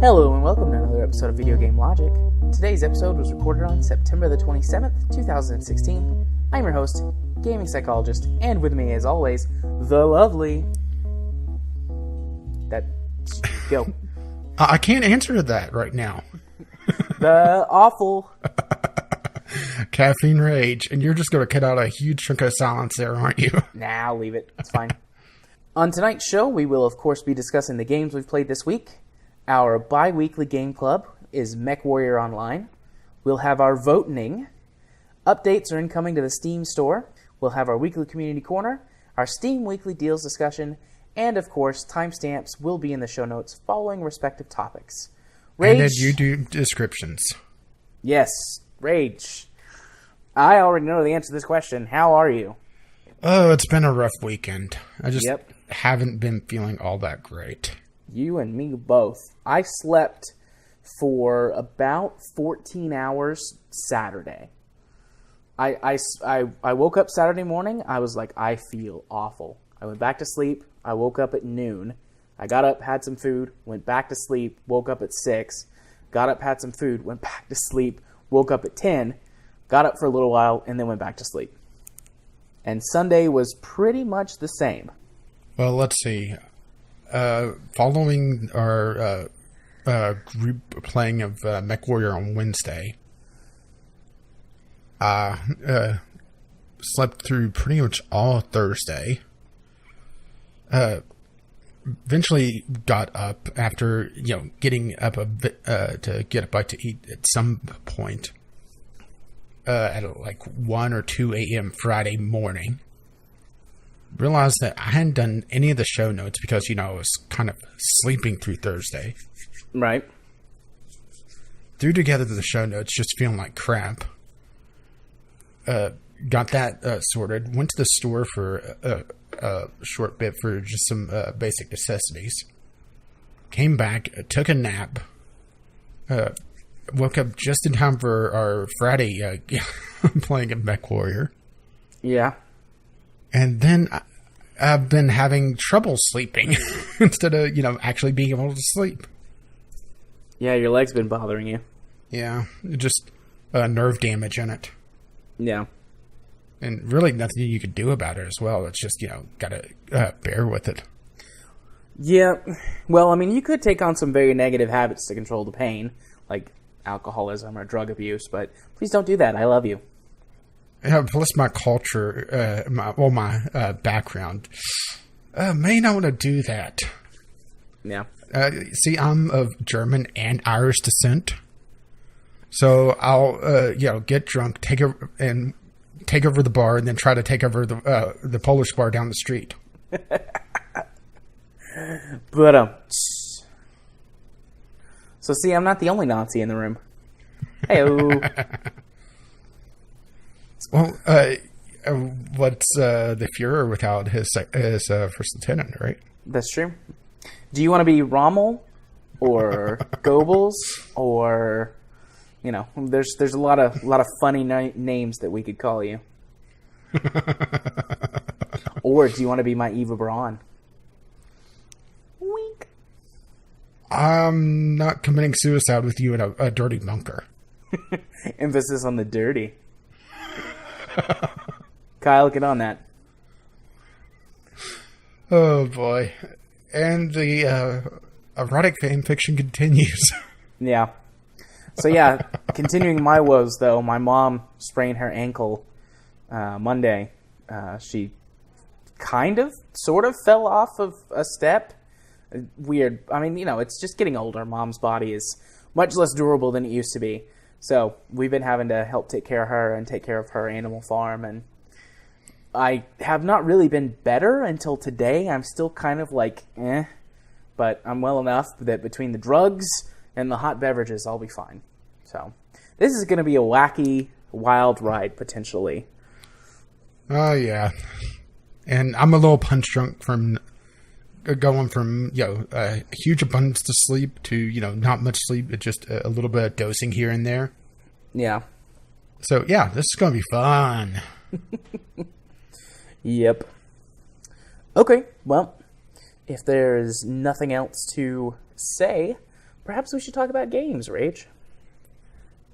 Hello and welcome to another episode of Video Game Logic. Today's episode was recorded on September the 27th, 2016. I'm your host, Gaming Psychologist, and with me as always, the lovely... Go. I can't answer that right now. The awful... Caffeine Rage, and you're just going to cut out a huge chunk of silence there, aren't you? Nah, I'll leave it. It's fine. On tonight's show, we will of course be discussing the games we've played this week. Our bi-weekly game club is Mechwarrior Online. We'll have our voting. Updates are incoming to the Steam store. We'll have our weekly community corner, our Steam weekly deals discussion, and of course, timestamps will be in the show notes following respective topics. Rage. And then you do descriptions. Yes, Rage. I already know the answer to this question. How are you? Oh, it's been a rough weekend. I just haven't been feeling all that great. You and me both. I slept for about 14 hours Saturday. I woke up Saturday morning. I was like, I feel awful. I went back to sleep. I woke up at noon. I got up, had some food, went back to sleep, woke up at 6. Got up, had some food, went back to sleep, woke up at 10. Got up for a little while, and then went back to sleep. And Sunday was pretty much the same. Well, let's see. Following our group playing of Mechwarrior on Wednesday, slept through pretty much all Thursday. Eventually got up after, getting up a bit, to get a bite to eat at some point, at like 1 or 2 a.m. Friday morning. Realized that I hadn't done any of the show notes because, I was kind of sleeping through Thursday. Right. Threw together the show notes, just feeling like crap. Got that sorted. Went to the store for a short bit for just some basic necessities. Came back, took a nap. Woke up just in time for our Friday playing at Mechwarrior. Yeah. And then I've been having trouble sleeping instead of, actually being able to sleep. Yeah, your leg's been bothering you. Yeah, just nerve damage in it. Yeah. And really nothing you could do about it as well. It's just, gotta bear with it. Yeah. Well, you could take on some very negative habits to control the pain, like alcoholism or drug abuse, but please don't do that. I love you. Yeah, plus my culture, my background, may not want to do that. Yeah. See, I'm of German and Irish descent, so I'll, get drunk, take over the bar, and then try to take over the Polish bar down the street. But so see, I'm not the only Nazi in the room. Hey-o. Well, what's the Fuhrer without his first lieutenant, right? That's true. Do you want to be Rommel or Goebbels or, there's a lot of funny names that we could call you. Or do you want to be my Eva Braun? Wink. I'm not committing suicide with you in a dirty bunker. Emphasis on the dirty. Kyle, get on that. Oh boy. And the erotic fan fiction continues. Yeah. So yeah, continuing my woes though, my mom sprained her ankle Monday. She sort of fell off of a step. Weird. It's just getting older. Mom's body is much less durable than it used to be. So we've been having to help take care of her and take care of her animal farm. And I have not really been better until today. I'm still kind of like, but I'm well enough that between the drugs and the hot beverages, I'll be fine. So this is going to be a wacky, wild ride, potentially. Oh, yeah. And I'm a little punch drunk from going from, a huge abundance of sleep to, not much sleep, but just a little bit of dosing here and there. Yeah. So, yeah, this is going to be fun. Yep. Okay, well, if there's nothing else to say, perhaps we should talk about games, Rach.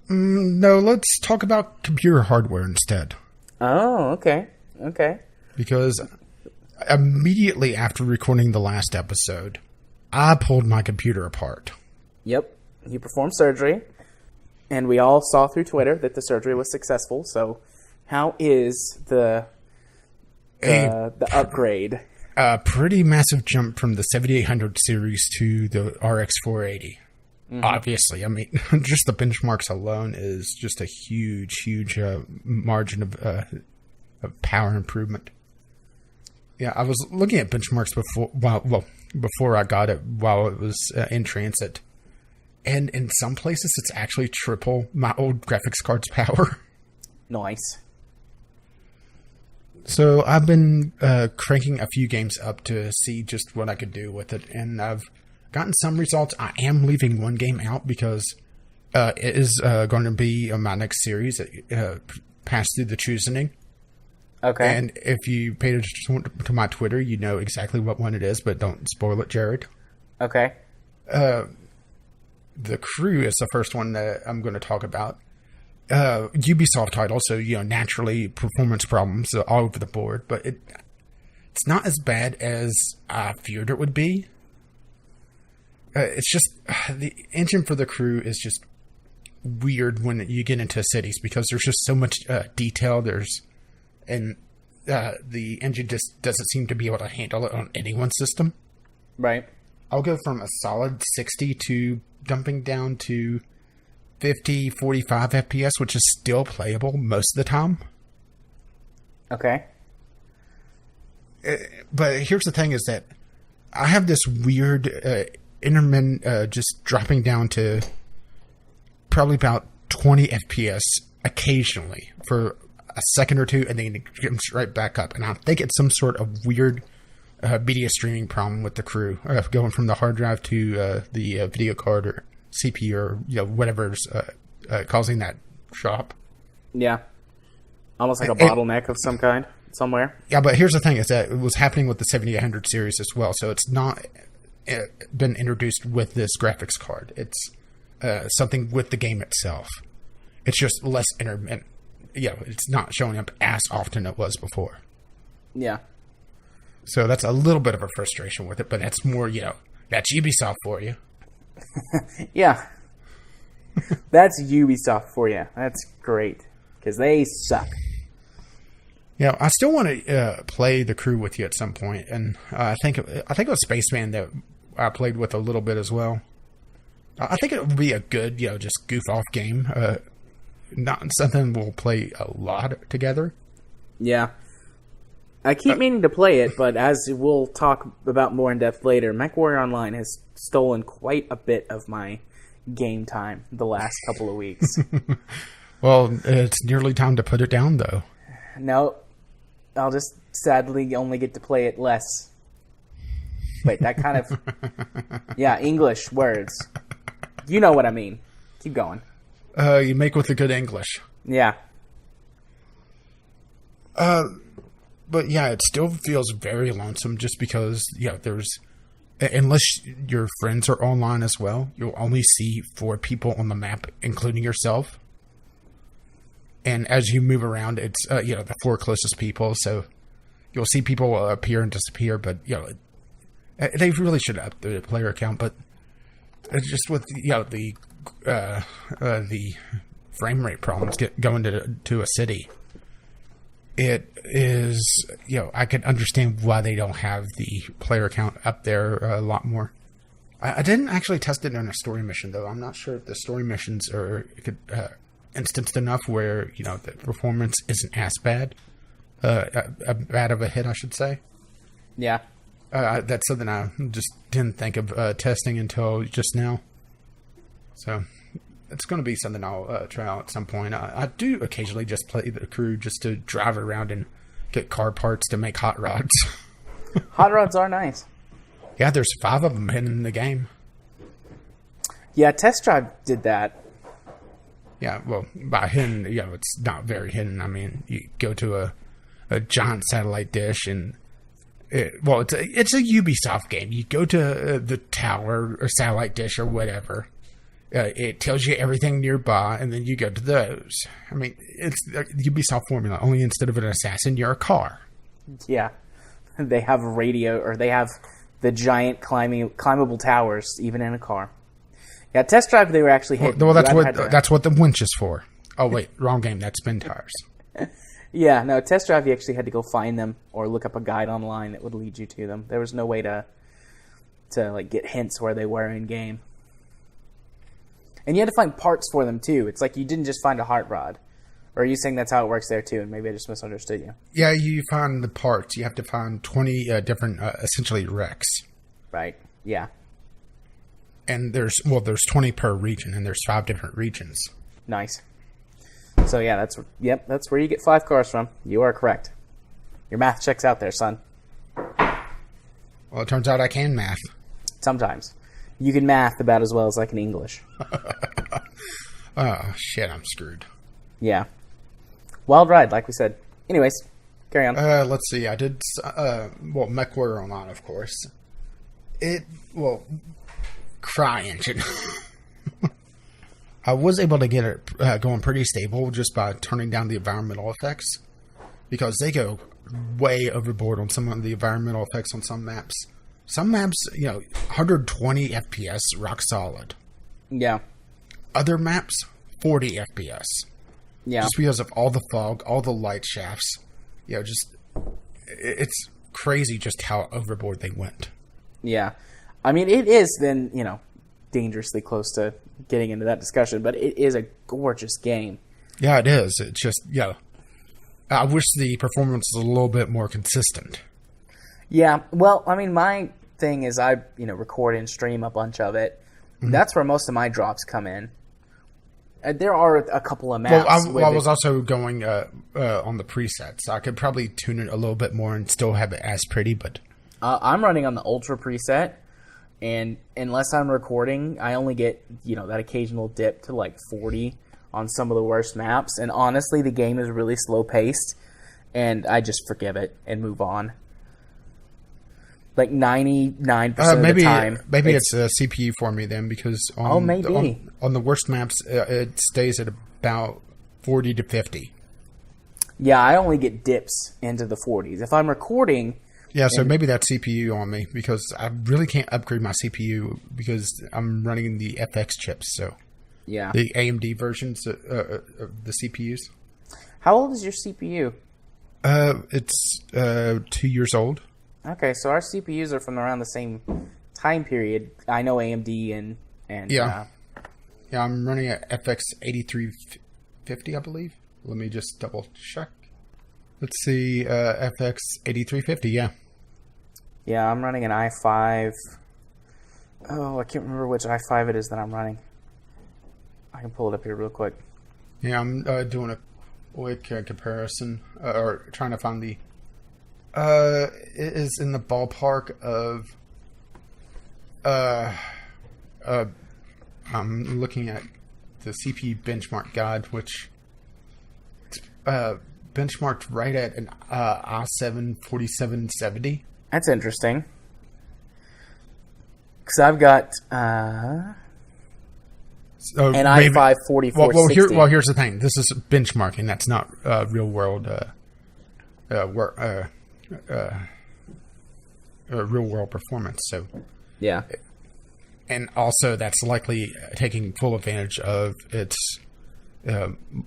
No, let's talk about computer hardware instead. Oh, okay. Okay. Because immediately after recording the last episode, I pulled my computer apart. Yep. You performed surgery, and we all saw through Twitter that the surgery was successful. So, how is the upgrade? A pretty massive jump from the 7800 series to the RX 480. Mm-hmm. Obviously, I mean, just the benchmarks alone is just a huge margin of power improvement. Yeah, I was looking at benchmarks before I got it while it was in transit. And in some places, it's actually triple my old graphics card's power. Nice. So I've been cranking a few games up to see just what I could do with it. And I've gotten some results. I am leaving one game out because it is going to be on my next series. Pass Through the Choosing. Okay. And if you paid attention to my Twitter, you know exactly what one it is, but don't spoil it, Jared. Okay. The Crew is the first one that I'm going to talk about. Ubisoft title, so naturally performance problems all over the board, but it's not as bad as I feared it would be. It's just the engine for The Crew is just weird when you get into cities because there's just so much detail. And the engine just doesn't seem to be able to handle it on anyone's system. Right. I'll go from a solid 60 to dumping down to 50, 45 FPS, which is still playable most of the time. Okay. But here's the thing is that I have this weird intermittent just dropping down to probably about 20 FPS occasionally for a second or two, and then it comes right back up. And I think it's some sort of weird media streaming problem with The Crew, going from the hard drive to the video card or CPU or whatever's causing that drop. Yeah, almost like a bottleneck of some kind somewhere. Yeah, but here's the thing: is that it was happening with the 7800 series as well. So it's not been introduced with this graphics card. It's something with the game itself. It's just less intermittent. It's not showing up as often as it was before. Yeah. So that's a little bit of a frustration with it, but that's more, that's Ubisoft for you. Yeah. That's Ubisoft for you. That's great. Because they suck. Yeah, I still want to play The Crew with you at some point, and I think it was Spaceman that I played with a little bit as well. I think it would be a good, just goof off game. Not something we'll play a lot together. Yeah. I keep meaning to play it, but as we'll talk about more in depth later, Mechwarrior Online has stolen quite a bit of my game time the last couple of weeks. Well, it's nearly time to put it down, though. No, I'll just sadly only get to play it less. Wait, that kind of... Yeah, English words. You know what I mean. Keep going. You make with the good English. Yeah. But yeah, it still feels very lonesome just because, there's... Unless your friends are online as well, you'll only see 4 people on the map, including yourself. And as you move around, it's, the 4 closest people, so you'll see people appear and disappear, but, they really should up the player count, but it's just with, the frame rate problems going to a city. It is, I can understand why they don't have the player count up there a lot more. I didn't actually test it in a story mission, though. I'm not sure if the story missions are instanced enough where, the performance isn't as bad. Bad of a hit, I should say. Yeah. That's something I just didn't think of testing until just now. So... it's going to be something I'll try out at some point. I do occasionally just play The Crew just to drive around and get car parts to make hot rods. Hot rods are nice. Yeah, there's 5 of them hidden in the game. Yeah, Test Drive did that. Yeah, well, by hidden, it's not very hidden. I mean, you go to a giant satellite dish, and it's a Ubisoft game. You go to the tower or satellite dish or whatever. It tells you everything nearby, and then you go to those. I mean, it's the Ubisoft formula. Only instead of an assassin, you're a car. Yeah, they have a radio, or they have the giant climbable towers, even in a car. Yeah, Test Drive, they were actually hidden. Well, that's what the winch is for. Oh wait, wrong game. That's spin tires. Yeah, no, Test Drive, you actually had to go find them or look up a guide online that would lead you to them. There was no way to like get hints where they were in game. And you had to find parts for them too. It's like you didn't just find a heart rod. Or are you saying that's how it works there too? And maybe I just misunderstood you. Yeah, you find the parts. You have to find 20 different, essentially wrecks. Right. Yeah. And there's 20 per region, and there's 5 different regions. Nice. So yeah, that's where you get 5 cars from. You are correct. Your math checks out there, son. Well, it turns out I can math. Sometimes. You can math about as well as I can English. Oh, shit, I'm screwed. Yeah. Wild ride, like we said. Anyways, carry on. Let's see. I did, Mechwarrior Online, of course. Cry engine. I was able to get it going pretty stable just by turning down the environmental effects, because they go way overboard on some of the environmental effects on some maps. Some maps, 120 FPS, rock solid. Yeah. Other maps, 40 FPS. Yeah. Just because of all the fog, all the light shafts. It's crazy just how overboard they went. Yeah. I mean, it is then, dangerously close to getting into that discussion, but it is a gorgeous game. Yeah, it is. It's just, I wish the performance was a little bit more consistent. Yeah, well, I mean, my thing is I, record and stream a bunch of it. Mm-hmm. That's where most of my drops come in. There are a couple of maps. Well, I was also going on the presets. I could probably tune it a little bit more and still have it as pretty, but... I'm running on the Ultra preset, and unless I'm recording, I only get, that occasional dip to like 40 on some of the worst maps. And honestly, the game is really slow-paced, and I just forgive it and move on. Like 99% of the time. Maybe it's a CPU for me then, because on the worst maps, it stays at about 40 to 50. Yeah, I only get dips into the 40s. If I'm recording... Yeah, so maybe that's CPU on me, because I really can't upgrade my CPU because I'm running the FX chips, so... Yeah. The AMD versions of the CPUs. How old is your CPU? It's 2 years old. Okay, so our CPUs are from around the same time period. I know AMD and yeah. Yeah, I'm running a FX 8350, I believe. Let me just double check. Let's see, FX 8350, yeah. Yeah, I'm running an i5. Oh, I can't remember which i5 it is that I'm running. I can pull it up here real quick. Yeah, I'm doing a quick comparison, or trying to find the... it is in the ballpark of... I'm looking at the CPU benchmark guide, which... benchmarked right at an i7 4770. That's interesting. Because I've got an i5 4460. Well, here's the thing. This is benchmarking. That's not real world real world performance. So yeah, and also that's likely taking full advantage of its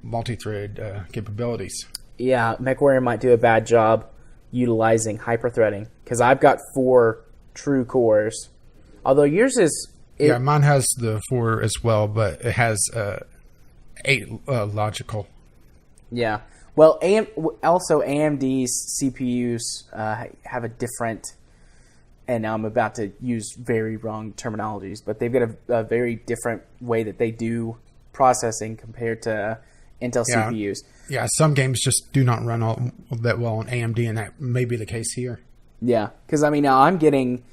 multi-thread capabilities. Yeah, Mechwarrior might do a bad job utilizing hyperthreading, because I've got 4 true cores. Although yours is... yeah, mine has the 4 as well, but it has 8 logical. Yeah. Well, also AMD's CPUs have a different... And now I'm about to use very wrong terminologies, but they've got a very different way that they do processing compared to Intel CPUs. Yeah, some games just do not run all that well on AMD, and that may be the case here. Yeah, because I mean, now I'm getting,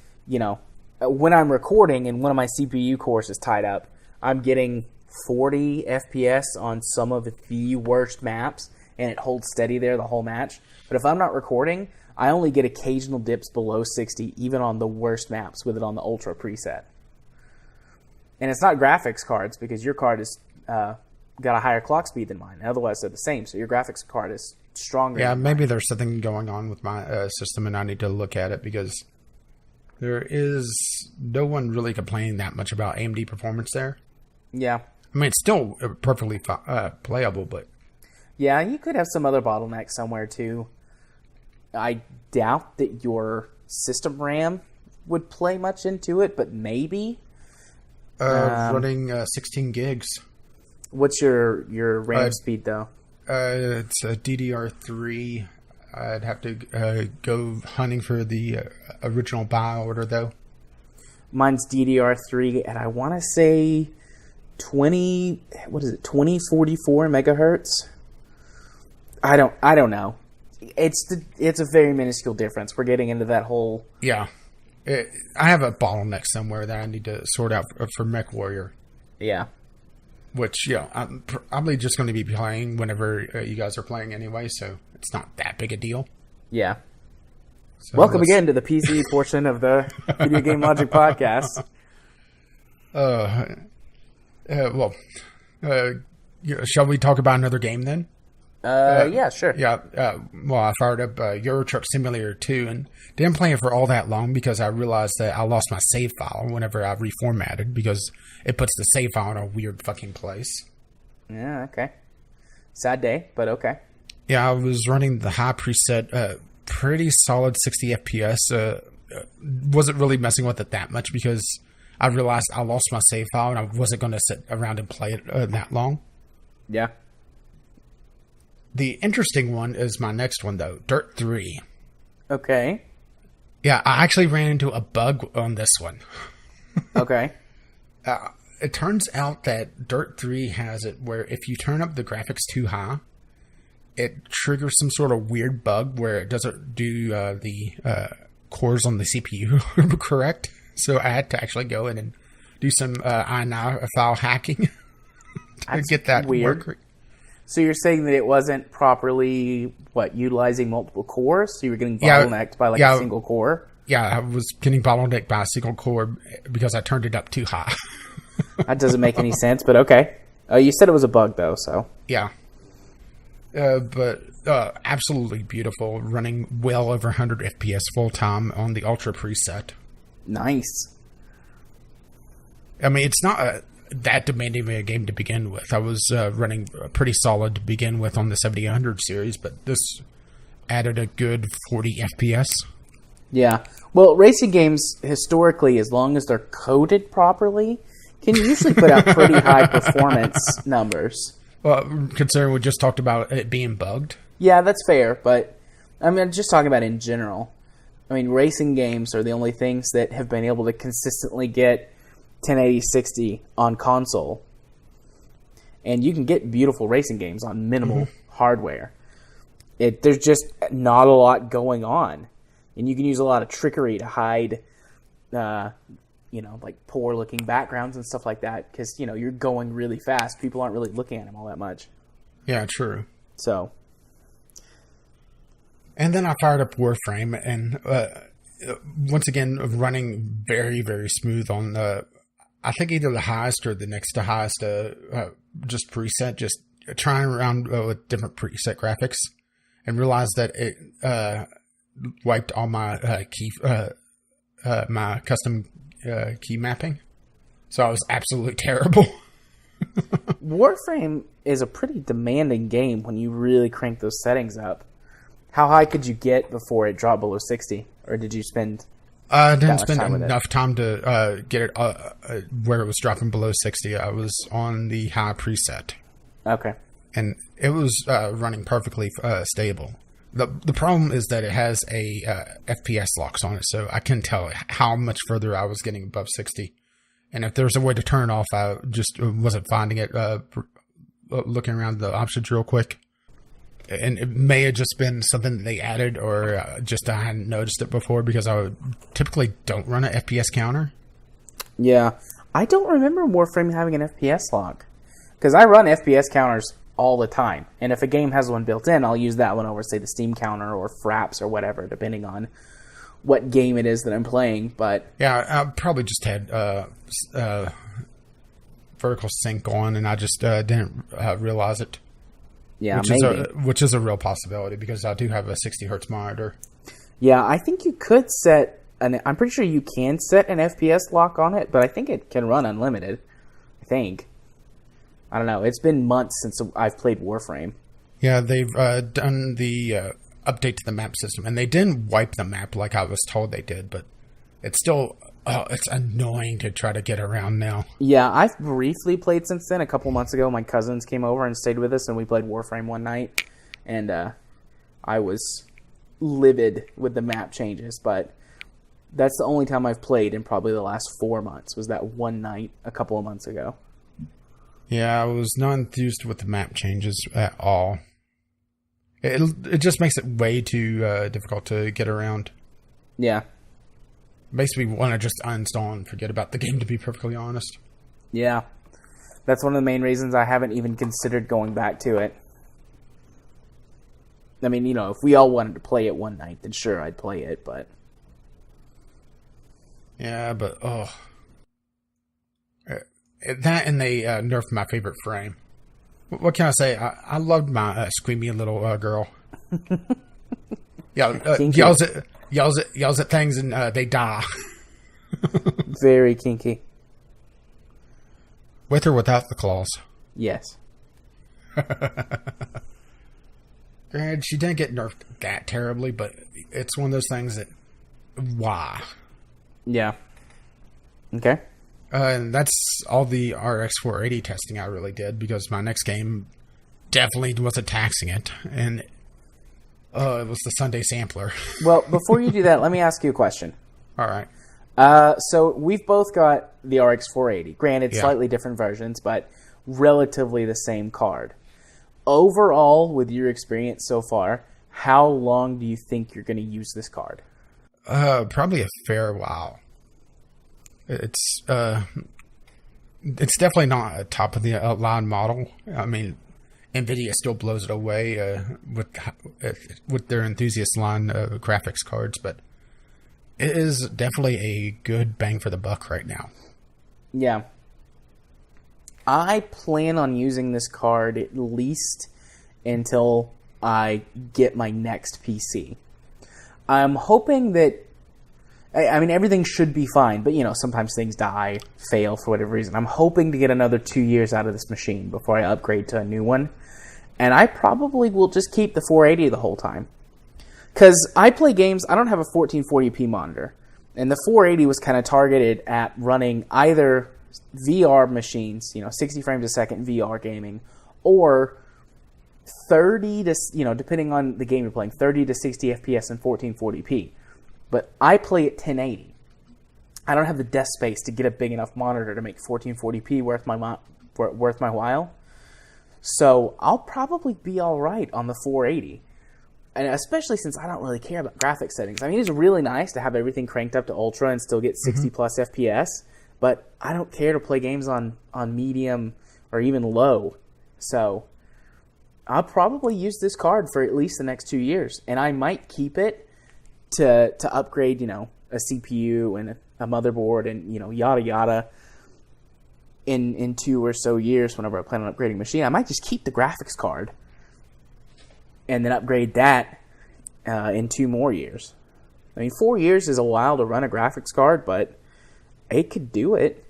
when I'm recording and one of my CPU cores is tied up, I'm getting 40 FPS on some of the worst maps, and it holds steady there the whole match. But if I'm not recording, I only get occasional dips below 60, even on the worst maps with it on the Ultra preset. And it's not graphics cards, because your card is got a higher clock speed than mine. Otherwise, they're the same, so your graphics card is stronger. Yeah, maybe there's something going on with my system, and I need to look at it, because there is no one really complaining that much about AMD performance there. Yeah. I mean, it's still perfectly playable, but... Yeah, you could have some other bottleneck somewhere, too. I doubt that your system RAM would play much into it, but maybe. Running 16 gigs. What's your RAM speed, though? It's a DDR3. I'd have to go hunting for the original buy order, though. Mine's DDR3, and I want to say 2044 megahertz. I don't know. It's a very minuscule difference. We're getting into that whole... Yeah. I have a bottleneck somewhere that I need to sort out for Mechwarrior. Yeah. Which, I'm probably just going to be playing whenever you guys are playing anyway, so it's not that big a deal. Yeah. So welcome again to the PC portion of the Video Game Logic podcast. Shall we talk about another game then? Yeah, sure. Yeah, well, I fired up Euro Truck Simulator 2 and didn't play it for all that long because I realized that I lost my save file whenever I reformatted, because it puts the save file in a weird fucking place. Yeah, okay. Sad day, but okay. Yeah, I was running the high preset, pretty solid 60 FPS. Wasn't really messing with it that much because I realized I lost my save file and I wasn't going to sit around and play it that long. Yeah. The interesting one is my next one, though, Dirt 3. Okay. Yeah, I actually ran into a bug on this one. Okay. It turns out that Dirt 3 has it where if you turn up the graphics too high, it triggers some sort of weird bug where it doesn't do the cores on the CPU correct. So I had to actually go in and do some Onine file hacking to get that weird. Work. So you're saying that it wasn't properly, utilizing multiple cores? So you were getting bottlenecked by a single core? Yeah, I was getting bottlenecked by a single core because I turned it up too high. That doesn't make any sense, but okay. You said it was a bug, though, so... Yeah. But absolutely beautiful, running well over 100 FPS full-time on the Ultra preset. Nice. I mean, it's not that demanding of a game to begin with. I was running pretty solid to begin with on the 7800 series, but this added a good 40 FPS. Yeah. Well, racing games, historically, as long as they're coded properly, can usually put out pretty high performance numbers. Well, considering we just talked about it being bugged. Yeah, that's fair, but I'm just talking about in general. I mean, racing games are the only things that have been able to consistently get 1080-60 on console. And you can get beautiful racing games on minimal hardware. There's just not a lot going on. And you can use a lot of trickery to hide, poor-looking backgrounds and stuff like that. Because, you're going really fast. People aren't really looking at them all that much. Yeah, true. So. And then I fired up Warframe, and once again, running very, very smooth on I think either the highest or the next to highest just preset, just trying around with different preset graphics, and realized that it wiped all my my custom key mapping. So I was absolutely terrible. Warframe is a pretty demanding game when you really crank those settings up. How high could you get before it dropped below 60? Or did you spend... I didn't spend enough time to get it where it was dropping below 60. I was on the high preset. Okay. And it was running perfectly stable. The problem is that it has a FPS locks on it, so I couldn't tell how much further I was getting above 60. And if there's a way to turn it off, I just wasn't finding it looking around the options real quick. And it may have just been something that they added, or just I hadn't noticed it before, because I typically don't run an FPS counter. Yeah. I don't remember Warframe having an FPS lock. Because I run FPS counters all the time. And if a game has one built in, I'll use that one over, say, the Steam counter or Fraps or whatever, depending on what game it is that I'm playing. But yeah, I probably just had vertical sync on, and I just didn't realize it. Yeah, which is a real possibility, because I do have a 60 hertz monitor. Yeah, I think you could set I'm pretty sure you can set an FPS lock on it, but I think it can run unlimited. I think. I don't know. It's been months since I've played Warframe. Yeah, they've done the update to the map system, and they didn't wipe the map like I was told they did, but it's still it's annoying to try to get around now. Yeah, I've briefly played since then. A couple months ago, my cousins came over and stayed with us, and we played Warframe one night, and I was livid with the map changes, but that's the only time I've played in probably the last 4 months, was that one night a couple of months ago. Yeah, I was not enthused with the map changes at all. It just makes it way too difficult to get around. Yeah. Makes me want to just uninstall and forget about the game, to be perfectly honest. Yeah. That's one of the main reasons I haven't even considered going back to it. I mean, if we all wanted to play it one night, then sure, I'd play it, but... Yeah, but, that, and they nerfed my favorite frame. What can I say? I loved my squeamy little girl. Yells at things and they die. Very kinky. With or without the claws? Yes. Granted, she didn't get nerfed that terribly, but it's one of those things that... Why? Yeah. Okay. And that's all the RX 480 testing I really did, because my next game definitely wasn't taxing it, and it was the Sunday sampler. Well, before you do that, let me ask you a question. All right. So we've both got the RX 480. Granted, slightly different versions, but relatively the same card. Overall, with your experience so far, how long do you think you're going to use this card? Probably a fair while. It's definitely not a top of the line model. I mean, NVIDIA still blows it away with their enthusiast line graphics cards, but it is definitely a good bang for the buck right now. Yeah. I plan on using this card at least until I get my next PC. I'm hoping that... I mean, everything should be fine, but, sometimes things die, fail for whatever reason. I'm hoping to get another 2 years out of this machine before I upgrade to a new one. And I probably will just keep the 480 the whole time. Because I play games, I don't have a 1440p monitor. And the 480 was kind of targeted at running either VR machines, 60 frames a second VR gaming, or 30 to, depending on the game you're playing, 30 to 60 FPS and 1440p. But I play at 1080. I don't have the desk space to get a big enough monitor to make 1440p worth my while. So I'll probably be all right on the 480. And especially since I don't really care about graphics settings. I mean, it's really nice to have everything cranked up to ultra and still get 60 plus FPS. But I don't care to play games on medium or even low. So I'll probably use this card for at least the next 2 years. And I might keep it to upgrade, a CPU and a motherboard and, yada yada in 2 or so years whenever I plan on upgrading a machine. I might just keep the graphics card and then upgrade that in 2 more years. I mean, 4 years is a while to run a graphics card, but it could do it.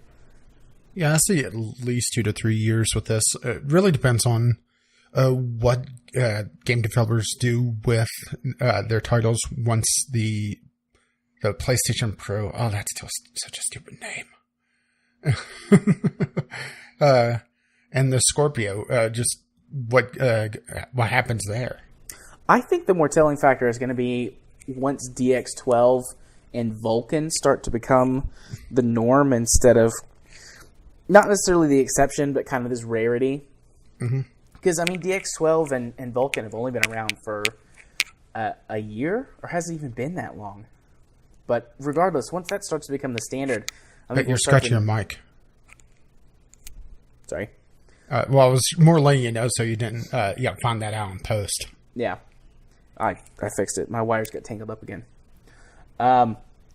Yeah, I see at least 2 to 3 years with this. It really depends on what game developers do with their titles once the PlayStation Pro... Oh, that's still such a stupid name. And the Scorpio, just what happens there. I think the more telling factor is going to be once DX12 and Vulkan start to become the norm instead of... Not necessarily the exception, but kind of this rarity. Mm-hmm. Because, I mean, DX12 and Vulkan have only been around for a year, or has it even been that long? But regardless, once that starts to become the standard... You're scratching your mic. Sorry. Well, I was more letting you know so you didn't find that out in post. Yeah. I fixed it. My wires got tangled up again.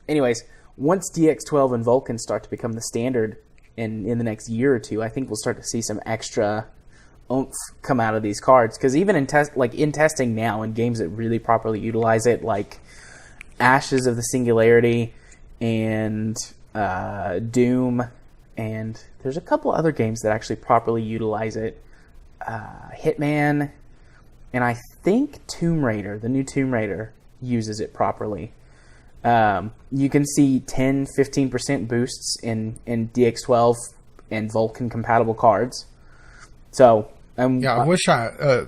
Anyways, once DX12 and Vulcan start to become the standard in the next year or two, I think we'll start to see some extra oomph come out of these cards. Because even in testing now, in games that really properly utilize it, like Ashes of the Singularity and Doom, and there's a couple other games that actually properly utilize it. Hitman, and I think Tomb Raider, the new Tomb Raider, uses it properly. You can see 10-15% boosts in DX12 and Vulcan compatible cards. So I wish I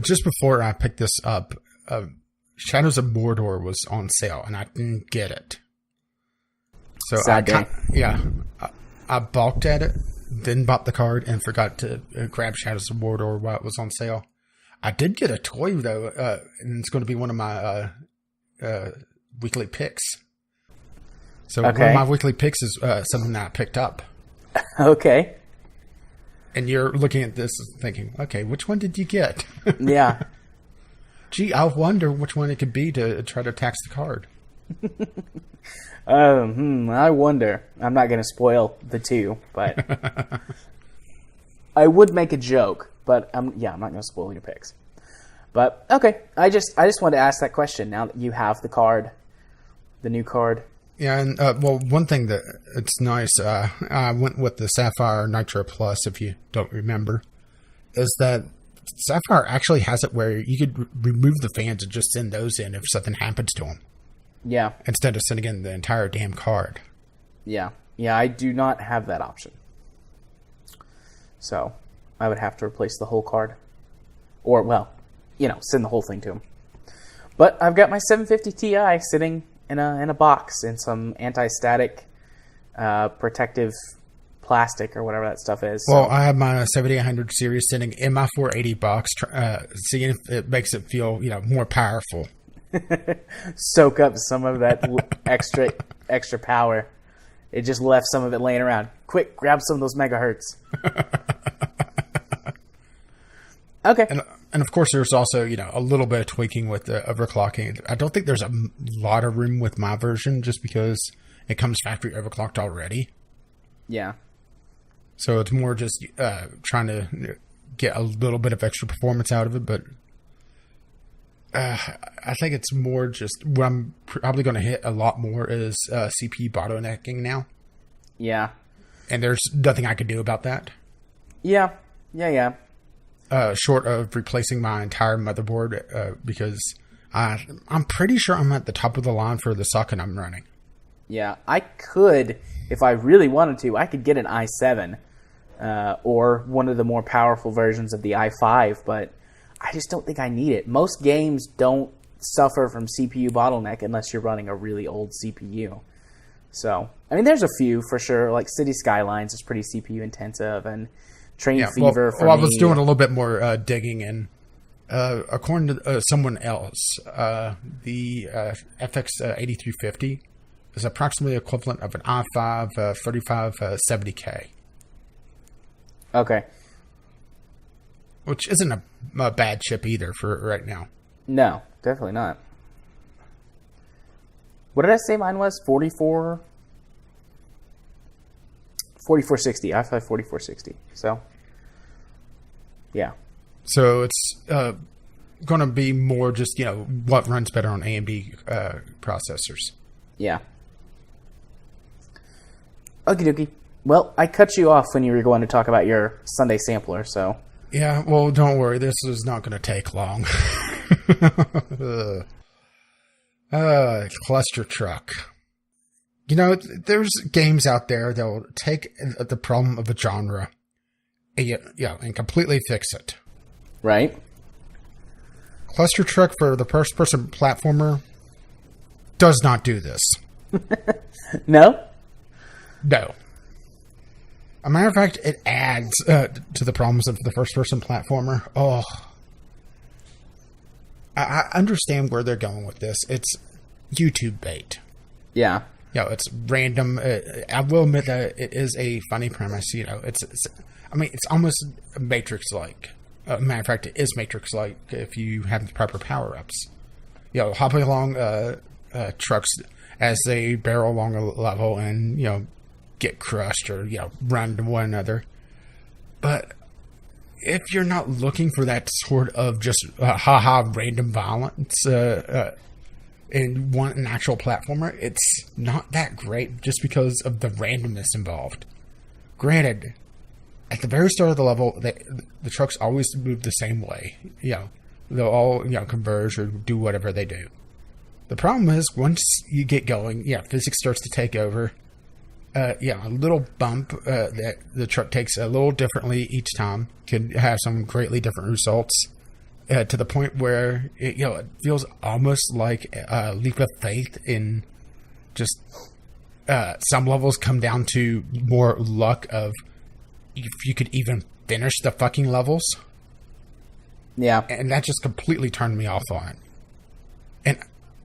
just before I picked this up, Shadows of Mordor was on sale and I didn't get it. So I balked at it, then bought the card and forgot to grab Shadows of Mordor while it was on sale. I did get a toy though, and it's going to be one of my weekly picks. So one of my weekly picks is something that I picked up. Okay. And you're looking at this thinking, okay, which one did you get? Yeah. Gee, I wonder which one it could be to try to tax the card. I wonder. I'm not going to spoil the two, but I would make a joke, but I'm not going to spoil your picks. But okay, I just wanted to ask that question now that you have the card, the new card. Yeah, and one thing that it's nice, I went with the Sapphire Nitro Plus, if you don't remember, is that Sapphire actually has it where you could remove the fans and just send those in if something happens to them. Yeah. Instead of sending in the entire damn card. Yeah. Yeah, I do not have that option. So, I would have to replace the whole card. Or, send the whole thing to him. But I've got my 750 Ti sitting in a box in some anti-static protective plastic or whatever that stuff is. Well, I have my 7800 series sitting in my 480 box, seeing if it makes it feel, more powerful. Soak up some of that extra power. It just left some of it laying around. Quick, grab some of those megahertz. Okay. And of course, there's also, a little bit of tweaking with the overclocking. I don't think there's a lot of room with my version just because it comes factory overclocked already. Yeah. So it's more just trying to get a little bit of extra performance out of it. But I think it's more just what I'm probably going to hit a lot more is CPU bottlenecking now. Yeah. And there's nothing I can do about that. Yeah. Short of replacing my entire motherboard because I'm pretty sure I'm at the top of the line for the socket I'm running. Yeah, I could, if I really wanted to, I could get an i7 or one of the more powerful versions of the i5, but I just don't think I need it. Most games don't suffer from CPU bottleneck unless you're running a really old CPU. So, there's a few for sure, like City Skylines is pretty CPU intensive, and Train Fever for me. I was doing a little bit more digging, and according to someone else, the FX 8350 is approximately equivalent of an i5 3570K. Okay. Which isn't a bad chip either for right now. No, definitely not. What did I say mine was? 4460. i5 4460. So, yeah. So it's going to be more just, what runs better on AMD processors. Yeah. Okie dokie. Well, I cut you off when you were going to talk about your Sunday sampler, so. Yeah, well, don't worry. This is not going to take long. ClusterTruck. There's games out there that will take the problem of a genre and completely fix it. Right. ClusterTruck for the first-person platformer does not do this. No? No. As a matter of fact, it adds to the problems of the first-person platformer. Oh. I understand where they're going with this. It's YouTube bait. Yeah. it's random. I will admit that it is a funny premise. It's almost Matrix-like. Matter of fact, it is Matrix-like if you have the proper power-ups. Hopping along trucks as they barrel along a level and, get crushed or, run to one another. But if you're not looking for that sort of just random violence and want an actual platformer, it's not that great just because of the randomness involved. Granted, at the very start of the level, the trucks always move the same way. They'll all, converge or do whatever they do. The problem is, once you get going, physics starts to take over. A little bump that the truck takes a little differently each time can have some greatly different results to the point where it feels almost like a leap of faith in just some levels come down to more luck of if you could even finish the fucking levels. Yeah. And that just completely turned me off on it. And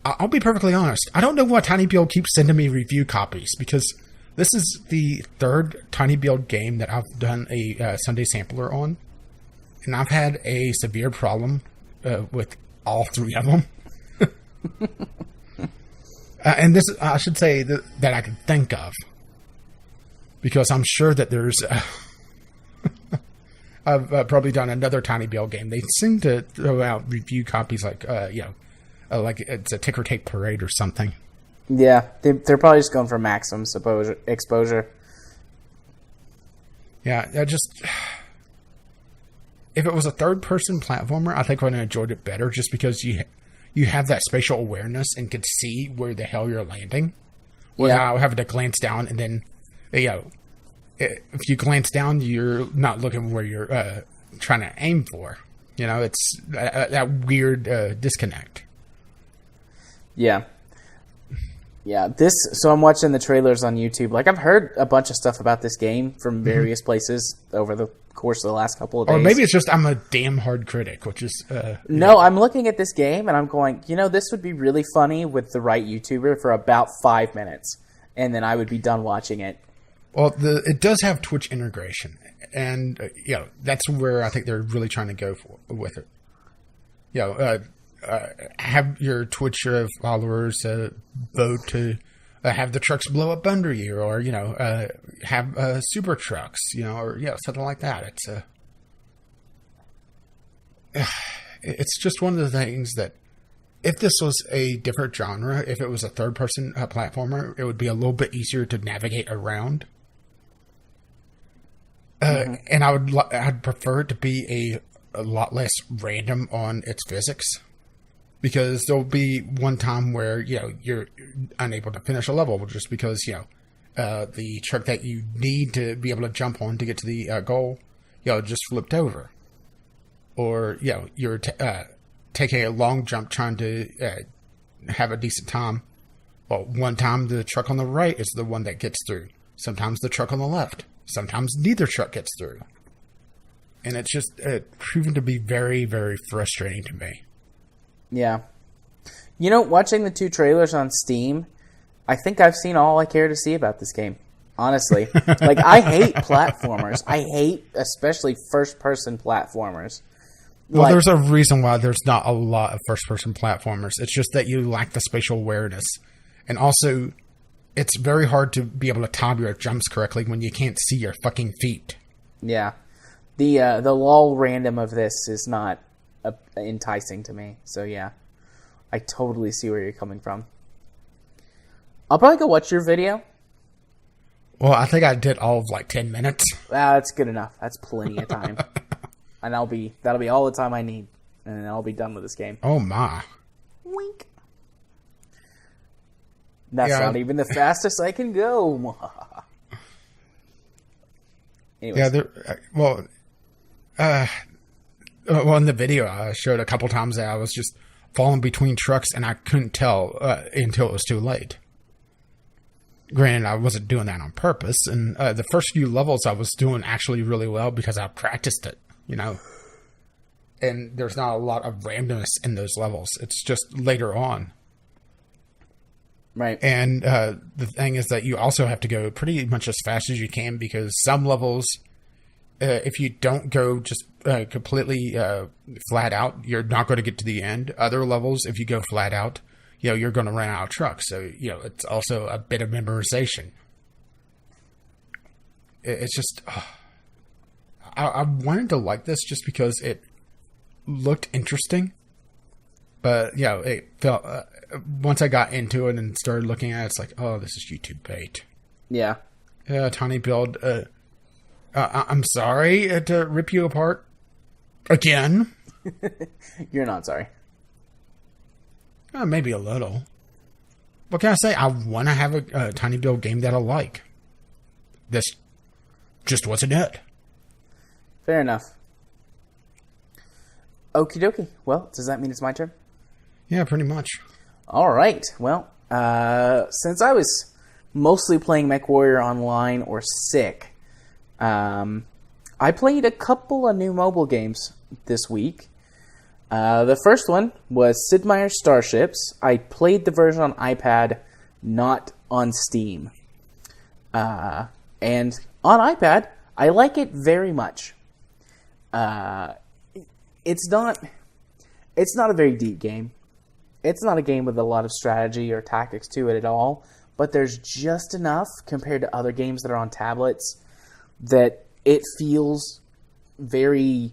I'll be perfectly honest. I don't know why Tiny Build keeps sending me review copies, because this is the third Tiny Build game that I've done a Sunday sampler on. And I've had a severe problem with all three of them. And this, I should say, that I can think of. Because I'm sure that there's... I've probably done another Tiny Build game. They seem to throw out review copies like it's a ticker tape parade or something. Yeah, they're probably just going for maximum exposure. Yeah, if it was a third-person platformer, I think I would have enjoyed it better, just because you have that spatial awareness and could see where the hell you're landing, without having to glance down and then, if you glance down, you're not looking where you're trying to aim for. It's that weird disconnect. Yeah. Yeah, so I'm watching the trailers on YouTube. Like, I've heard a bunch of stuff about this game from various places over the course of the last couple of days. Or maybe it's just I'm a damn hard critic, which is... No, I'm looking at this game and I'm going, this would be really funny with the right YouTuber for about 5 minutes. And then I would be done watching it. Well, it does have Twitch integration. And, that's where I think they're really trying to go with it. Have your Twitch followers vote to have the trucks blow up under you, or have super trucks, or something like that. It's just one of the things that if this was a different genre, if it was a third-person platformer, it would be a little bit easier to navigate around. And I'd prefer it to be a lot less random on its physics. Because there'll be one time where, you're unable to finish a level just because, the truck that you need to be able to jump on to get to the goal, just flipped over. Or, you're taking a long jump trying to have a decent time. Well, one time the truck on the right is the one that gets through. Sometimes the truck on the left. Sometimes neither truck gets through. And it's just proven to be very, very frustrating to me. Yeah. Watching the 2 trailers on Steam, I think I've seen all I care to see about this game. Honestly. Like, I hate platformers. I hate especially first-person platformers. Well, there's a reason why there's not a lot of first-person platformers. It's just that you lack the spatial awareness. And also, it's very hard to be able to time your jumps correctly when you can't see your fucking feet. Yeah. The lol random of this is not enticing to me. So yeah, I totally see where you're coming from. I'll probably go watch your video. Well, I think I did all of 10 minutes. That's good enough. That's plenty of time. And that'll be all the time I need, and then I'll be done with this game. Oh my. Wink. That's not even the fastest I can go. Anyways. Yeah, well, in the video, I showed a couple times that I was just falling between trucks, and I couldn't tell until it was too late. Granted, I wasn't doing that on purpose, and the first few levels I was doing actually really well because I practiced it, And there's not a lot of randomness in those levels. It's just later on. Right. And the thing is that you also have to go pretty much as fast as you can, because some levels, if you don't go just completely flat out, you're not going to get to the end. Other levels, if you go flat out, you're going to run out of trucks. So, it's also a bit of memorization. It's just, I wanted to like this just because it looked interesting. But, it felt, once I got into it and started looking at it, it's like, oh, this is YouTube bait. Yeah. Tiny build. I'm sorry to rip you apart again. You're not sorry. Maybe a little. What can I say? I want to have a tiny build game that I like. This just wasn't it. Fair enough. Okie dokie. Well, does that mean it's my turn? Yeah, pretty much. All right. Well, since I was mostly playing Mechwarrior Online or sick, I played a couple of new mobile games this week. The first one was Sid Meier's Starships. I played the version on iPad, not on Steam. And on iPad, I like it very much. It's not a very deep game. It's not a game with a lot of strategy or tactics to it at all, but there's just enough compared to other games that are on tablets that it feels very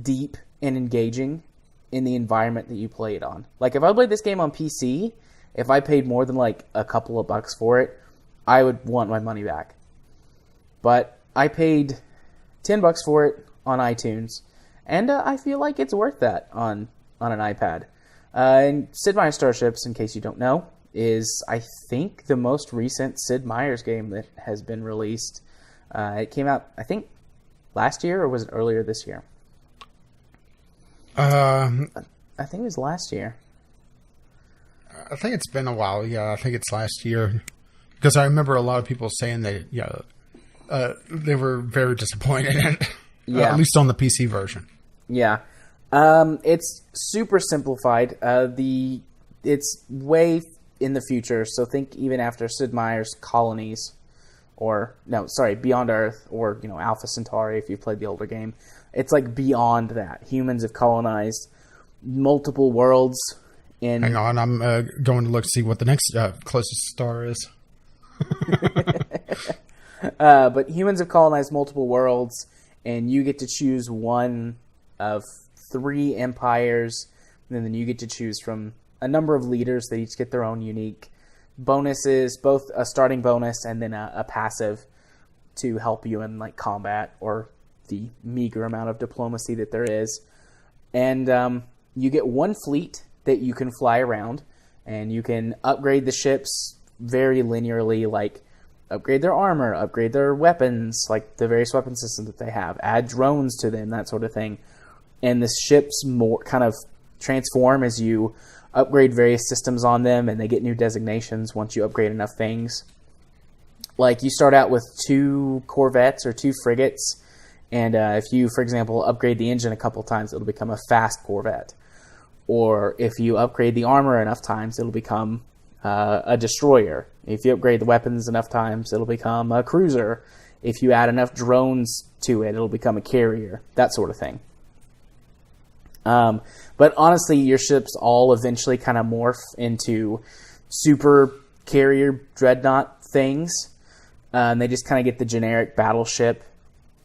deep and engaging in the environment that you play it on. Like, if I played this game on PC, if I paid more than like a couple of bucks for it, I would want my money back. But I paid $10 for it on iTunes, and I feel like it's worth that on an iPad. And Sid Meier's Starships, in case you don't know, is, I think, the most recent Sid Meier's game that has been released. It came out, I think, last year, or was it earlier this year? I think it was last year. I think it's been a while. Yeah, I think it's last year. Because I remember a lot of people saying that, they were very disappointed in it. Yeah. At least on the PC version. Yeah. It's super simplified. It's way in the future, so think even after Sid Meier's Colonies, Beyond Earth, or Alpha Centauri if you've played the older game. It's like beyond that. Humans have colonized multiple worlds. Hang on, I'm going to look to see what the next closest star is. But humans have colonized multiple worlds, and you get to choose one of 3 empires, and then you get to choose from a number of leaders that each get their own unique bonuses, both a starting bonus and then a passive to help you in like combat or the meager amount of diplomacy that there is. And you get one fleet that you can fly around, and you can upgrade the ships very linearly, like upgrade their armor, upgrade their weapons, like the various weapon systems that they have, add drones to them, that sort of thing. And the ships more kind of transform as you upgrade various systems on them, and they get new designations once you upgrade enough things. Like, you start out with 2 corvettes or 2 frigates, and if you, for example, upgrade the engine a couple times, it'll become a fast corvette. Or if you upgrade the armor enough times, it'll become a destroyer. If you upgrade the weapons enough times, it'll become a cruiser. If you add enough drones to it, it'll become a carrier, that sort of thing. But honestly, your ships all eventually kind of morph into super carrier dreadnought things. And they just kind of get the generic battleship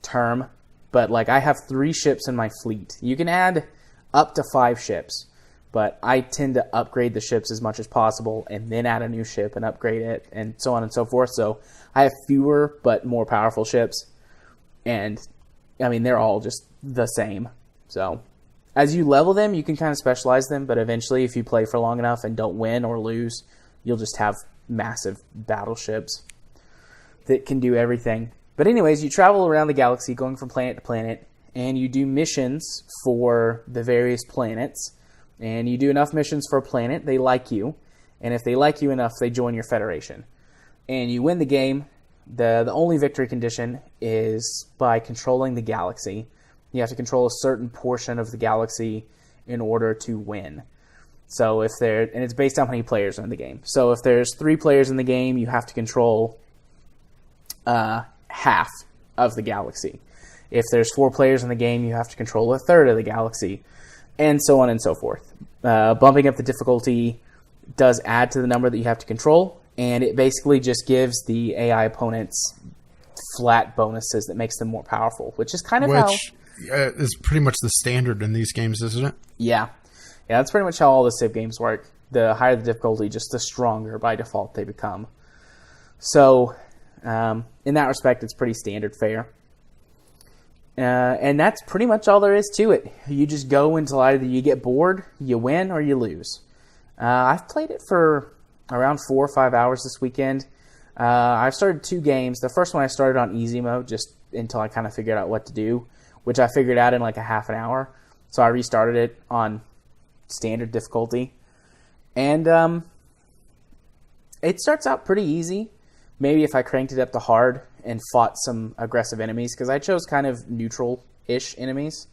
term. But like, I have 3 ships in my fleet. You can add up to 5 ships, but I tend to upgrade the ships as much as possible and then add a new ship and upgrade it and so on and so forth. So I have fewer but more powerful ships. And I mean, they're all just the same. So as you level them, you can kind of specialize them, but eventually if you play for long enough and don't win or lose, you'll just have massive battleships that can do everything. But anyways, you travel around the galaxy going from planet to planet, and you do missions for the various planets. And you do enough missions for a planet, they like you. And if they like you enough, they join your federation. And you win the game. The only victory condition is by controlling the galaxy. You have to control a certain portion of the galaxy in order to win. So and it's based on how many players are in the game. So if there's 3 players in the game, you have to control half of the galaxy. If there's 4 players in the game, you have to control a third of the galaxy, and so on and so forth. Bumping up the difficulty does add to the number that you have to control, and it basically just gives the AI opponents flat bonuses that makes them more powerful, which is kind of is pretty much the standard in these games, isn't it? Yeah, that's pretty much how all the Civ games work. The higher the difficulty, just the stronger by default they become. So, in that respect, it's pretty standard fare. And that's pretty much all there is to it. You just go until either you get bored, you win, or you lose. I've played it for around 4 or 5 hours this weekend. I've started 2 games. The first one I started on easy mode just until I kind of figured out what to do, which I figured out in like a half an hour. So I restarted it on standard difficulty. And it starts out pretty easy. Maybe if I cranked it up to hard and fought some aggressive enemies, because I chose kind of neutral-ish enemies.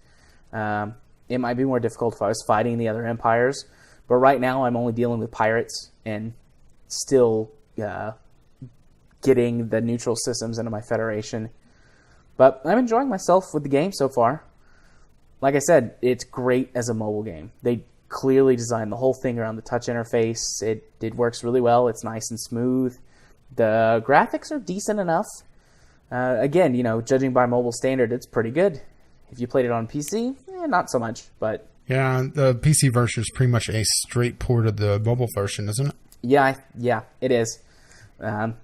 It might be more difficult if I was fighting the other empires. But right now I'm only dealing with pirates and still getting the neutral systems into my Federation. But I'm enjoying myself with the game so far. Like I said, it's great as a mobile game. They clearly designed the whole thing around the touch interface. It works really well. It's nice and smooth. The graphics are decent enough. Again, judging by mobile standard, it's pretty good. If you played it on PC, not so much, but... Yeah, the PC version is pretty much a straight port of the mobile version, isn't it? Yeah, it is. The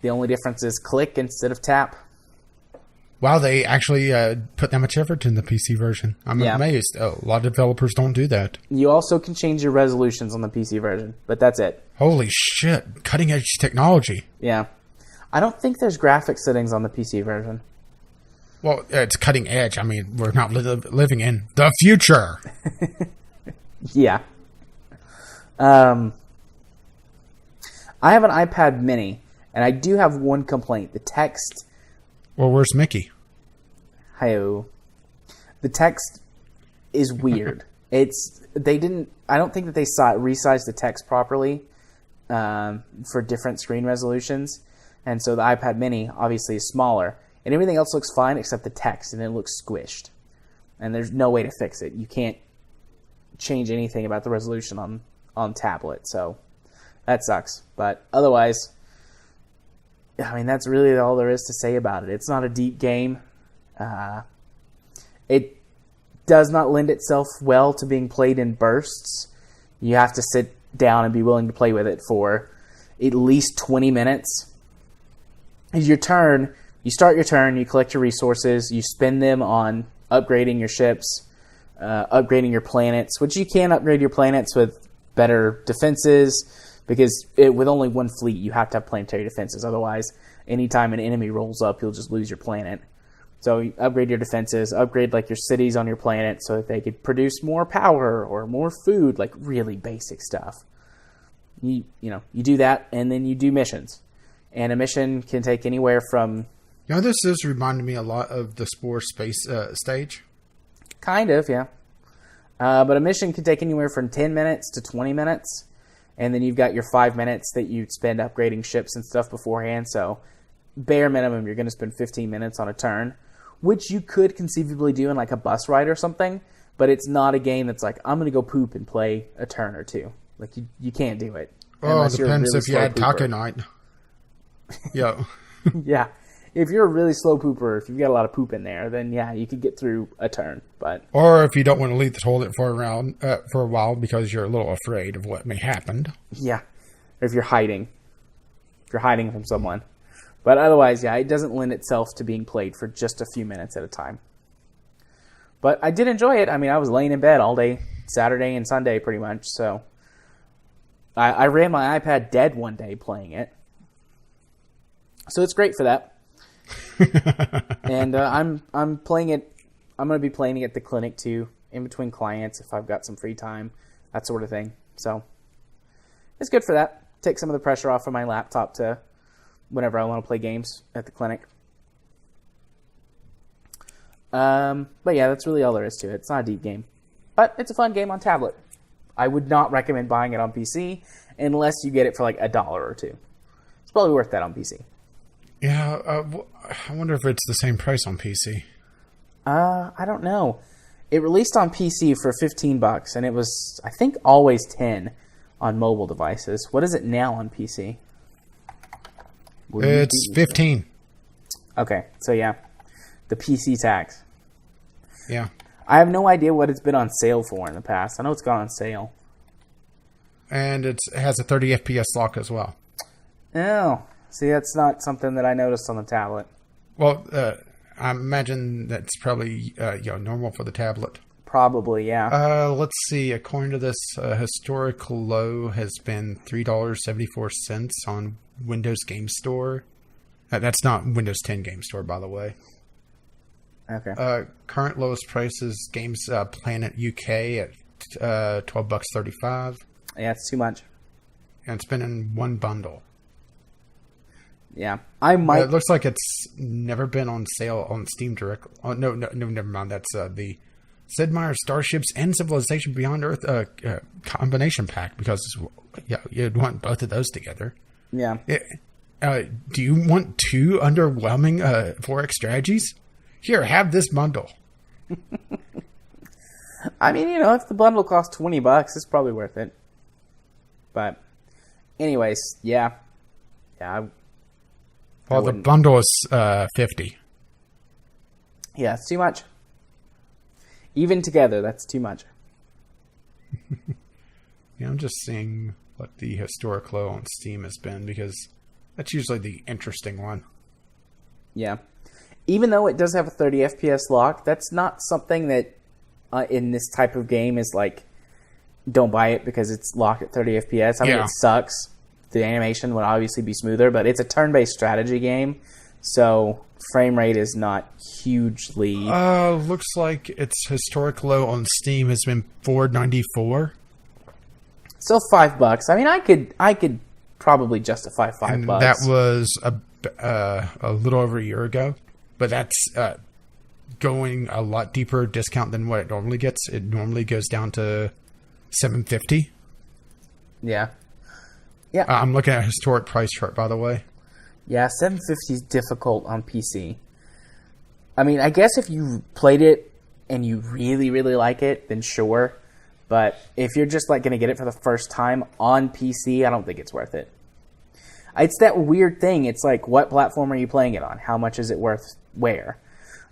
only difference is click instead of tap. Wow, they actually put that much effort in the PC version. I'm amazed. A lot of developers don't do that. You also can change your resolutions on the PC version, but that's it. Holy shit. Cutting edge technology. Yeah. I don't think there's graphic settings on the PC version. Well, it's cutting edge. I mean, we're not living in the future. Yeah. I have an iPad mini, and I do have one complaint. The text... Well, where's Mickey? Hi-oh. The text is weird. I don't think that they resized the text properly for different screen resolutions. And so the iPad mini obviously is smaller. And everything else looks fine except the text, and it looks squished. And there's no way to fix it. You can't change anything about the resolution on tablet. So that sucks. But otherwise... I mean, that's really all there is to say about it. It's not a deep game. It does not lend itself well to being played in bursts. You have to sit down and be willing to play with it for at least 20 minutes. It's your turn. You start your turn. You collect your resources. You spend them on upgrading your ships, upgrading your planets, which you can upgrade your planets with better defenses. Because with only one fleet, you have to have planetary defenses. Otherwise, anytime an enemy rolls up, you'll just lose your planet. So you upgrade your defenses, upgrade like your cities on your planet so that they could produce more power or more food, like really basic stuff. You do that, and then you do missions. And a mission can take anywhere from... This is reminding me a lot of the Spore Space stage. Kind of, yeah. But a mission can take anywhere from 10 minutes to 20 minutes. And then you've got your 5 minutes that you spend upgrading ships and stuff beforehand. So bare minimum, you're going to spend 15 minutes on a turn, which you could conceivably do in like a bus ride or something. But it's not a game that's like, I'm going to go poop and play a turn or two. Like you can't do it. Oh, it depends if you had taco night. Yeah. Yeah. If you're a really slow pooper, if you've got a lot of poop in there, then yeah, you could get through a turn. Or if you don't want to leave the toilet for a while because you're a little afraid of what may happen. Yeah. Or if you're hiding. If you're hiding from someone. But otherwise, yeah, it doesn't lend itself to being played for just a few minutes at a time. But I did enjoy it. I mean, I was laying in bed all day, Saturday and Sunday pretty much. So I ran my iPad dead one day playing it. So it's great for that. And I'm playing it. I'm going to be playing it at the clinic too, in between clients if I've got some free time, that sort of thing. So it's good for that. Take some of the pressure off of my laptop to whenever I want to play games at the clinic. But yeah, that's really all there is to it. It's not a deep game, but it's a fun game on tablet. I would not recommend buying it on PC unless you get it for like $1 or $2. It's probably worth that on PC. Yeah, I wonder if it's the same price on PC. I don't know. It released on PC for $15, and it was, I think, always $10 on mobile devices. What is it now on PC? It's $15. Okay, so yeah, the PC tax. Yeah. I have no idea what it's been on sale for in the past. I know it's gone on sale. And it has a 30 FPS lock as well. Oh, see, that's not something that I noticed on the tablet. Well, I imagine that's probably normal for the tablet. Probably, yeah. Let's see. According to this, historical low has been $3.74 on Windows Game Store. That's not Windows 10 Game Store, by the way. Okay. Current lowest price is Games Planet UK at $12.35. Yeah, it's too much. And it's been in one bundle. Yeah, I might. It looks like it's never been on sale on Steam directly. Oh, no, never mind. That's the Sid Meier's Starships and Civilization Beyond Earth combination pack, because you'd want both of those together. Yeah. Do you want two underwhelming Forex strategies? Here, have this bundle. I mean, if the bundle costs $20, it's probably worth it. But, anyways, yeah. Well, the bundle is $50. Yeah, it's too much. Even together, that's too much. Yeah, I'm just seeing what the historic low on Steam has been, because that's usually the interesting one. Yeah. Even though it does have a 30 FPS lock, that's not something that in this type of game is like, don't buy it because it's locked at 30 FPS. I mean, it sucks. The animation would obviously be smoother, but it's a turn-based strategy game, so frame rate is not hugely... Looks like its historic low on Steam has been $4.94. Still $5. I mean, I could probably justify $5. That was a little over a year ago, but that's going a lot deeper discount than what it normally gets. It normally goes down to $7.50. Yeah. Yeah. I'm looking at a historic price chart, by the way. Yeah, $7.50 is difficult on PC. I mean, I guess if you played it and you really, really like it, then sure. But if you're just like going to get it for the first time on PC, I don't think it's worth it. It's that weird thing. It's like, what platform are you playing it on? How much is it worth where?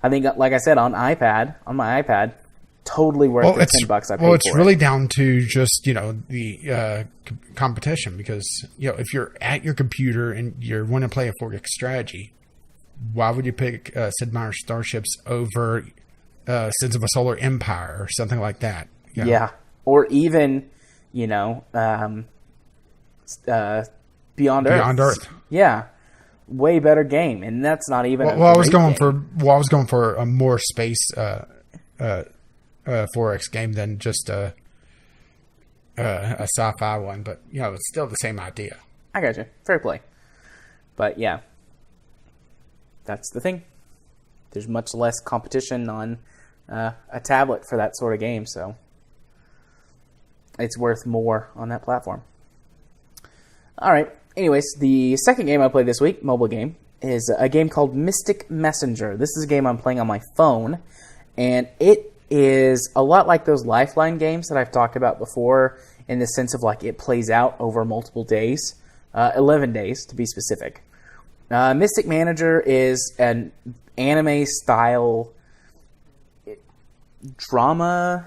I think, like I said, on my iPad, totally worth the $10 I paid for it. Well, it's really down to just, the competition, because, if you're at your computer and you want to play a Forex strategy, why would you pick Sid Meier's Starships over Sins of a Solar Empire or something like that? Yeah. Or even, Beyond Earth. Beyond Earth. Yeah. Way better game, and that's not even I was going for a more space Forex game than just a sci-fi one, but it's still the same idea. I got you. Fair play. But yeah, that's the thing. There's much less competition on a tablet for that sort of game, so it's worth more on that platform. All right. Anyways, the second game I played this week, mobile game, is a game called Mystic Messenger. This is a game I'm playing on my phone, and it is a lot like those Lifeline games that I've talked about before, in the sense of like it plays out over multiple days, 11 days to be specific. Mystic Manager is an anime-style drama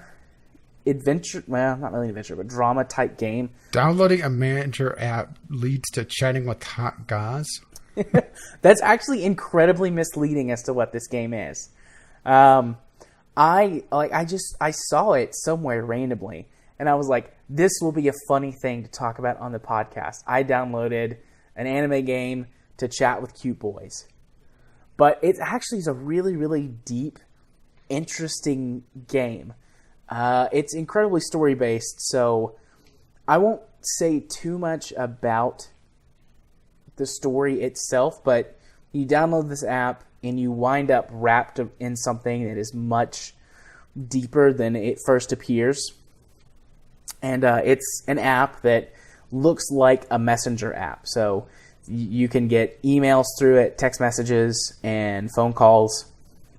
adventure, well, not really adventure, but drama type game. Downloading a manager app leads to chatting with hot guys. That's actually incredibly misleading as to what this game is. I saw it somewhere randomly, and I was like, this will be a funny thing to talk about on the podcast. I downloaded an anime game to chat with cute boys. But it actually is a really, really deep, interesting game. It's incredibly story-based, so I won't say too much about the story itself, but you download this app and you wind up wrapped in something that is much deeper than it first appears. And it's an app that looks like a messenger app. So you can get emails through it, text messages, and phone calls.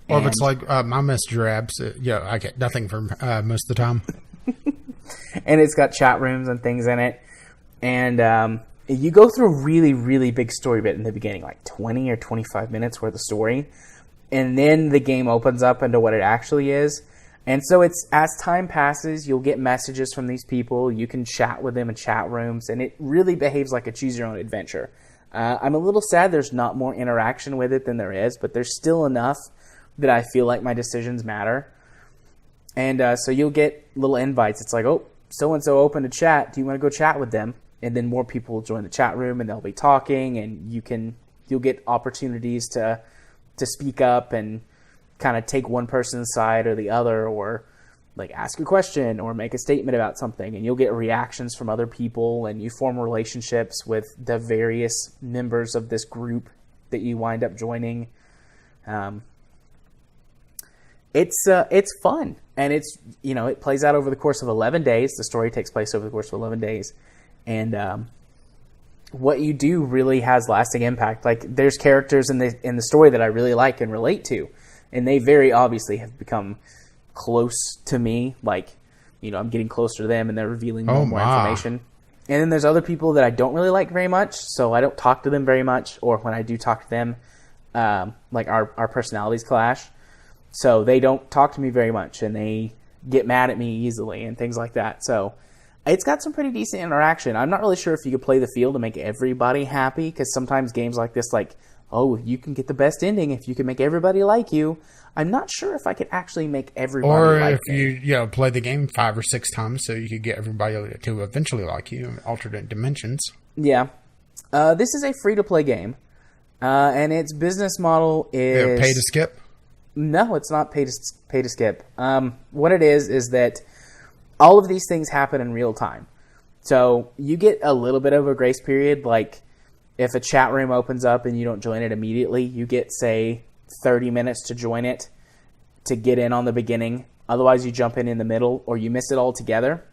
Or if it's like my messenger apps, I get nothing from most of the time. And it's got chat rooms and things in it. And you go through a really, really big story bit in the beginning, like 20 or 25 minutes worth of story. And then the game opens up into what it actually is. And so it's, as time passes, you'll get messages from these people. You can chat with them in chat rooms. And it really behaves like a choose-your-own-adventure. I'm a little sad there's not more interaction with it than there is. But there's still enough that I feel like my decisions matter. And so you'll get little invites. It's like, oh, so-and-so opened a chat. Do you want to go chat with them? And then more people will join the chat room, and they'll be talking. And you'll get opportunities to speak up and kind of take one person's side or the other, or like ask a question or make a statement about something, and you'll get reactions from other people, and you form relationships with the various members of this group that you wind up joining. It's fun, and it's, it plays out over the course of 11 days. The story takes place over the course of 11 days, and what you do really has lasting impact. Like, there's characters in the story that I really like and relate to, and they very obviously have become close to me. Like, I'm getting closer to them, and they're revealing more information. And then there's other people that I don't really like very much, so I don't talk to them very much. Or when I do talk to them, like our personalities clash, so they don't talk to me very much, and they get mad at me easily and things like that. So it's got some pretty decent interaction. I'm not really sure if you could play the field to make everybody happy, because sometimes games like this, like, oh, you can get the best ending if you can make everybody like you. I'm not sure if I could actually make everybody like me. Or if you play the game 5 or 6 times so you could get everybody to eventually like you in alternate dimensions. Yeah. This is a free-to-play game, and its business model is... Pay to skip? No, it's not pay to skip. What it is that all of these things happen in real time. So you get a little bit of a grace period. Like, if a chat room opens up and you don't join it immediately, you get, say, 30 minutes to join it to get in on the beginning. Otherwise, you jump in the middle, or you miss it altogether.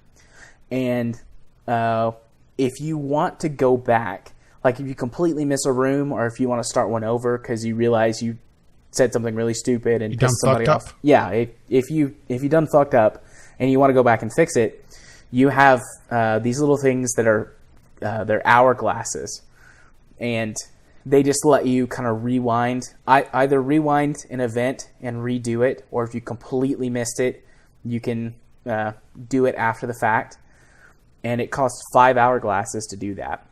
And if you want to go back, like if you completely miss a room, or if you want to start one over because you realize you said something really stupid and pissed somebody off. Yeah, if you done fucked up and you want to go back and fix it, you have these little things that are they're hourglasses, and they just let you kind of rewind. Either rewind an event and redo it, or if you completely missed it, you can do it after the fact. And it costs 5 hourglasses to do that.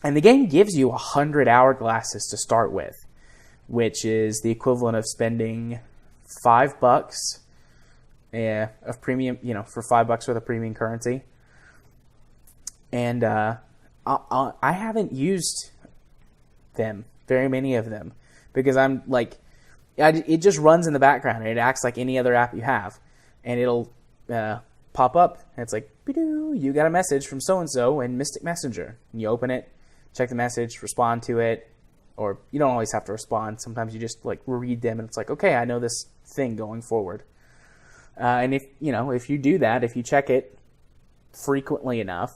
And the game gives you 100 hourglasses to start with, which is the equivalent of spending $5 of premium, for $5 worth of premium currency. And I haven't used them, very many of them, because I'm like, it just runs in the background, and it acts like any other app you have, and it'll pop up, and it's like, you got a message from so-and-so in Mystic Messenger. And you open it, check the message, respond to it, or you don't always have to respond. Sometimes you just like read them, and it's like, okay, I know this thing going forward. And if you do that, if you check it frequently enough,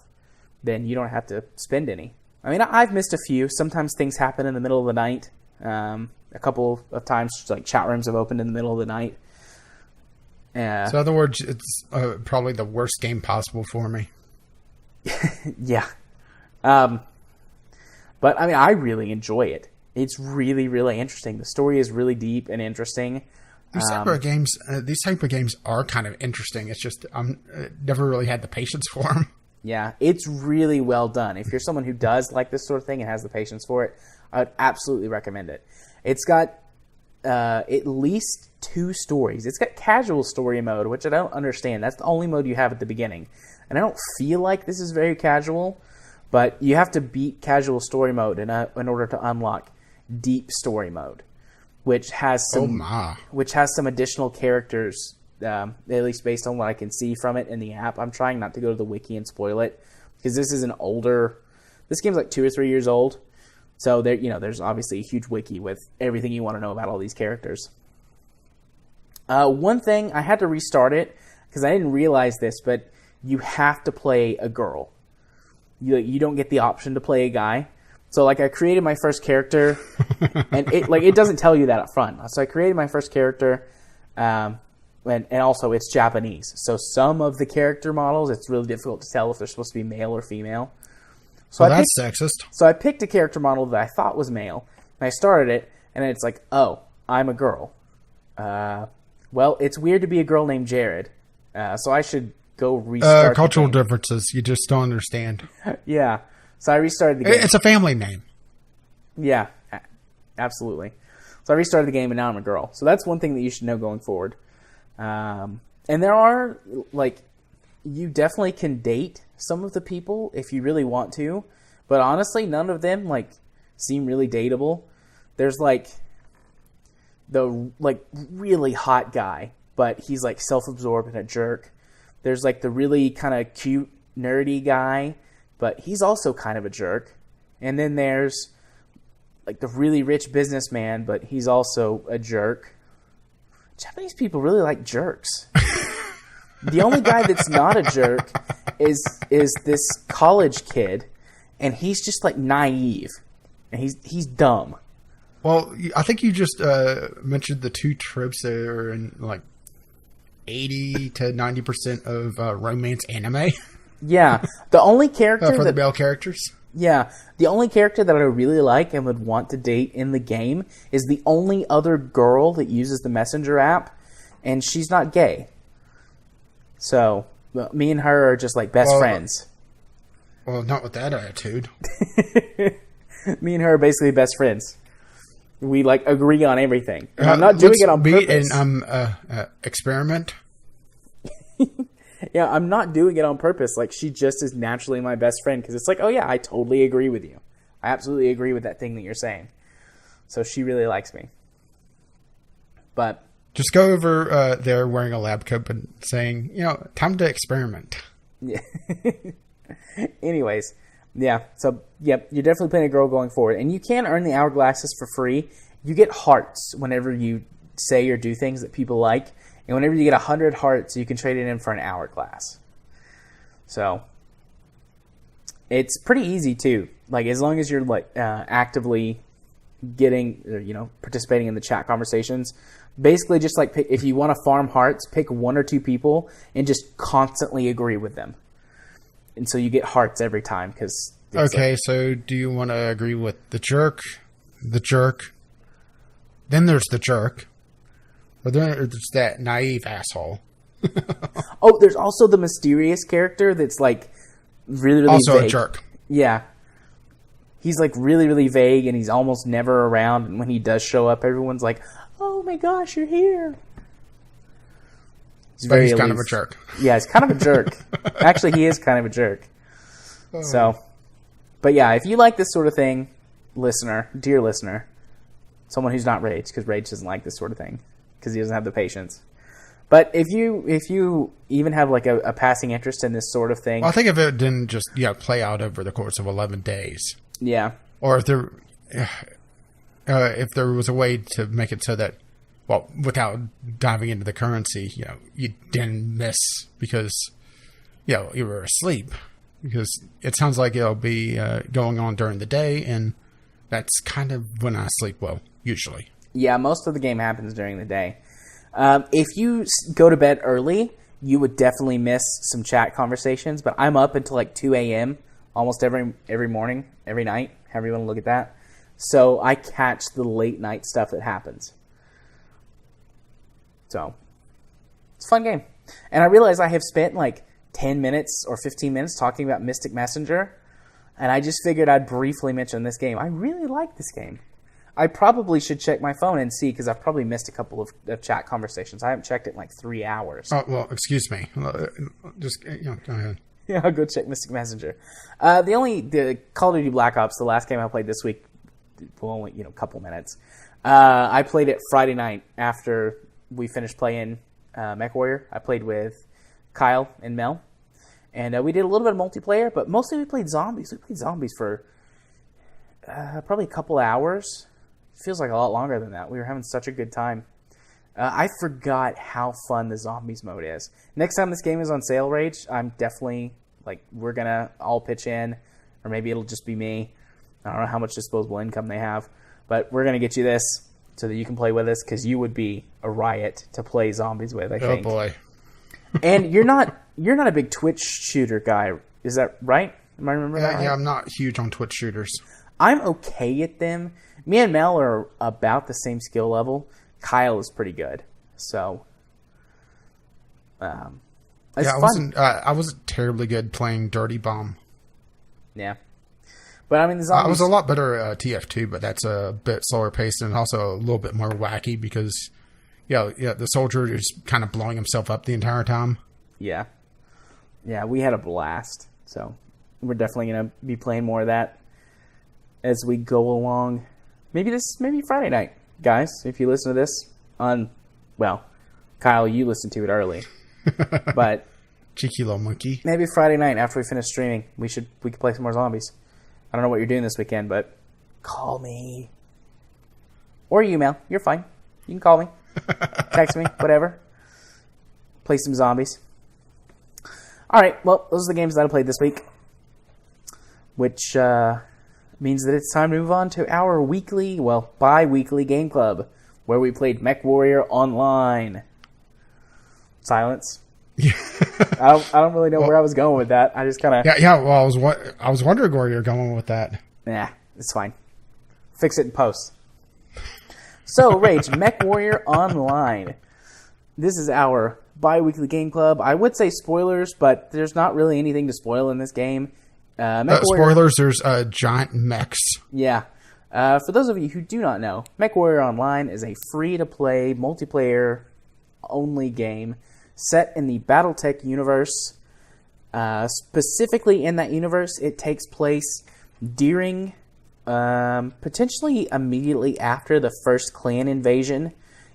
then you don't have to spend any. I mean, I've missed a few. Sometimes things happen in the middle of the night. A couple of times, like chat rooms have opened in the middle of the night. So in other words, it's probably the worst game possible for me. Yeah. But, I mean, I really enjoy it. It's really, really interesting. The story is really deep and interesting. These type of games are kind of interesting. It's just I'm never really had the patience for them. Yeah, it's really well done. If you're someone who does like this sort of thing and has the patience for it, I would absolutely recommend it. It's got at least 2 stories. It's got casual story mode, which I don't understand. That's the only mode you have at the beginning. And I don't feel like this is very casual, but you have to beat casual story mode in order to unlock deep story mode, which has some additional characters, at least based on what I can see from it in the app. I'm trying not to go to the wiki and spoil it, because this game's like 2 or 3 years old. So there's obviously a huge wiki with everything you want to know about all these characters. One thing, I had to restart it because I didn't realize this, but you have to play a girl. You don't get the option to play a guy. So like I created my first character, and it doesn't tell you that up front. So I created my first character, and also it's Japanese. So some of the character models, it's really difficult to tell if they're supposed to be male or female. So that's sexist. So I picked a character model that I thought was male, and I started it, and it's like, oh, I'm a girl. Well, it's weird to be a girl named Jared, so I should go restart. Cultural differences, you just don't understand. Yeah, so I restarted the game. It's a family name. Yeah, absolutely. So I restarted the game, and now I'm a girl. So that's one thing that you should know going forward. And there are, like, you definitely can date some of the people if you really want to, but honestly, none of them, like, seem really dateable. There's, like, the, like, really hot guy, but he's, like, self-absorbed and a jerk. There's, like, the really kind of cute, nerdy guy, but he's also kind of a jerk. And then there's, like, the really rich businessman, but he's also a jerk. Japanese people really like jerks. The only guy that's not a jerk is this college kid, and he's just, like, naive. And he's dumb. Well, I think you just mentioned the two tropes that are in, like, 80 to 90% of romance anime. Yeah. The only character for the male characters. Yeah. The only character that I really like and would want to date in the game is the only other girl that uses the Messenger app, and she's not gay. So, me and her are just, like, best friends. Well, not with that attitude. Me and her are basically best friends. We, like, agree on everything. And I'm not doing it on purpose. And experiment. Yeah, I'm not doing it on purpose. Like, she just is naturally my best friend because it's like, oh, yeah, I totally agree with you. I absolutely agree with that thing that you're saying. So she really likes me. But just go over there wearing a lab coat and saying, time to experiment. Yeah. Anyways, yeah. So, yep, you're definitely playing a girl going forward. And you can earn the hourglasses for free. You get hearts whenever you say or do things that people like. And whenever you get 100 hearts, you can trade it in for an hourglass. So, it's pretty easy, too. Like, as long as you're, like, actively getting, participating in the chat conversations. Basically, just, like, if you want to farm hearts, pick one or two people and just constantly agree with them. And so you get hearts every time. Okay, so do you want to agree with the jerk, then there's the jerk, or then there's that naive asshole. Oh, there's also the mysterious character that's, like, really, really also vague. a jerk. Yeah. He's, like, really, really vague, and he's almost never around. And when he does show up, everyone's like, oh my gosh, you're here. He's kind of a jerk. Yeah, he's kind of a jerk. Actually, he is kind of a jerk. So, but yeah, if you like this sort of thing, dear listener, someone who's not Rage, because Rage doesn't like this sort of thing, because he doesn't have the patience. But if you even have, like, a passing interest in this sort of thing, well, I think if it didn't just play out over the course of 11 days, yeah, or if there was a way to make it so that, well, without diving into the currency, you didn't miss because, you were asleep. Because it sounds like it'll be going on during the day, and that's kind of when I sleep well, usually. Yeah, most of the game happens during the day. If you go to bed early, you would definitely miss some chat conversations, but I'm up until, like, 2 a.m. almost every morning, every night, however you want to look at that. So I catch the late night stuff that happens. So, it's a fun game. And I realize I have spent, like, 10 minutes or 15 minutes talking about Mystic Messenger, and I just figured I'd briefly mention this game. I really like this game. I probably should check my phone and see, because I've probably missed a couple of chat conversations. I haven't checked it in, like, 3 hours. Oh, well, excuse me. Just, go ahead. Yeah, I'll go check Mystic Messenger. The Call of Duty Black Ops, the last game I played this week, well, only, a couple minutes. I played it Friday night after we finished playing Mechwarrior. I played with Kyle and Mel, and we did a little bit of multiplayer, but mostly we played zombies. We played zombies for probably a couple hours. Feels like a lot longer than that. We were having such a good time. I forgot how fun the zombies mode is. Next time this game is on sale, Rage, I'm definitely, we're going to all pitch in, or maybe it'll just be me. I don't know how much disposable income they have, but we're going to get you this so that you can play with us, because you would be a riot to play zombies with, I think. Oh, boy. And you're not a big Twitch shooter guy, is that right? Am I remembering that right? Yeah, I'm not huge on Twitch shooters. I'm okay at them. Me and Mel are about the same skill level. Kyle is pretty good, so it's fun. I wasn't terribly good playing Dirty Bomb. Yeah, but I mean, the zombies... I was a lot better at TF2, but that's a bit slower paced and also a little bit more wacky because, the soldier is kind of blowing himself up the entire time. Yeah, we had a blast, so we're definitely gonna be playing more of that as we go along. Maybe Friday night. Guys, if you listen to this Kyle, you listened to it early, but cheeky little monkey. Maybe Friday night after we finish streaming, we could play some more zombies. I don't know what you're doing this weekend, but call me or email. You're fine. You can call me, text me, whatever. Play some zombies. All right. Well, those are the games that I played this week, which means that it's time to move on to our bi-weekly game club, where we played Mechwarrior Online. Silence. I don't really know where I was going with that. I just kind of... Yeah, well, I was wondering where you're going with that. Nah, it's fine. Fix it in post. So, Rage, Mechwarrior Online. This is our bi-weekly game club. I would say spoilers, but there's not really anything to spoil in this game. Spoilers, there's giant mechs. Yeah. For those of you who do not know, Mechwarrior Online is a free-to-play, multiplayer-only game set in the BattleTech universe. Specifically in that universe, it takes place during, potentially immediately after the first clan invasion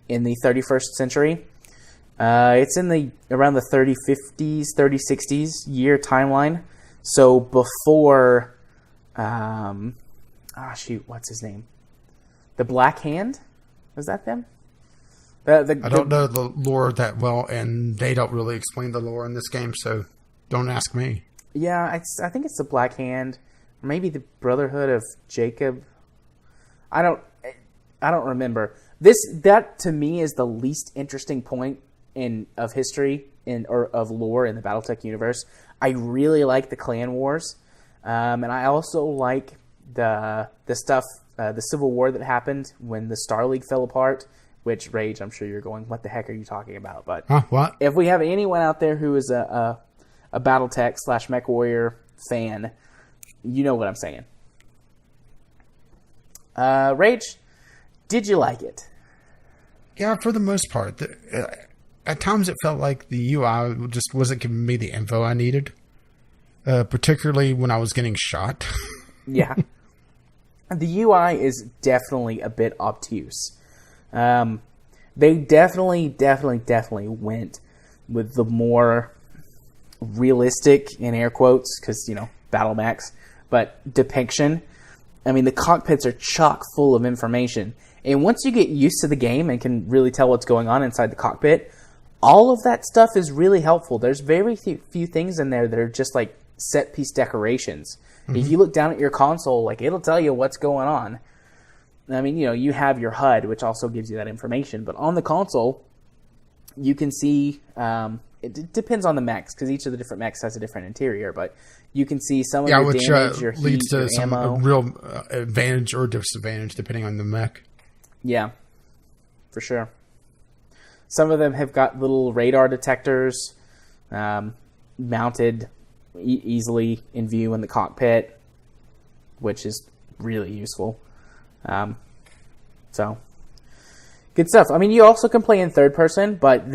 in the 31st century. It's in around the 3050s, 3060s year timeline. So before, what's his name? The Black Hand? Was that them? I don't know the lore that well, and they don't really explain the lore in this game, so don't ask me. Yeah, I think it's the Black Hand, or maybe the Brotherhood of Jacob. I don't remember. That to me is the least interesting point of history or of lore in the BattleTech universe. I really like the clan wars, and I also like the stuff, the Civil War that happened when the Star League fell apart. Which, Rage, I'm sure you're going, what the heck are you talking about? But what? If we have anyone out there who is a BattleTech / Mechwarrior fan, you know what I'm saying. Rage, did you like it? Yeah, for the most part. At times it felt like the UI just wasn't giving me the info I needed, particularly when I was getting shot. Yeah. The UI is definitely a bit obtuse. They definitely went with the more realistic, in air quotes, because, battle max, but depiction. I mean, the cockpits are chock full of information. And once you get used to the game and can really tell what's going on inside the cockpit, all of that stuff is really helpful. There's very few things in there that are just like set piece decorations. Mm-hmm. If you look down at your console, it'll tell you what's going on. I mean, you have your HUD, which also gives you that information. But on the console, you can see, it depends on the mechs, because each of the different mechs has a different interior. But you can see some of your damage, your heat, leads to your some ammo. Real advantage or disadvantage, depending on the mech. Yeah, for sure. Some of them have got little radar detectors mounted easily in view in the cockpit, which is really useful. So, good stuff. I mean, you also can play in third person, but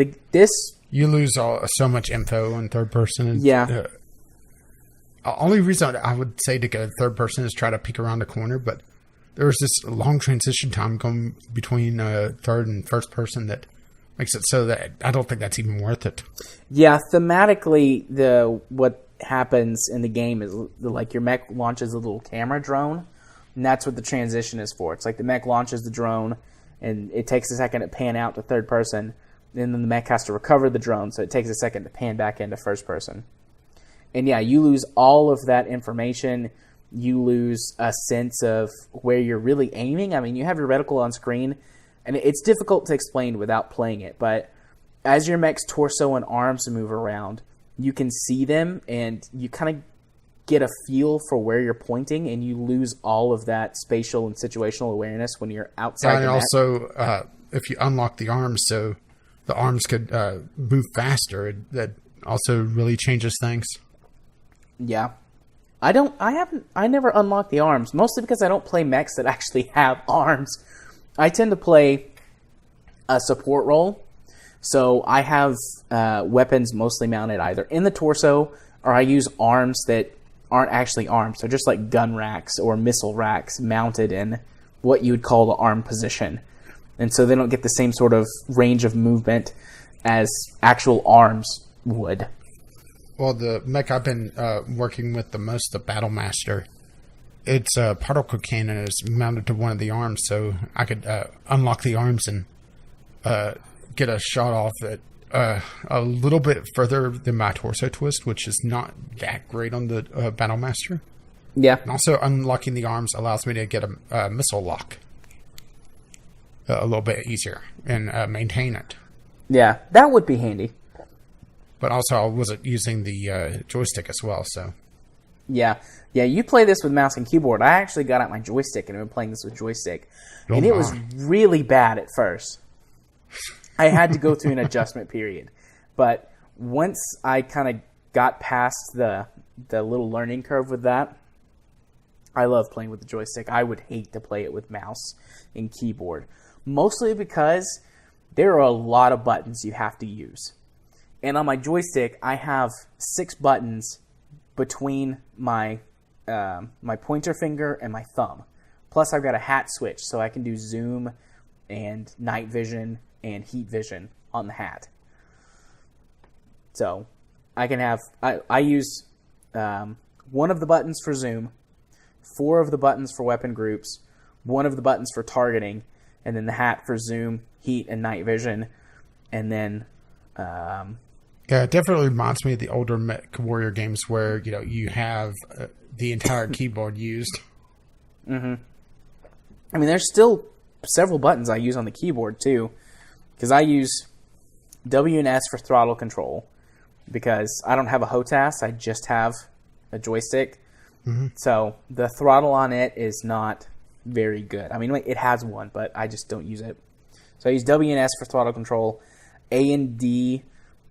you lose so much info in third person. Yeah. Only reason I would say to go third person is try to peek around the corner, but there was this long transition time going between third and first person that makes it so that I don't think that's even worth it. Yeah, thematically, what happens in the game is your mech launches a little camera drone. And that's what the transition is for. It's like the mech launches the drone, and it takes a second to pan out to third person, and then the mech has to recover the drone, so it takes a second to pan back into first person. And yeah, you lose all of that information. You lose a sense of where you're really aiming. I mean, you have your reticle on screen, and it's difficult to explain without playing it, but as your mech's torso and arms move around, you can see them, and you kind of get a feel for where you're pointing, and you lose all of that spatial and situational awareness when you're outside the mech. And also, if you unlock the arms, so the arms could move faster, that also really changes things. Yeah. I never unlocked the arms, mostly because I don't play mechs that actually have arms. I tend to play a support role, so I have weapons mostly mounted either in the torso, or I use arms that aren't actually arms. They're just like gun racks or missile racks mounted in what you would call the arm position. And so they don't get the same sort of range of movement as actual arms would. Well, the mech I've been working with the most, the Battle Master, its particle cannon is mounted to one of the arms, so I could unlock the arms and get a shot off at a little bit further than my torso twist, which is not that great on the Battle Master. Yeah. And also, unlocking the arms allows me to get a missile lock a little bit easier and maintain it. Yeah, that would be handy. But also, I wasn't using the joystick as well, so... Yeah, you play this with mouse and keyboard. I actually got out my joystick and I've been playing this with joystick. And it was really bad at first. I had to go through an adjustment period. But once I kind of got past the little learning curve with that, I love playing with the joystick. I would hate to play it with mouse and keyboard. Mostly because there are a lot of buttons you have to use. And on my joystick, I have 6 buttons between my my pointer finger and my thumb. Plus, I've got a hat switch, so I can do zoom and night vision and heat vision on the hat. So I can have I use 1 of the buttons for zoom, 4 of the buttons for weapon groups, 1 of the buttons for targeting, and then the hat for zoom, heat, and night vision, and then. Yeah, it definitely reminds me of the older Mechwarrior games where, you have the entire keyboard used. Mm-hmm. I mean, there's still several buttons I use on the keyboard, too. Because I use W and S for throttle control. Because I don't have a HOTAS, I just have a joystick. Mm-hmm. So the throttle on it is not very good. I mean, it has one, but I just don't use it. So I use W and S for throttle control. A and D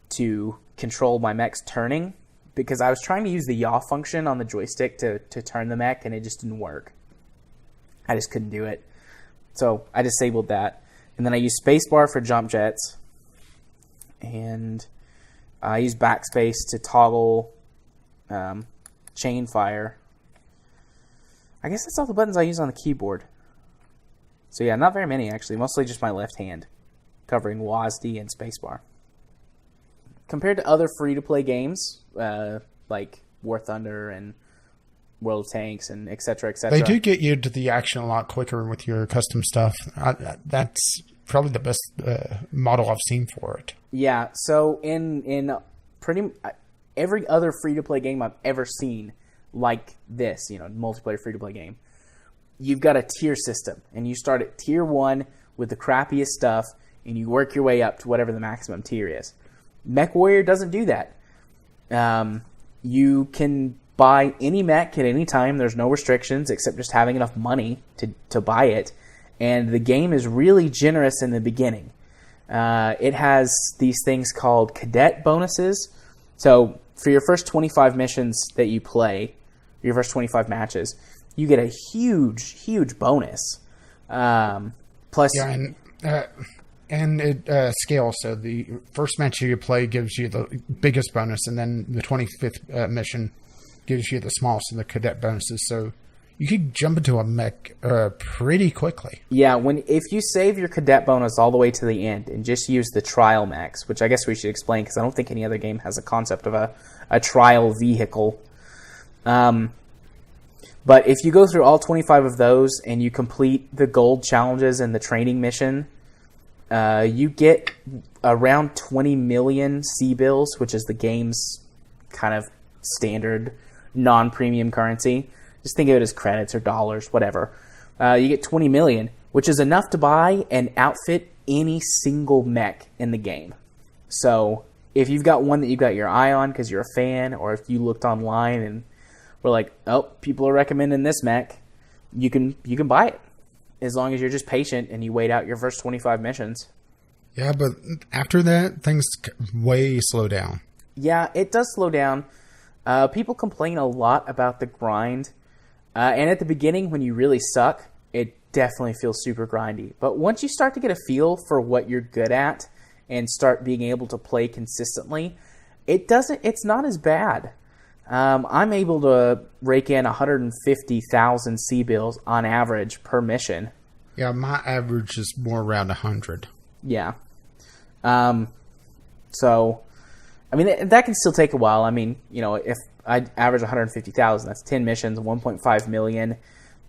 to control my mech's turning, because I was trying to use the yaw function on the joystick to turn the mech, and it just didn't work. I just couldn't do it. So I disabled that. And then I use spacebar for jump jets. And I use backspace to toggle chain fire. I guess that's all the buttons I use on the keyboard. So yeah, not very many actually. Mostly just my left hand, covering WASD and spacebar. Compared to other free-to-play games, like War Thunder and World of Tanks and et cetera, they do get you to the action a lot quicker with your custom stuff. That's probably the best model I've seen for it. Yeah, so in pretty every other free-to-play game I've ever seen like this, multiplayer free-to-play game, you've got a tier system, and you start at tier 1 with the crappiest stuff, and you work your way up to whatever the maximum tier is. Mechwarrior doesn't do that. You can buy any mech at any time. There's no restrictions except just having enough money to buy it. And the game is really generous in the beginning. It has these things called cadet bonuses. So for your first 25 missions that you play, your first 25 matches, you get a huge, huge bonus. Plus... Yeah, and it scales, so the first match you play gives you the biggest bonus, and then the 25th mission gives you the smallest of the cadet bonuses, so you could jump into a mech pretty quickly. Yeah, if you save your cadet bonus all the way to the end and just use the trial mechs, which I guess we should explain because I don't think any other game has a concept of a trial vehicle. But if you go through all 25 of those and you complete the gold challenges and the training mission, you get around 20 million C-bills, which is the game's kind of standard non-premium currency. Just think of it as credits or dollars, whatever. You get 20 million, which is enough to buy and outfit any single mech in the game. So if you've got one that you've got your eye on because you're a fan, or if you looked online and were like, oh, people are recommending this mech, you can buy it. As long as you're just patient and you wait out your first 25 missions. Yeah, but after that, things way slow down. Yeah, it does slow down. People complain a lot about the grind. And at the beginning, when you really suck, it definitely feels super grindy. But once you start to get a feel for what you're good at and start being able to play consistently, it's not as bad. I'm able to rake in 150,000 C-bills on average per mission. Yeah, my average is more around 100. Yeah. So, I mean, that can still take a while. I mean, if I average 150,000, that's 10 missions, 1.5 million.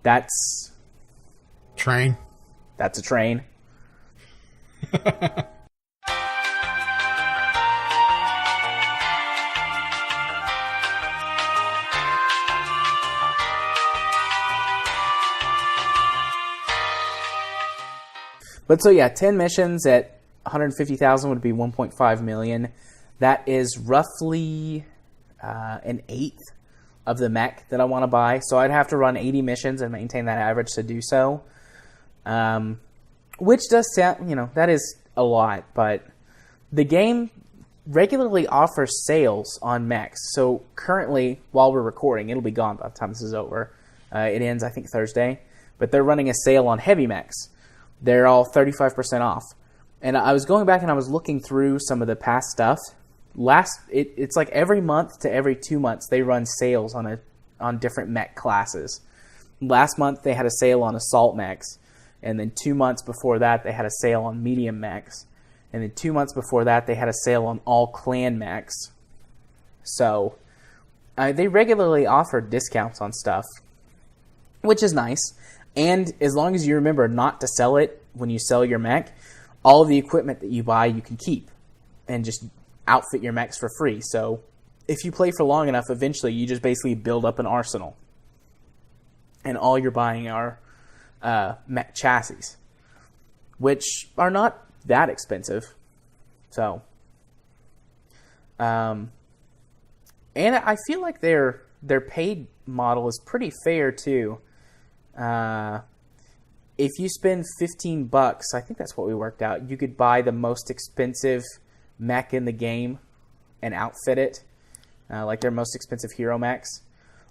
That's... Train. That's a train. But so yeah, 10 missions at 150,000 would be 1.5 million. That is roughly an eighth of the mech that I want to buy. So I'd have to run 80 missions and maintain that average to do so. Which does sound, that is a lot. But the game regularly offers sales on mechs. So currently, while we're recording, it'll be gone by the time this is over. It ends, I think, Thursday. But they're running a sale on heavy mechs. They're all 35% off. And I was going back and I was looking through some of the past stuff. It's like every month to every 2 months they run sales on different mech classes. Last month they had a sale on assault mechs. And then 2 months before that they had a sale on medium mechs. And then 2 months before that they had a sale on all clan mechs. So they regularly offer discounts on stuff, which is nice. And as long as you remember not to sell it when you sell your mech, all of the equipment that you buy you can keep and just outfit your mechs for free. So if you play for long enough, eventually you just basically build up an arsenal. And all you're buying are mech chassis, which are not that expensive. So, and I feel like their paid model is pretty fair too. If you spend $15, I think that's what we worked out, you could buy the most expensive mech in the game and outfit it, like their most expensive hero mechs.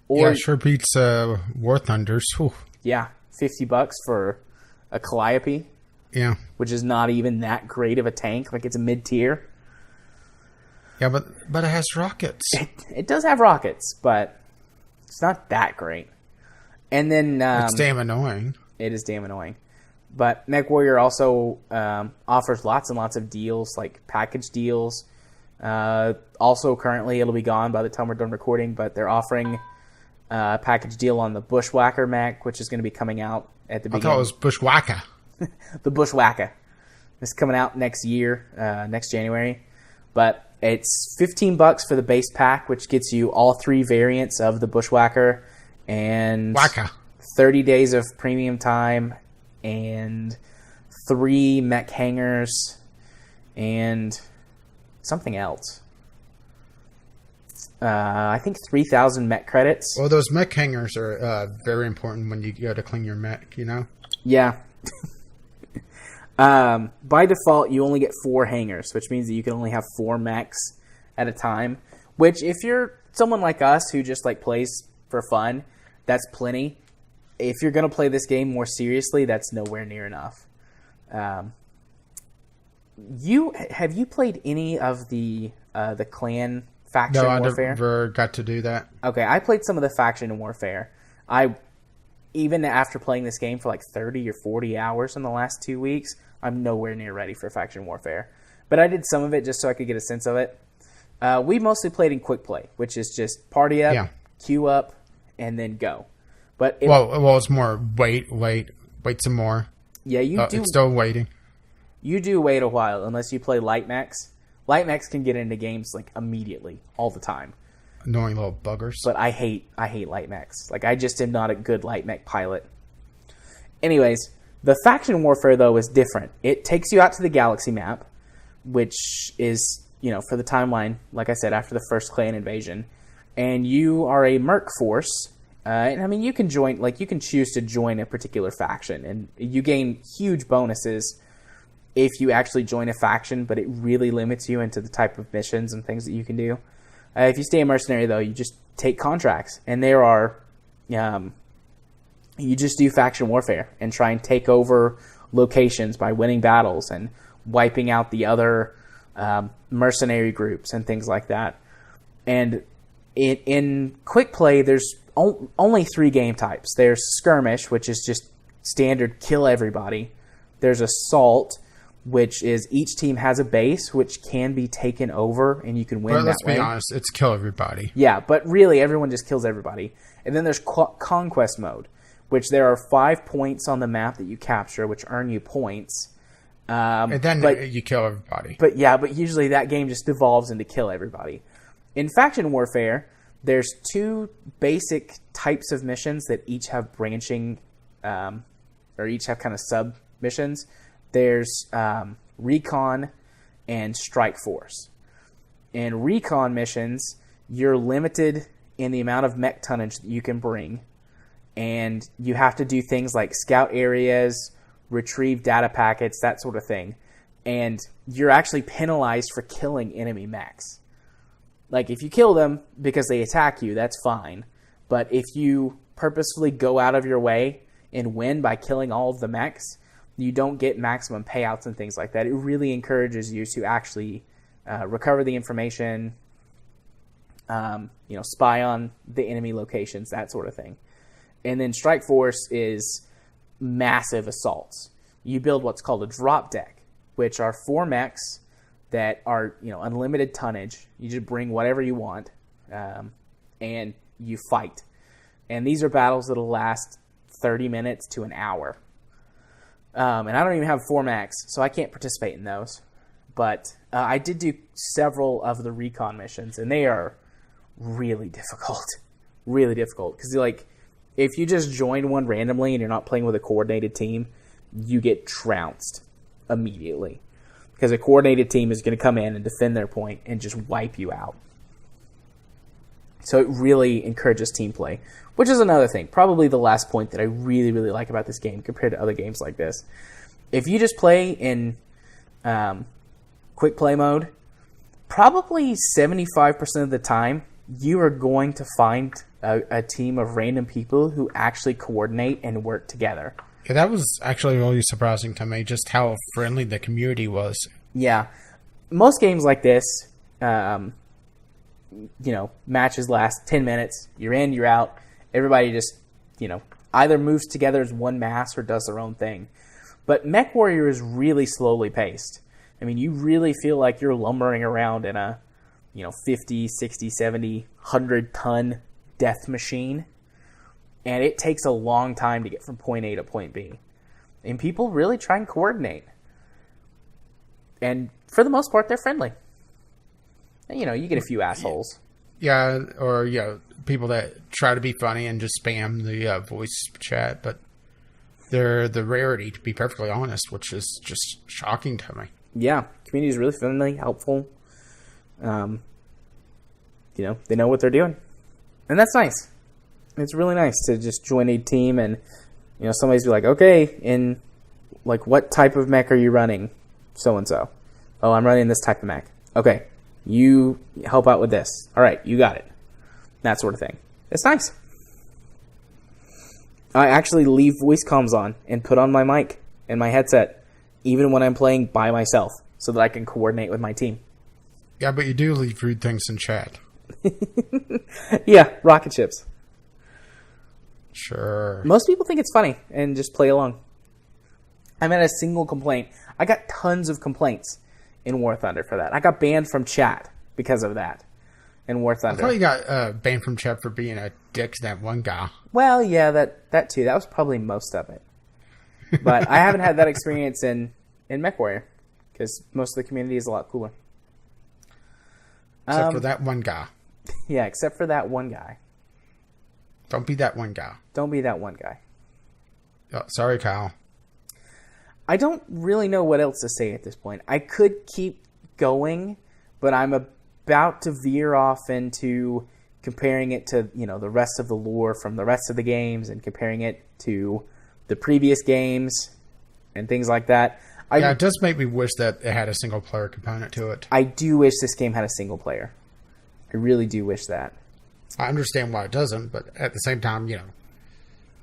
Or, yeah, sure beats War Thunders. Whew. Yeah, $50 for a Calliope. Yeah. Which is not even that great of a tank. Like, it's a mid-tier. Yeah, but it has rockets. It does have rockets, but it's not that great. And then... it's damn annoying. It is damn annoying. But Mechwarrior also offers lots and lots of deals, like package deals. Also, currently, it'll be gone by the time we're done recording, but they're offering a package deal on the Bushwhacker mech, which is going to be coming out at the beginning. I thought it was Bushwhacker. The Bushwhacker. It's coming out next year, next January. But it's $15 for the base pack, which gets you all 3 variants of the Bushwhacker. And Whacker. 30 days of premium time and 3 mech hangers and something else. I think 3,000 mech credits. Well, those mech hangers are very important when you go to clean your mech, Yeah. By default, you only get 4 hangers, which means that you can only have 4 mechs at a time. Which, if you're someone like us who just plays for fun, that's plenty. If you're going to play this game more seriously, that's nowhere near enough. Have you played any of the clan faction warfare? No, I never got to do that. Okay, I played some of the faction warfare. Even after playing this game for 30 or 40 hours in the last 2 weeks, I'm nowhere near ready for faction warfare. But I did some of it just so I could get a sense of it. We mostly played in quick play, which is just party up, queue up, and then go. But it's more wait some more. Yeah, It's still waiting. You do wait a while unless you play light mechs. Light mechs can get into games like immediately, all the time. Annoying little buggers. But I hate light mechs. Like, I just am not a good light mech pilot. Anyways, the faction warfare, though, is different. It takes you out to the galaxy map, which is, for the timeline, like I said, after the first clan invasion. And you are a merc force. And I mean, you can choose to join a particular faction. And you gain huge bonuses if you actually join a faction, but it really limits you into the type of missions and things that you can do. If you stay a mercenary, though, you just take contracts. And there are... you just do faction warfare and try and take over locations by winning battles and wiping out the other mercenary groups and things like that. And in quick play, there's only 3 game types. There's skirmish, which is just standard kill everybody. There's assault, which is each team has a base which can be taken over and you can win that way. Let's be honest, it's kill everybody. Yeah, but really everyone just kills everybody. And then there's conquest mode, which there are 5 points on the map that you capture, which earn you points. And then you kill everybody. But usually that game just devolves into kill everybody. In faction warfare, there's 2 basic types of missions that each have branching, or each have kind of sub-missions. There's recon and strike force. In recon missions, you're limited in the amount of mech tonnage that you can bring. And you have to do things like scout areas, retrieve data packets, that sort of thing. And you're actually penalized for killing enemy mechs. Like, if you kill them because they attack you, that's fine. But if you purposefully go out of your way and win by killing all of the mechs, you don't get maximum payouts and things like that. It really encourages you to actually recover the information, spy on the enemy locations, that sort of thing. And then Strike Force is massive assaults. You build what's called a drop deck, which are 4 mechs that are unlimited tonnage. You just bring whatever you want, and you fight. And these are battles that'll last 30 minutes to an hour. And I don't even have 4 mechs, so I can't participate in those. But I did do several of the recon missions, and they are really difficult. Really difficult. Because, if you just join one randomly and you're not playing with a coordinated team, you get trounced immediately. Because a coordinated team is going to come in and defend their point and just wipe you out. So it really encourages team play, which is another thing. Probably the last point that I really, really like about this game compared to other games like this. If you just play in quick play mode, probably 75% of the time, you are going to find a team of random people who actually coordinate and work together. Yeah, that was actually really surprising to me, just how friendly the community was. Yeah. Most games like this, matches last 10 minutes. You're in, you're out. Everybody just, either moves together as one mass or does their own thing. But Mechwarrior is really slowly paced. I mean, you really feel like you're lumbering around in a, 50, 60, 70, 100-ton death machine. And it takes a long time to get from point A to point B. And people really try and coordinate. And for the most part, they're friendly. And, you get a few assholes. Yeah, or, people that try to be funny and just spam the voice chat. But they're the rarity, to be perfectly honest, which is just shocking to me. Yeah, community is really friendly, helpful. They know what they're doing. And that's nice. It's really nice to just join a team and, somebody's be like, okay, in, what type of mech are you running? So-and-so. Oh, I'm running this type of mech. Okay, you help out with this. All right, you got it. That sort of thing. It's nice. I actually leave voice comms on and put on my mic and my headset, even when I'm playing by myself, so that I can coordinate with my team. Yeah, but you do leave rude things in chat. Yeah, rocket ships. Sure. Most people think it's funny and just play along. I haven't had a single complaint. I got tons of complaints in War Thunder for that. I got banned from chat because of that. and War I Thunder. thought you got banned from chat for being a dick to that one guy. Well, yeah, that too. That was probably most of it. But I haven't had that experience in Mechwarrior, because most of the community is a lot cooler. Except for that one guy. Yeah, except for that one guy. Don't be that one guy. Don't be that one guy. Oh, sorry, Kyle. I don't really know what else to say at this point. I could keep going, but I'm about to veer off into comparing it to, the rest of the lore from the rest of the games and comparing it to the previous games and things like that. It does make me wish that it had a single-player component to it. I do wish this game had a single player. I really do wish that. I understand why it doesn't, but at the same time,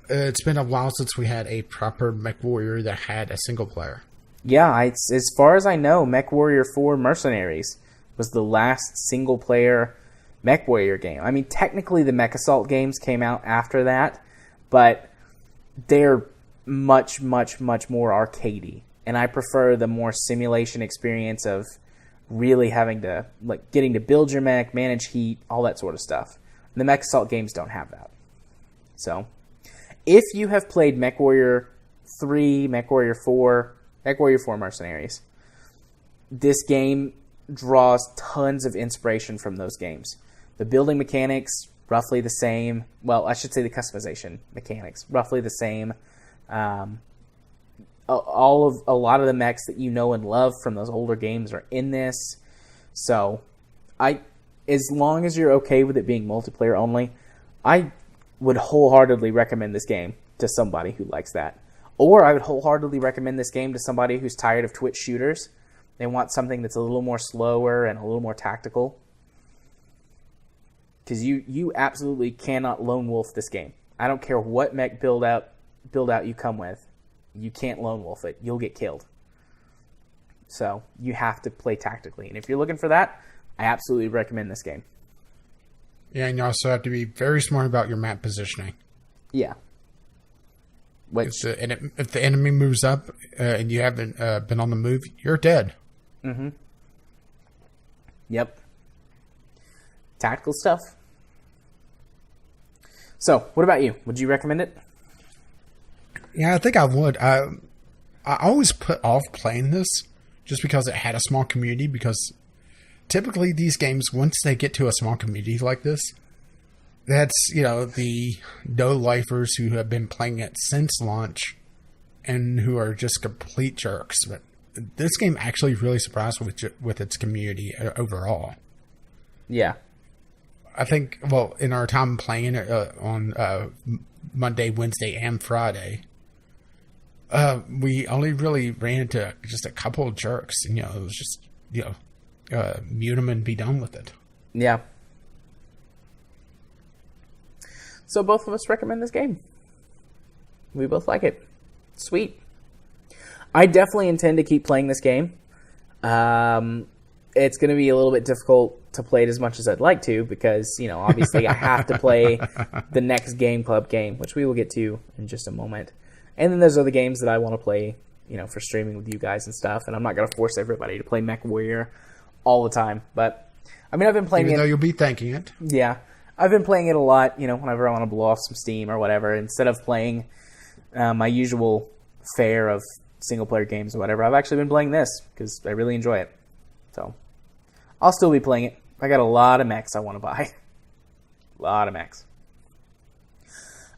it's been a while since we had a proper Mechwarrior that had a single player. Yeah, as far as I know, Mechwarrior 4 Mercenaries was the last single-player Mechwarrior game. I mean, technically the Mech Assault games came out after that, but they're much, much, much more arcadey. And I prefer the more simulation experience of really having to, getting to build your mech, manage heat, all that sort of stuff. The Mech Assault games don't have that. So, if you have played Mechwarrior 3, Mechwarrior 4, Mechwarrior 4 Mercenaries, this game draws tons of inspiration from those games. The building mechanics, roughly the same. Well, I should say the customization mechanics, roughly the same. A lot of the mechs that you know and love from those older games are in this. So, as long as you're okay with it being multiplayer only, I would wholeheartedly recommend this game to somebody who likes that. Or I would wholeheartedly recommend this game to somebody who's tired of Twitch shooters. They want something that's a little more slower and a little more tactical. Because you absolutely cannot lone wolf this game. I don't care what mech build out you come with. You can't lone wolf it. You'll get killed. So you have to play tactically. And if you're looking for that, I absolutely recommend this game. Yeah, and you also have to be very smart about your map positioning. Yeah. If the enemy moves up and you haven't been on the move, you're dead. Mm-hmm. Yep. Tactical stuff. So, what about you? Would you recommend it? Yeah, I think I would. I always put off playing this just because it had a small community, because typically these games, once they get to a small community like this, that's, the no-lifers who have been playing it since launch and who are just complete jerks. But this game actually really surprised with its community overall. Yeah. I think, in our time playing it on Monday, Wednesday, and Friday, we only really ran into just a couple of jerks. And, it was just, mute them and be done with it. Yeah. So both of us recommend this game. We both like it. Sweet. I definitely intend to keep playing this game. It's going to be a little bit difficult to play it as much as I'd like to, because, obviously I have to play the next Game Club game, which we will get to in just a moment. And then there's other games that I want to play, for streaming with you guys and stuff. And I'm not going to force everybody to play Mechwarrior all the time. But, I've been playing Even though you'll be thanking it. Yeah. I've been playing it a lot, whenever I want to blow off some steam or whatever. Instead of playing my usual fare of single-player games or whatever, I've actually been playing this because I really enjoy it. So, I'll still be playing it. I got a lot of mechs I want to buy. A lot of mechs.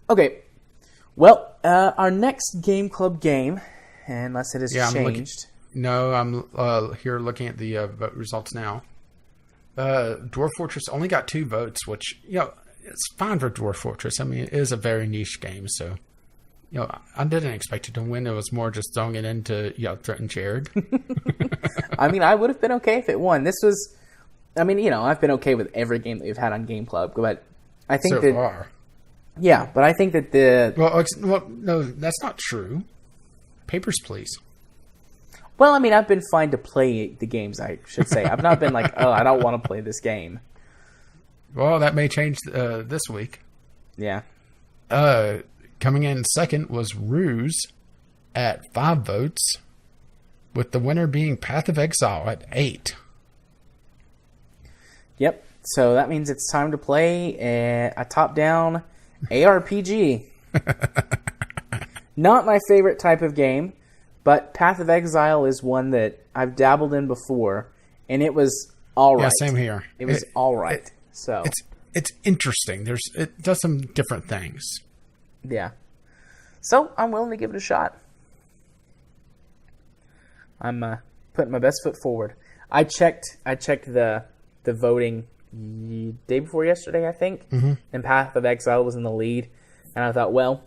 Okay. Well, our next Game Club game, unless it has changed. I'm here looking at the vote results now. Dwarf Fortress only got 2 votes, which, it's fine for Dwarf Fortress. I mean, it is a very niche game, so, I didn't expect it to win. It was more just throwing it into, Threat and Jared. I mean, I would have been okay if it won. This was, I've been okay with every game that we've had on Game Club, but I think so far. Yeah, but I think that the... Well, no, that's not true. Papers, Please. Well, I've been fine to play the games, I should say. I've not been like, oh, I don't want to play this game. Well, that may change this week. Yeah. Coming in second was Ruse at 5 votes, with the winner being Path of Exile at 8. Yep. So that means it's time to play a top-down ARPG. Not my favorite type of game, but Path of Exile is one that I've dabbled in before, and it was all right. Yeah, same here. It was all right. So it's interesting. It does some different things. Yeah. So I'm willing to give it a shot. I'm putting my best foot forward. I checked the voting day before yesterday, I think, and Path of Exile was in the lead, and I thought, well,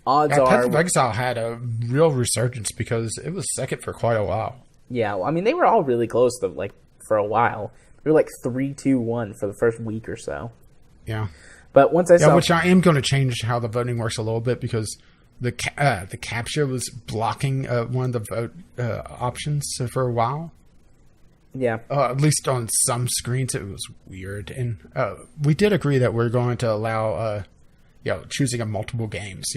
odds are Path of Exile had a real resurgence because it was second for quite a while. Yeah, well, I mean, they were all really close for a while. They were like 3-2-1 for the first week or so. Yeah. But once I saw... which I am going to change how the voting works a little bit because the captcha was blocking one of the vote options for a while. Yeah. At least on some screens it was weird. And we did agree that we're going to allow choosing of multiple games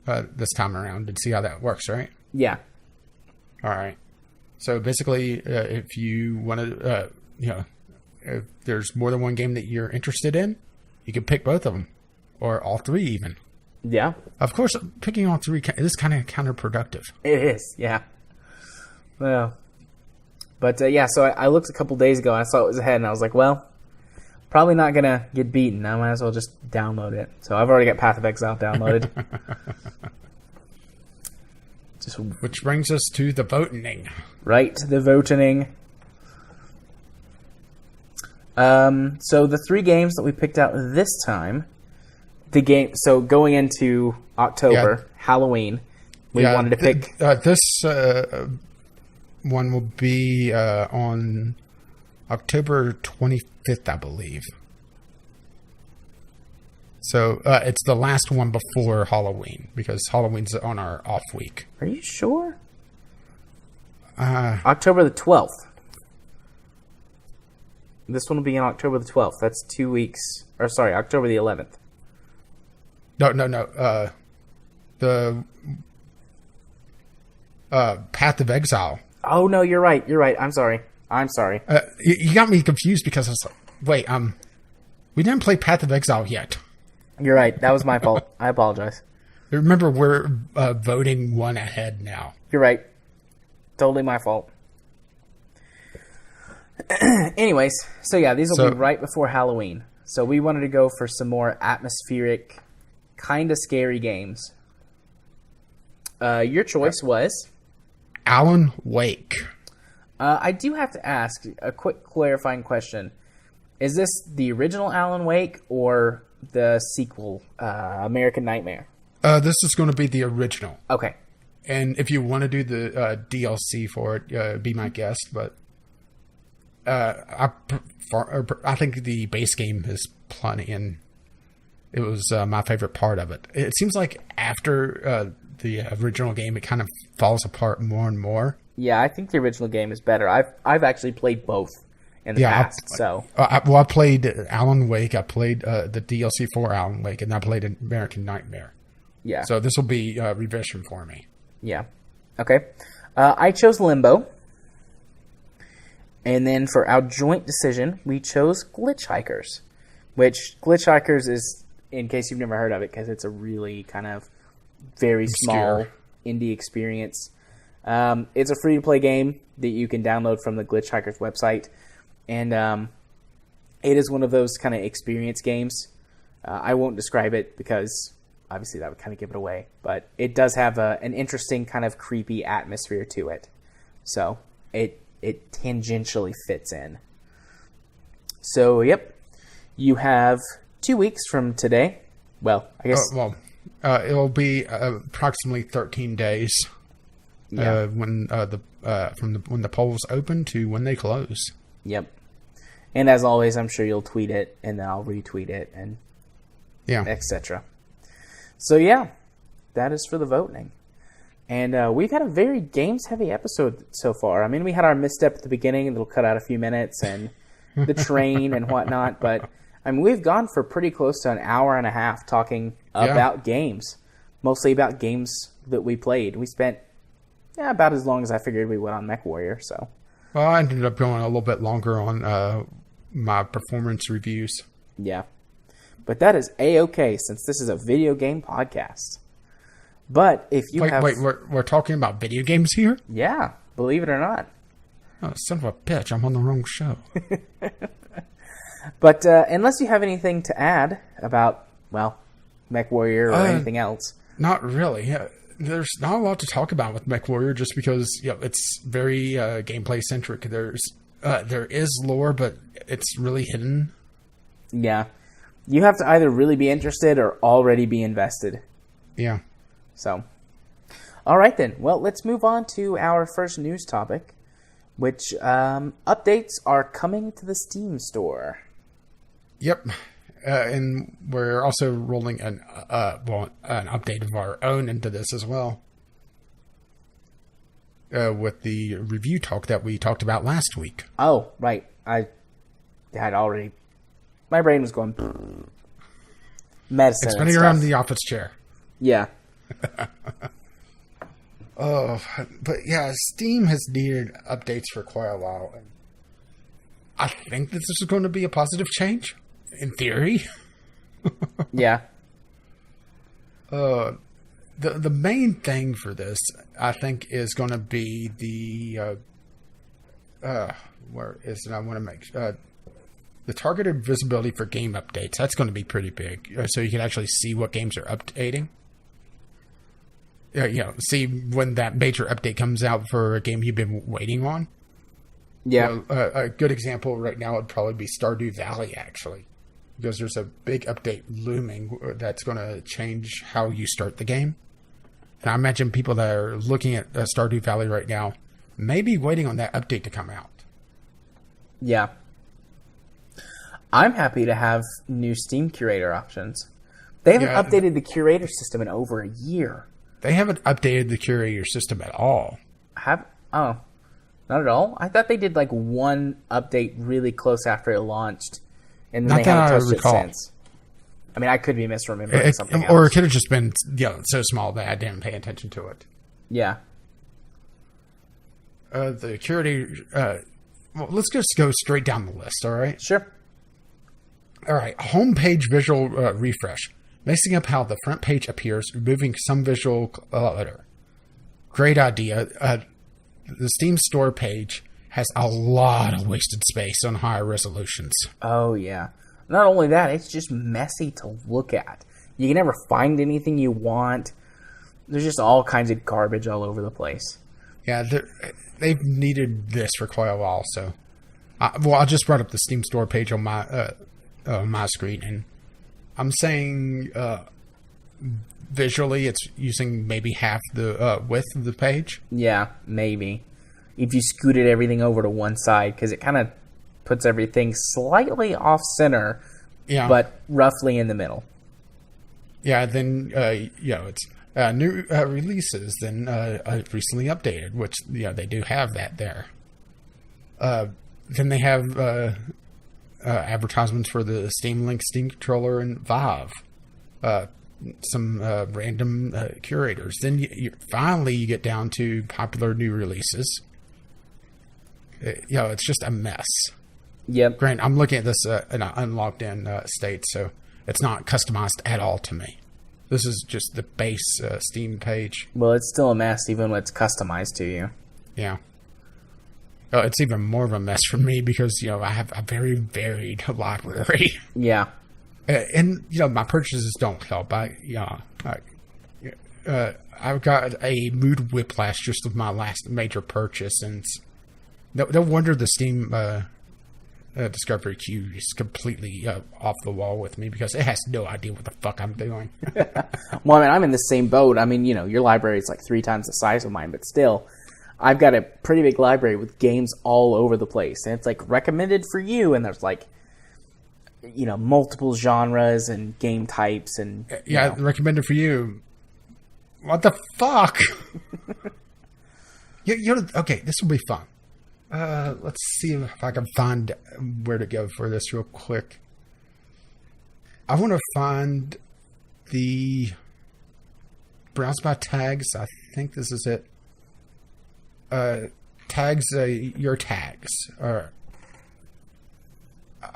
this time around and see how that works, right? Yeah. All right. So basically, if you want to, if there's more than one game that you're interested in, you can pick both of them, or all three even. Yeah. Of course, picking all three is kind of counterproductive. It is, yeah. Well, but so I looked a couple days ago, and I saw it was ahead, and I was like, well, probably not going to get beaten. I might as well just download it. So I've already got Path of Exile downloaded. Which brings us to the voting. Right, the voting. So the three games that we picked out this time, so going into October, Halloween, we wanted to pick... this one will be on October 25th, I believe. So it's the last one before Halloween, because Halloween's on our off week. Are you sure? October the 12th. This one will be on October the 12th. That's 2 weeks. Or sorry, October the 11th. No. The Path of Exile. Oh, no, you're right. I'm sorry. You got me confused because I was like, wait, we didn't play Path of Exile yet. You're right. That was my fault. I apologize. Remember, we're voting one ahead now. You're right. Totally my fault. Anyways, so yeah, these will be right before Halloween. So we wanted to go for some more atmospheric, kind of scary games. Your choice was? Alan Wake. I do have to ask a quick clarifying question. Is this the original Alan Wake or the sequel, American Nightmare? This is going to be the original. Okay. And if you want to do the DLC for it, be my guest. But I think the base game is plenty, and it was my favorite part of it. It seems like after the original game, it kind of falls apart more and more. Yeah, I think the original game is better. I've actually played both in the past. I played Alan Wake. I played the DLC for Alan Wake, and I played American Nightmare. Yeah. So this will be revision for me. Yeah. Okay. I chose Limbo. And then for our joint decision, we chose Glitch Hikers. Which, Glitch Hikers is, in case you've never heard of it, because it's a really kind of very small indie experience. It's a free-to-play game that you can download from the Glitch Hikers website. And it is one of those kind of experience games. I won't describe it because obviously that would kind of give it away. But it does have an interesting kind of creepy atmosphere to it. So it tangentially fits in. So, yep. You have 2 weeks from today. Well, I guess... it'll be approximately 13 days when the polls open to when they close. Yep. And as always, I'm sure you'll tweet it, and then I'll retweet it, and etc. So yeah, that is for the voting. And we've had a very games-heavy episode so far. I mean, we had our misstep at the beginning, and it'll cut out a few minutes, and the train and whatnot, but I mean, we've gone for pretty close to an hour and a half talking about games, mostly about games that we played. We spent about as long as I figured we would on Mechwarrior. So, well, I ended up going a little bit longer on my performance reviews. Yeah. But that is A-okay, since this is a video game podcast. But if you have... Wait, we're talking about video games here? Yeah, believe it or not. Oh, son of a bitch, I'm on the wrong show. But unless you have anything to add about, well, Mechwarrior or anything else. Not really. There's not a lot to talk about with Mechwarrior just because it's very gameplay-centric. There is lore, but it's really hidden. Yeah. You have to either really be interested or already be invested. Yeah. So, all right then. Well, let's move on to our first news topic, which updates are coming to the Steam store. Yep. And we're also rolling an update of our own into this as well. With the review talk that we talked about last week. Oh, right. I had already... My brain was going... Medicine. Spinning around the office chair. Yeah. Oh, but yeah, Steam has needed updates for quite a while. And I think that this is going to be a positive change, in theory. Yeah. The main thing for this, I think, is going to be the where is it? I want to make the targeted visibility for game updates. That's going to be pretty big, so you can actually see what games are updating. See when that major update comes out for a game you've been waiting on. Yeah. A good example right now would probably be Stardew Valley, actually. Because there's a big update looming that's going to change how you start the game. And I imagine people that are looking at Stardew Valley right now may be waiting on that update to come out. Yeah. I'm happy to have new Steam Curator options. They haven't updated the Curator system in over a year. They haven't updated the Curator system at all. Oh, not at all? I thought they did like one update really close after it launched. And then they haven't touched it since. I mean, I could be misremembering something else. Or it could have just been so small that I didn't pay attention to it. Yeah. The Curator... well, let's just go straight down the list, all right? Sure. All right, homepage visual refresh. Mixing up how the front page appears, removing some visual clutter. Great idea. The Steam store page has a lot of wasted space on higher resolutions. Oh, yeah. Not only that, it's just messy to look at. You can never find anything you want. There's just all kinds of garbage all over the place. Yeah, they've needed this for quite a while, so... I just brought up the Steam store page on my screen, and I'm saying visually it's using maybe half the width of the page. Yeah, maybe. If you scooted everything over to one side, because it kind of puts everything slightly off-center, but roughly in the middle. Yeah, then, it's new releases, then recently updated, which, they do have that there. Then they have... advertisements for the Steam Link Steam Controller and Vive. Some random curators. Then finally you get down to popular new releases. It's just a mess. Yep. Grant, I'm looking at this in an unlocked in state, so it's not customized at all to me. This is just the base Steam page. Well, it's still a mess even when it's customized to you. Yeah. It's even more of a mess for me because, I have a very varied library. Yeah. And, my purchases don't help. I've got a mood whiplash just of my last major purchase. And no wonder the Steam Discovery queue is completely off the wall with me because it has no idea what the fuck I'm doing. Well, I mean, I'm in the same boat. I mean, your library is like 3 times the size of mine, but still... I've got a pretty big library with games all over the place. And it's like recommended for you. And there's like, multiple genres and game types. And recommended for you. What the fuck? Okay, this will be fun. Let's see if I can find where to go for this real quick. I want to find the browse by tags. I think this is it. Tags, your tags. Or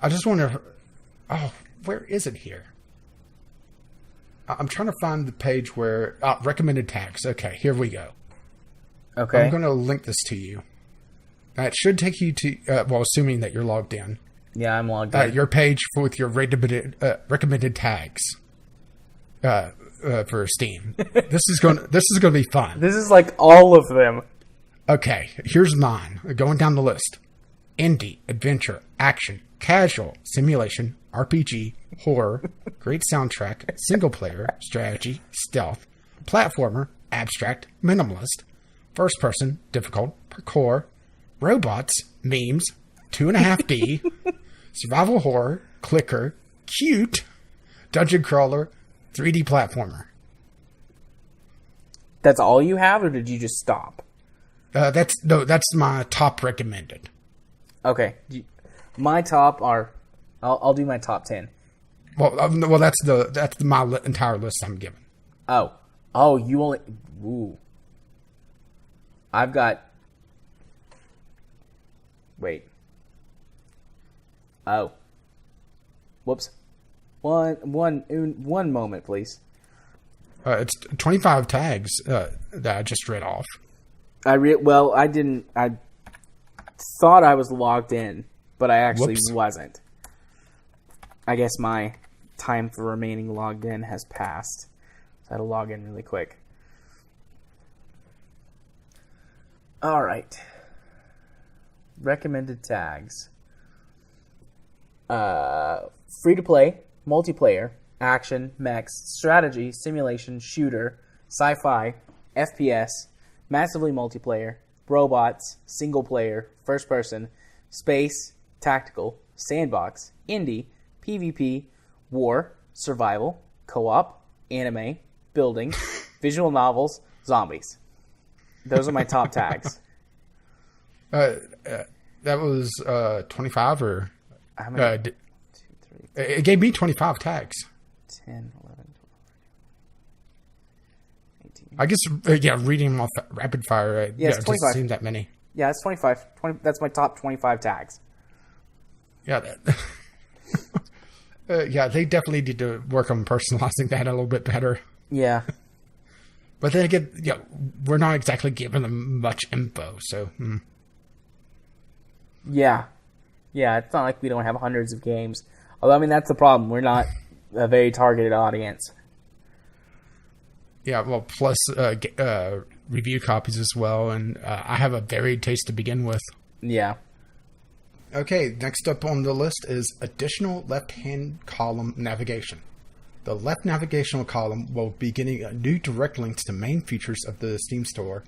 I just wonder. Oh, where is it here? I'm trying to find the page where recommended tags. Okay, here we go. Okay. I'm going to link this to you. It should take you to assuming that you're logged in. Yeah, I'm logged in. Your page with your recommended tags for Steam. This is going to be fun. This is like all of them. Okay, here's mine. Going down the list: indie, adventure, action, casual, simulation, RPG, horror, great soundtrack, single player, strategy, stealth, platformer, abstract, minimalist, first person, difficult, parkour, robots, memes, 2.5D, survival horror, clicker, cute, dungeon crawler, 3D platformer. That's all you have, or did you just stop? That's my top recommended. Okay. My top are... I'll do my top 10. Well, that's my entire list I'm giving. Oh, you only... Ooh. I've got... Wait. Oh. Whoops. One moment, please. It's 25 tags that I just read off. I didn't... I thought I was logged in, but I actually wasn't. I guess my time for remaining logged in has passed. So I had to log in really quick. Alright. Recommended tags. Free to play, multiplayer, action, mechs, strategy, simulation, shooter, sci-fi, FPS, massively multiplayer, robots, single player, first person, space, tactical, sandbox, indie, PvP, war, survival, co-op, anime, building, visual novels, zombies. Those are my top tags. That was 25 or... How many? 2, 3, 4, it gave me 25 tags. 10, 11, 12, 18. I guess, reading them off rapid fire, it's it 25. doesn't seem that many. Yeah, it's 25. That's my top 25 tags. Yeah, they definitely need to work on personalizing that a little bit better. Yeah. But then again, we're not exactly giving them much info, so... Yeah. Yeah, it's not like we don't have hundreds of games. Although, I mean, that's the problem. We're not a very targeted audience. Yeah, well, plus review copies as well, and I have a varied taste to begin with. Yeah. Okay, next up on the list is additional left-hand column navigation. The left navigational column will be getting new direct links to main features of the Steam store,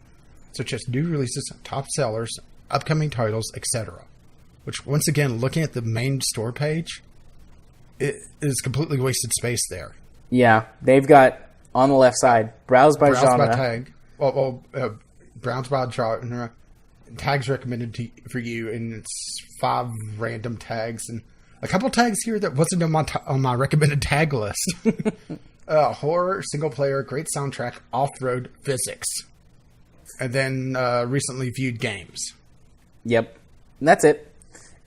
such as new releases, top sellers, upcoming titles, etc. Which, once again, looking at the main store page, it is completely wasted space there. Yeah, they've got, on the left side, browse by genre. Browse by tag. Browse by genre. Tags recommended for you, and it's 5 random tags, and a couple tags here that wasn't on my recommended tag list. Horror, single player, great soundtrack, off-road, physics. And then recently viewed games. Yep. And that's it.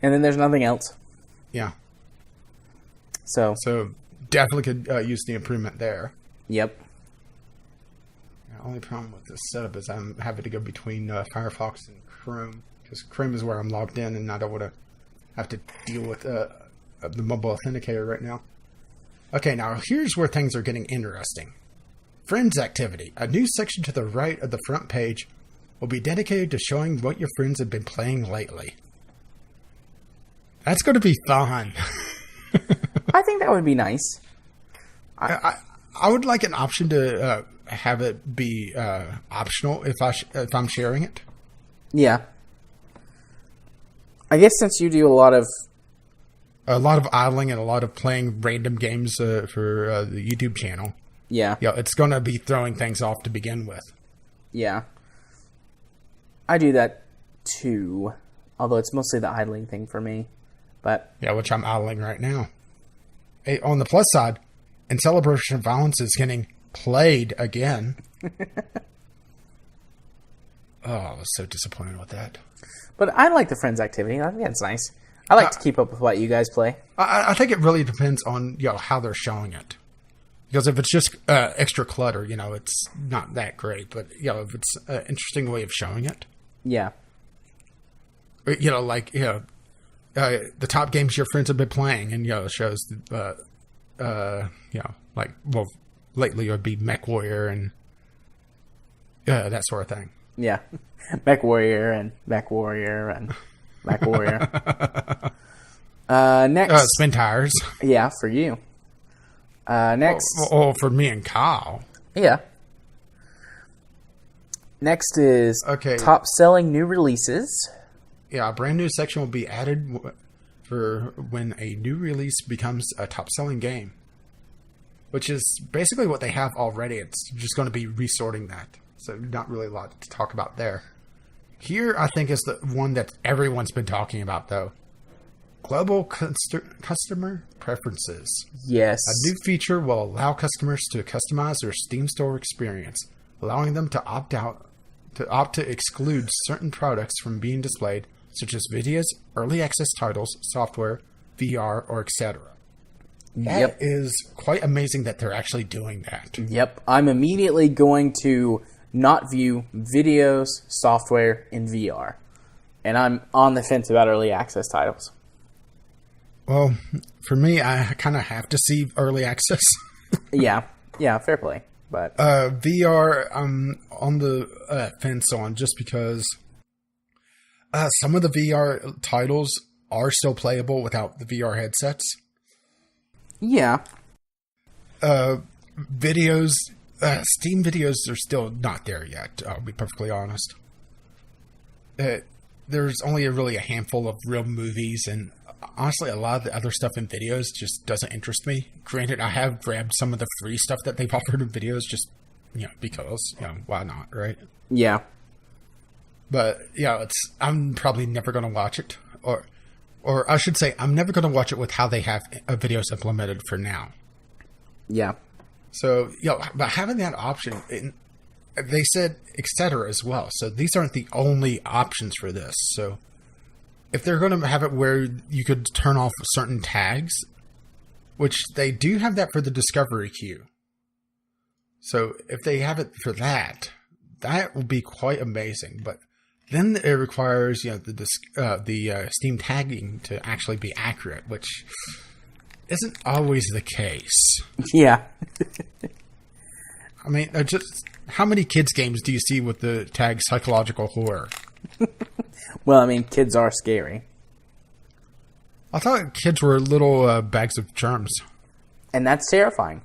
And then there's nothing else. Yeah. So definitely could use the improvement there. Yep. The only problem with this setup is I'm having to go between Firefox and Chrome, because Chrome is where I'm logged in, and I don't want to have to deal with the mobile authenticator right now. Okay, now here's where things are getting interesting. Friends activity. A new section to the right of the front page will be dedicated to showing what your friends have been playing lately. That's going to be fun. I think that would be nice. I would like an option to have it be optional if I'm sharing it. Yeah. I guess since you do a lot of idling and a lot of playing random games for the YouTube channel. Yeah. It's going to be throwing things off to begin with. Yeah. I do that too. Although it's mostly the idling thing for me. But yeah, which I'm idling right now. Hey, on the plus side, In Celebration of Violence is getting played again. I was so disappointed with that. But I like the friends activity. I think that's nice. I like to keep up with what you guys play. I think it really depends on how they're showing it. Because if it's just extra clutter, it's not that great. But if it's an interesting way of showing it, yeah. The top games your friends have been playing, and it shows, lately it would be Mechwarrior and that sort of thing. Yeah, Mechwarrior and Mechwarrior and Mechwarrior. Next, spin tires. Yeah, for you. Next, for me and Kyle. Yeah. Next is top selling new releases. Yeah, a brand new section will be added for when a new release becomes a top selling game, which is basically what they have already. It's just going to be resorting that. So not really a lot to talk about there. Here, I think, is the one that everyone's been talking about, though. Global customer preferences. Yes. A new feature will allow customers to customize their Steam store experience, allowing them to opt to exclude certain products from being displayed, such as videos, early access titles, software, VR, or etc. That is quite amazing that they're actually doing that. Yep. I'm immediately going to not view videos, software, in VR. And I'm on the fence about early access titles. Well, for me, I kind of have to see early access. Yeah, fair play. But VR, I'm on the fence on, just because some of the VR titles are still playable without the VR headsets. Yeah. Videos, Steam videos are still not there yet, I'll be perfectly honest. There's only really a handful of real movies, and honestly, a lot of the other stuff in videos just doesn't interest me. Granted, I have grabbed some of the free stuff that they've offered in videos just, because, why not, right? Yeah. But, I'm probably never going to watch it. Or I should say, I'm never going to watch it with how they have videos implemented for now. Yeah. So, but having that option, they said etc. as well. So these aren't the only options for this. So if they're going to have it where you could turn off certain tags, which they do have that for the discovery queue. So if they have it for that, that will be quite amazing. But then it requires, the Steam tagging to actually be accurate, which isn't always the case. Yeah. I mean, how many kids games do you see with the tag psychological horror? Well, I mean, kids are scary. I thought kids were little bags of germs. And that's terrifying.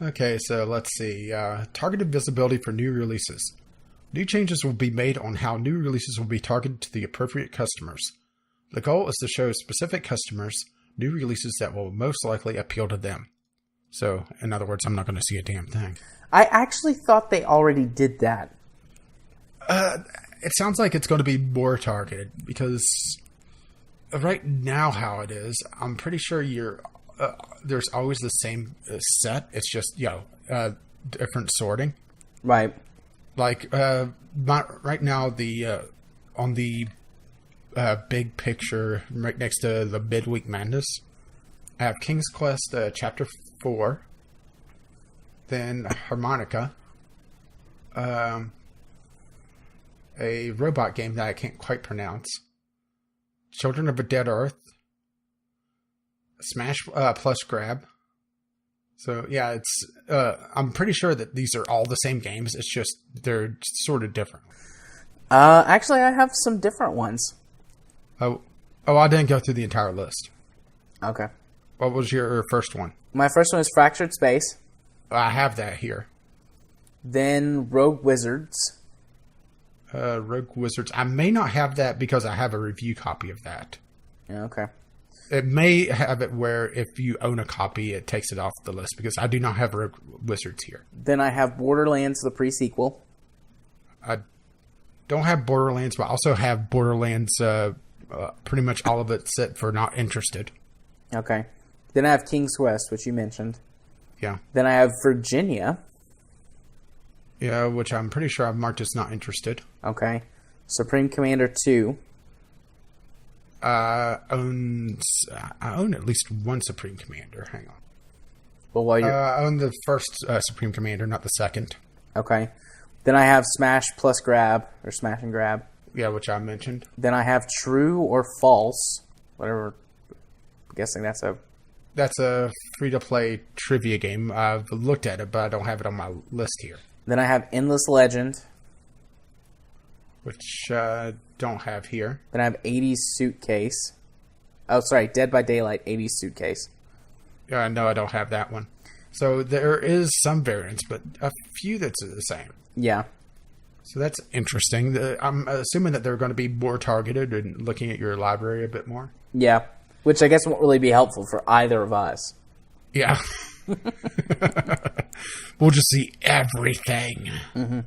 Okay, so let's see. Targeted visibility for new releases. New changes will be made on how new releases will be targeted to the appropriate customers. The goal is to show specific customers new releases that will most likely appeal to them. So, in other words, I'm not going to see a damn thing. I actually thought they already did that. It sounds like it's going to be more targeted, because right now how it is, I'm pretty sure there's always the same set. It's just, different sorting. Right. Like, right now, on the big picture right next to the Midweek Madness, I have King's Quest Chapter 4, then Harmonica, a robot game that I can't quite pronounce, Children of a Dead Earth, Smash Plus Grab. So yeah, it's I'm pretty sure that these are all the same games. It's just they're sort of different. Actually, I have some different ones. Oh, I didn't go through the entire list. Okay. What was your first one? My first one is Fractured Space. I have that here. Then Rogue Wizards. Rogue Wizards. I may not have that because I have a review copy of that. Okay. It may have it where if you own a copy, it takes it off the list, because I do not have Rogue Wizards here. Then I have Borderlands, the pre-sequel. I don't have Borderlands, but I also have Borderlands, pretty much all of it set for not interested. Okay. Then I have King's Quest, which you mentioned. Yeah. Then I have Virginia. Yeah, which I'm pretty sure I've marked as not interested. Okay. Supreme Commander 2. I own at least one Supreme Commander. Hang on. Well, while you're... I own the first Supreme Commander, not the second. Okay. Then I have Smash plus Grab, or Smash and Grab. Yeah, which I mentioned. Then I have True or False, whatever. I'm guessing that's a... That's a free-to-play trivia game. I've looked at it, but I don't have it on my list here. Then I have Endless Legend. Which I don't have here. Then I have 80s Suitcase. Oh, sorry, Dead by Daylight 80s Suitcase. No, I don't have that one. So there is some variance, but a few that's the same. Yeah. So that's interesting. I'm assuming that they're going to be more targeted and looking at your library a bit more. Yeah, which I guess won't really be helpful for either of us. Yeah. We'll just see everything. Mm-hmm.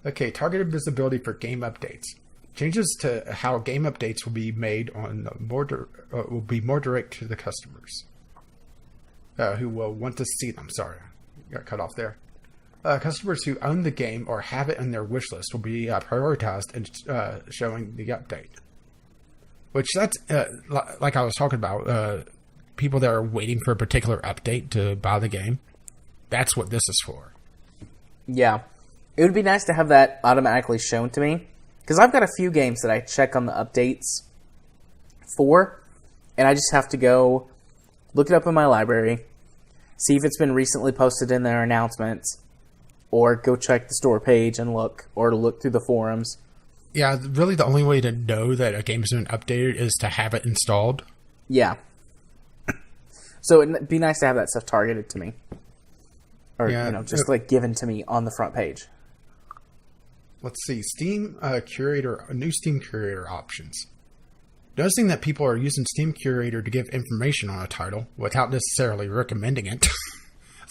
Okay, targeted visibility for game updates. Changes to how game updates will be made on will be more direct to the customers who will want to see them. Sorry, got cut off there. Customers who own the game or have it in their wish list will be prioritized in showing the update. Which that's like I was talking about. People that are waiting for a particular update to buy the game. That's what this is for. Yeah. It would be nice to have that automatically shown to me. Because I've got a few games that I check on the updates for. And I just have to go look it up in my library. See if it's been recently posted in their announcements. Or go check the store page and look. Or look through the forums. Yeah, really the only way to know that a game's been updated is to have it installed. Yeah. So it'd be nice to have that stuff targeted to me. Or, just like given to me on the front page. Let's see. Steam Curator, new Steam Curator options. Noticing that people are using Steam Curator to give information on a title without necessarily recommending it.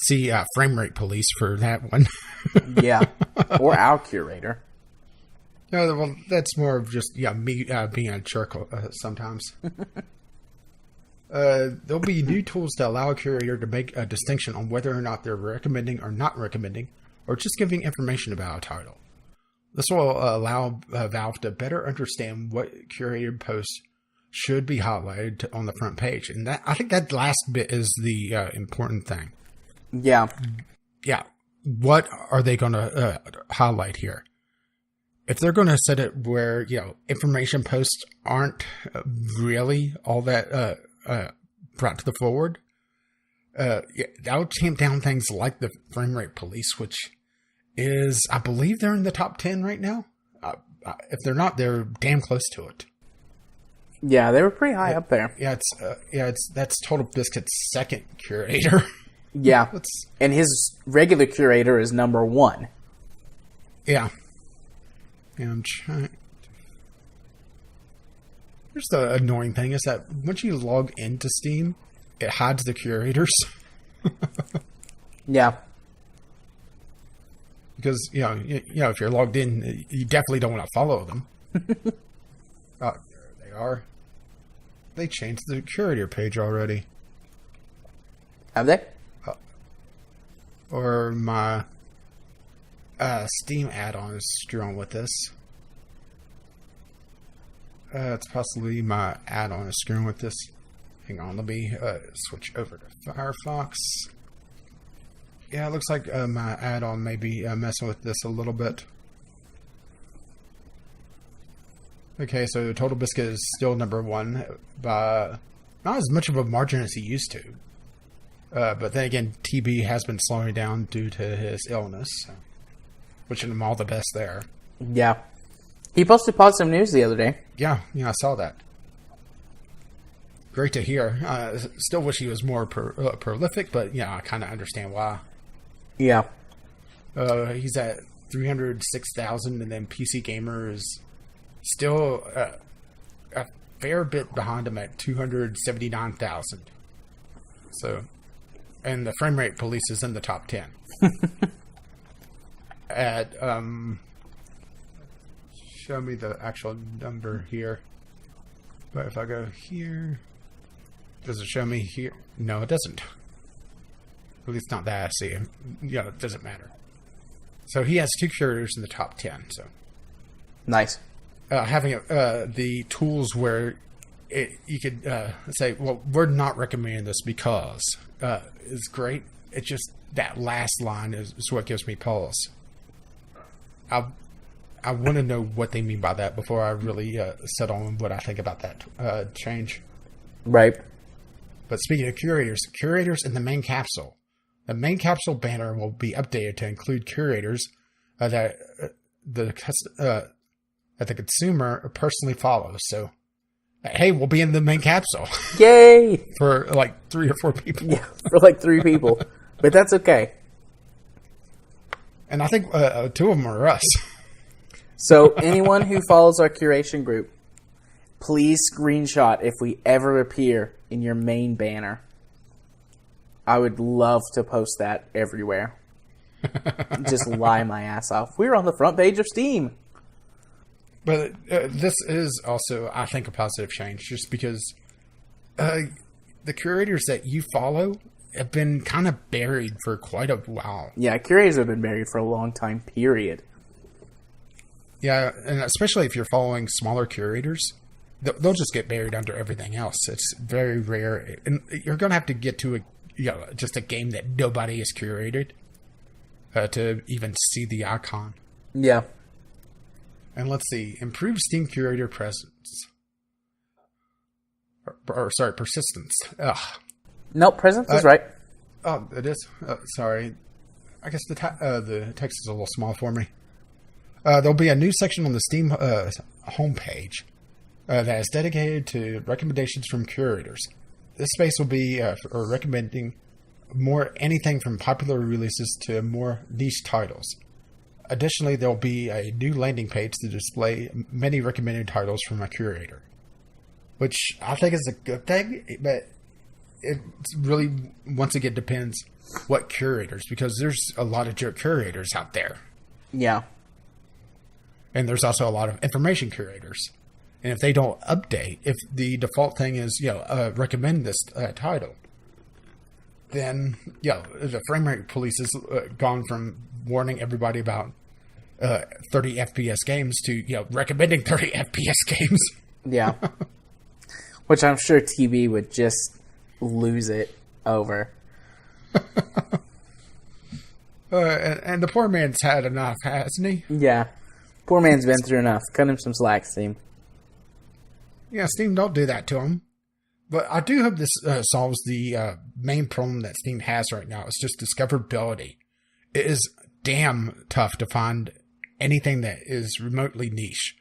See Frame Rate Police for that one. Yeah. Or our curator. No, well, that's more of just me being a jerk sometimes. There'll be new tools to allow a curator to make a distinction on whether or not they're recommending or not recommending, or just giving information about a title. This will allow Valve to better understand what curated posts should be highlighted on the front page. And I think that last bit is the important thing. Yeah. Yeah. What are they going to highlight here? If they're going to set it where, information posts aren't really all that brought to the forward, that'll tamp down things like the Frame Rate Police, which is, I believe they're in the top 10 right now. If they're not, they're damn close to it. Yeah, they were pretty high up there. Yeah, that's Total Biscuit's second curator. Yeah, and his regular curator is number 1. Yeah. Yeah, I'm trying. Here's the annoying thing is that once you log into Steam, it hides the curators. Yeah. Because, if you're logged in, you definitely don't want to follow them. Oh, there they are. They changed the curator page already. Have they? Or my Steam add-on is screwing with this. It's possibly my add-on is screwing with this. Hang on, let me switch over to Firefox. Yeah, it looks like my add-on may be messing with this a little bit. Okay, so Total Biscuit is still number 1 by not as much of a margin as he used to. But then again, TB has been slowing down due to his illness. So. Wishing him all the best there. Yeah. He posted positive news the other day. Yeah, I saw that. Great to hear. Still wish he was more prolific, but I kind of understand why. Yeah. He's at 306,000, and then PC Gamer is still a fair bit behind him at 279,000. So, and the Frame Rate Police is in the top 10. At show me the actual number here. But if I go here, does it show me here? No, it doesn't. At least not that I see. It doesn't matter. So he has 2 curators in the top 10. So Nice. having the tools where you could say, well, we're not recommending this because is great. It's just that last line is what gives me pause. I want to know what they mean by that before I really settle on what I think about that change. Right. But speaking of curators in the main capsule. The main capsule banner will be updated to include curators that the consumer personally follows. So, hey, we'll be in the main capsule. Yay! For like 3 or 4 people. Yeah, for like 3 people. But that's okay. And I think 2 of them are us. So anyone who follows our curation group, please screenshot if we ever appear in your main banner. I would love to post that everywhere. Just lie my ass off. We're on the front page of Steam. But this is also, I think, a positive change, just because the curators that you follow have been kind of buried for quite a while. Yeah, curators have been buried for a long time, period. Yeah, and especially if you're following smaller curators, they'll just get buried under everything else. It's very rare. And you're going to have to get to just a game that nobody has curated to even see the icon. Yeah. And let's see. Improve Steam curator presence. Sorry, persistence. Ugh. Nope, presence is right. Oh, it is? Sorry. I guess the text is a little small for me. There'll be a new section on the Steam homepage that is dedicated to recommendations from curators. This space will be for recommending anything from popular releases to more niche titles. Additionally, there'll be a new landing page to display many recommended titles from a curator, which I think is a good thing, but it really, once again, depends what curators, because there's a lot of jerk curators out there. Yeah. And there's also a lot of information curators. And if they don't update, if the default thing is, recommend this title, then, the frame rate police has gone from warning everybody about 30 FPS games to, recommending 30 FPS games. Yeah. Which I'm sure TV would just lose it over. And the poor man's had enough, hasn't he? Yeah. Poor man's been through enough. Cut him some slack, Steam. Yeah, Steam, don't do that to him. But I do hope this solves the main problem that Steam has right now. It's just discoverability. It is damn tough to find anything that is remotely niche.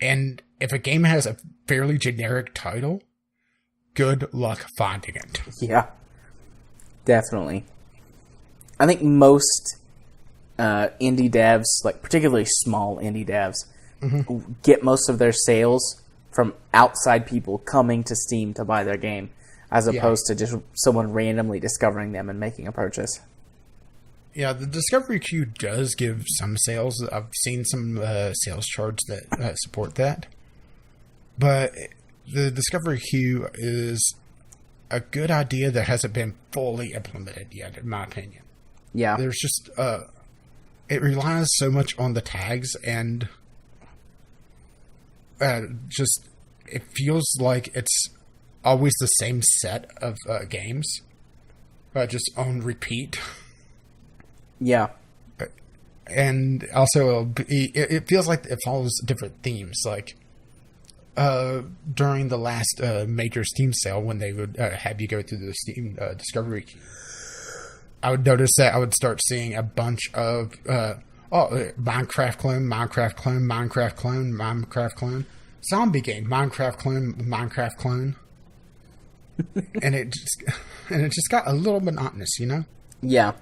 And if a game has a fairly generic title, good luck finding it. Yeah. Definitely. I think most indie devs, like particularly small indie devs, get most of their sales from outside people coming to Steam to buy their game, as opposed to just someone randomly discovering them and making a purchase. Yeah, the discovery queue does give some sales. I've seen some sales charts that support that. But the discovery queue is a good idea that hasn't been fully implemented yet, in my opinion. Yeah. There's just... it relies so much on the tags, and it feels like it's always the same set of games, just on repeat. Yeah. And also, it feels like it follows different themes. Like, during the last major Steam sale, when they would have you go through the Steam discovery queue, I would notice that I would start seeing a bunch of Minecraft clone, Minecraft clone, Minecraft clone, Minecraft clone, zombie game, Minecraft clone, Minecraft clone, and it just got a little monotonous, Yeah,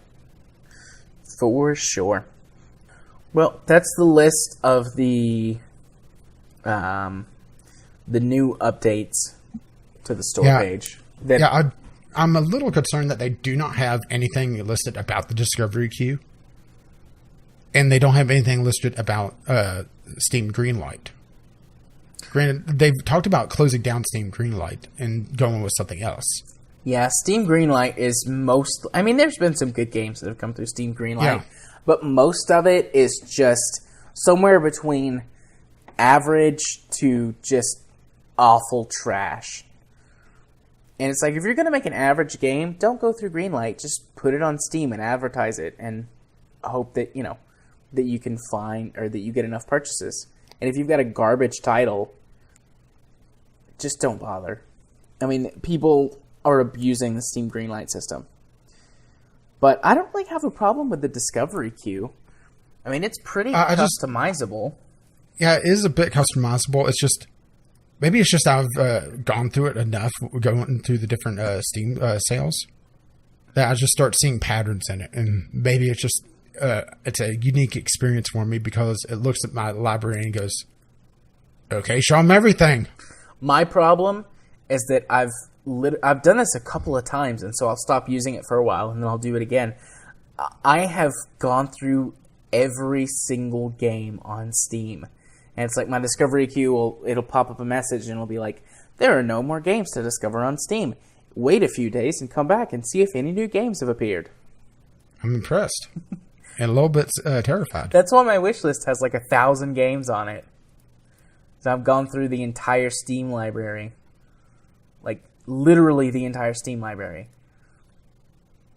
for sure. Well, that's the list of the new updates to the store page. I'm a little concerned that they do not have anything listed about the discovery queue, and they don't have anything listed about Steam Greenlight. Granted, they've talked about closing down Steam Greenlight and going with something else. Yeah, Steam Greenlight is there's been some good games that have come through Steam Greenlight. but most of it is just somewhere between average to just awful trash. And it's like, if you're going to make an average game, don't go through Greenlight. Just put it on Steam and advertise it and hope that, that you can find or that you get enough purchases. And if you've got a garbage title, just don't bother. I mean, people are abusing the Steam Greenlight system. But I don't have a problem with the discovery queue. I mean, it's pretty customizable. Yeah, it is a bit customizable. It's just... Maybe it's just I've gone through it enough, going through the different Steam sales, that I just start seeing patterns in it. And maybe it's just it's a unique experience for me because it looks at my library and goes, okay, show them everything. My problem is that I've done this a couple of times, and so I'll stop using it for a while, and then I'll do it again. I have gone through every single game on Steam. And it's like my discovery queue, it'll pop up a message and it'll be like, there are no more games to discover on Steam. Wait a few days and come back and see if any new games have appeared. I'm impressed. And a little bit terrified. That's why my wish list has 1,000 games on it. So I've gone through the entire Steam library. Literally the entire Steam library.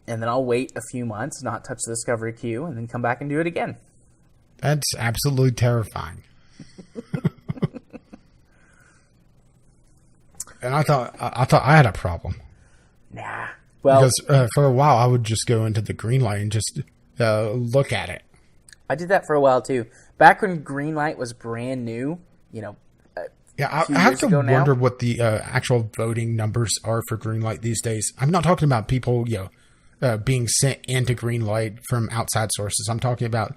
And then I'll wait a few months, not touch the discovery queue, and then come back and do it again. That's absolutely terrifying. And I thought I had a problem. Nah. Well, because for a while I would just go into the Greenlight and just look at it. I did that for a while too. Back when Greenlight was brand new, yeah, I have to wonder what the actual voting numbers are for Greenlight these days. I'm not talking about people, being sent into Greenlight from outside sources. I'm talking about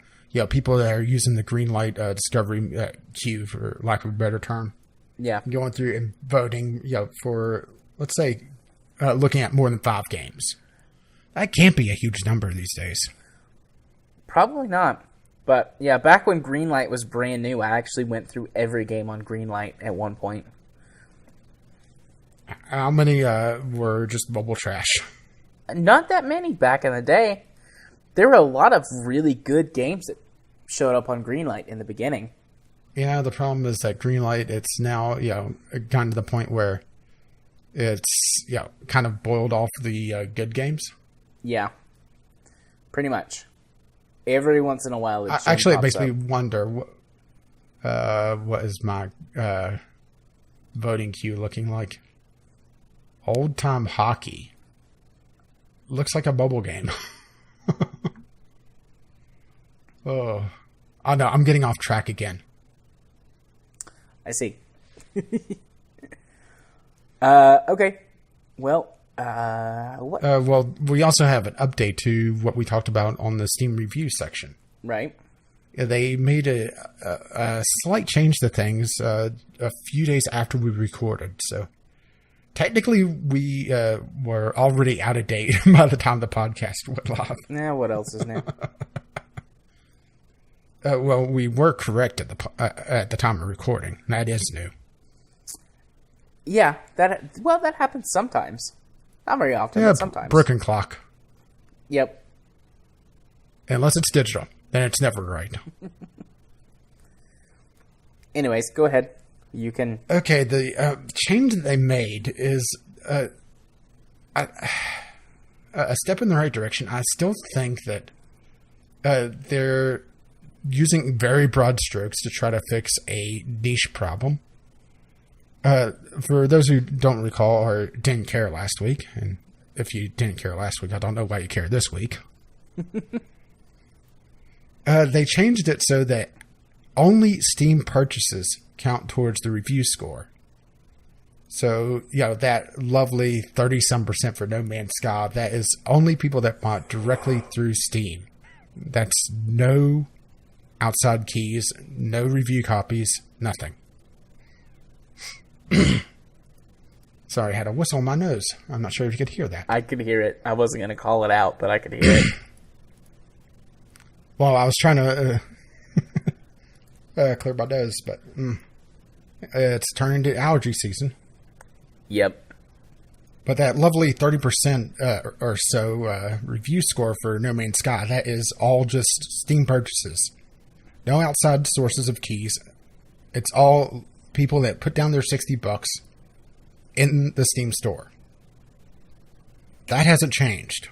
people that are using the Greenlight discovery queue, for lack of a better term. Yeah. Going through and voting, for, let's say, looking at more than 5 games. That can't be a huge number these days. Probably not. But, yeah, back when Greenlight was brand new, I actually went through every game on Greenlight at one point. How many were just bubble trash? Not that many back in the day. There were a lot of really good games that showed up on Greenlight in the beginning. Yeah, the problem is that Greenlight, it's now, gotten to the point where it's, kind of boiled off the good games. Yeah. Pretty much. Every once in a while, actually, it makes me wonder what is my voting queue looking like. Old time hockey looks like a bubble game. Oh no, I'm getting off track again. I see. Okay. Well. What? Well, we also have an update to what we talked about on the Steam review section. Right. They made a slight change to things a few days after we recorded. So technically, we were already out of date by the time the podcast went live. Yeah, what else is new? Well, we were correct at the time of recording. That is new. Yeah, that happens sometimes. Not very often, but sometimes. Broken clock. Yep. Unless it's digital, then it's never right. Anyways, go ahead. You can... Okay, the change that they made is a step in the right direction. I still think that they're using very broad strokes to try to fix a niche problem. For those who don't recall or didn't care last week, and if you didn't care last week, I don't know why you care this week. They changed it so that only Steam purchases count towards the review score. So, that lovely 30-some% for No Man's Sky, that is only people that bought directly through Steam. That's no outside keys, no review copies, nothing. Sorry, I had a whistle on my nose. I'm not sure if you could hear that. I could hear it. I wasn't going to call it out, but I could hear it. Well, I was trying to clear my nose, but it's turning to allergy season. Yep. But that lovely 30% or so review score for No Man's Sky, that is all just Steam purchases. No outside sources of keys. It's all people that put down their $60 in the Steam store. That hasn't changed.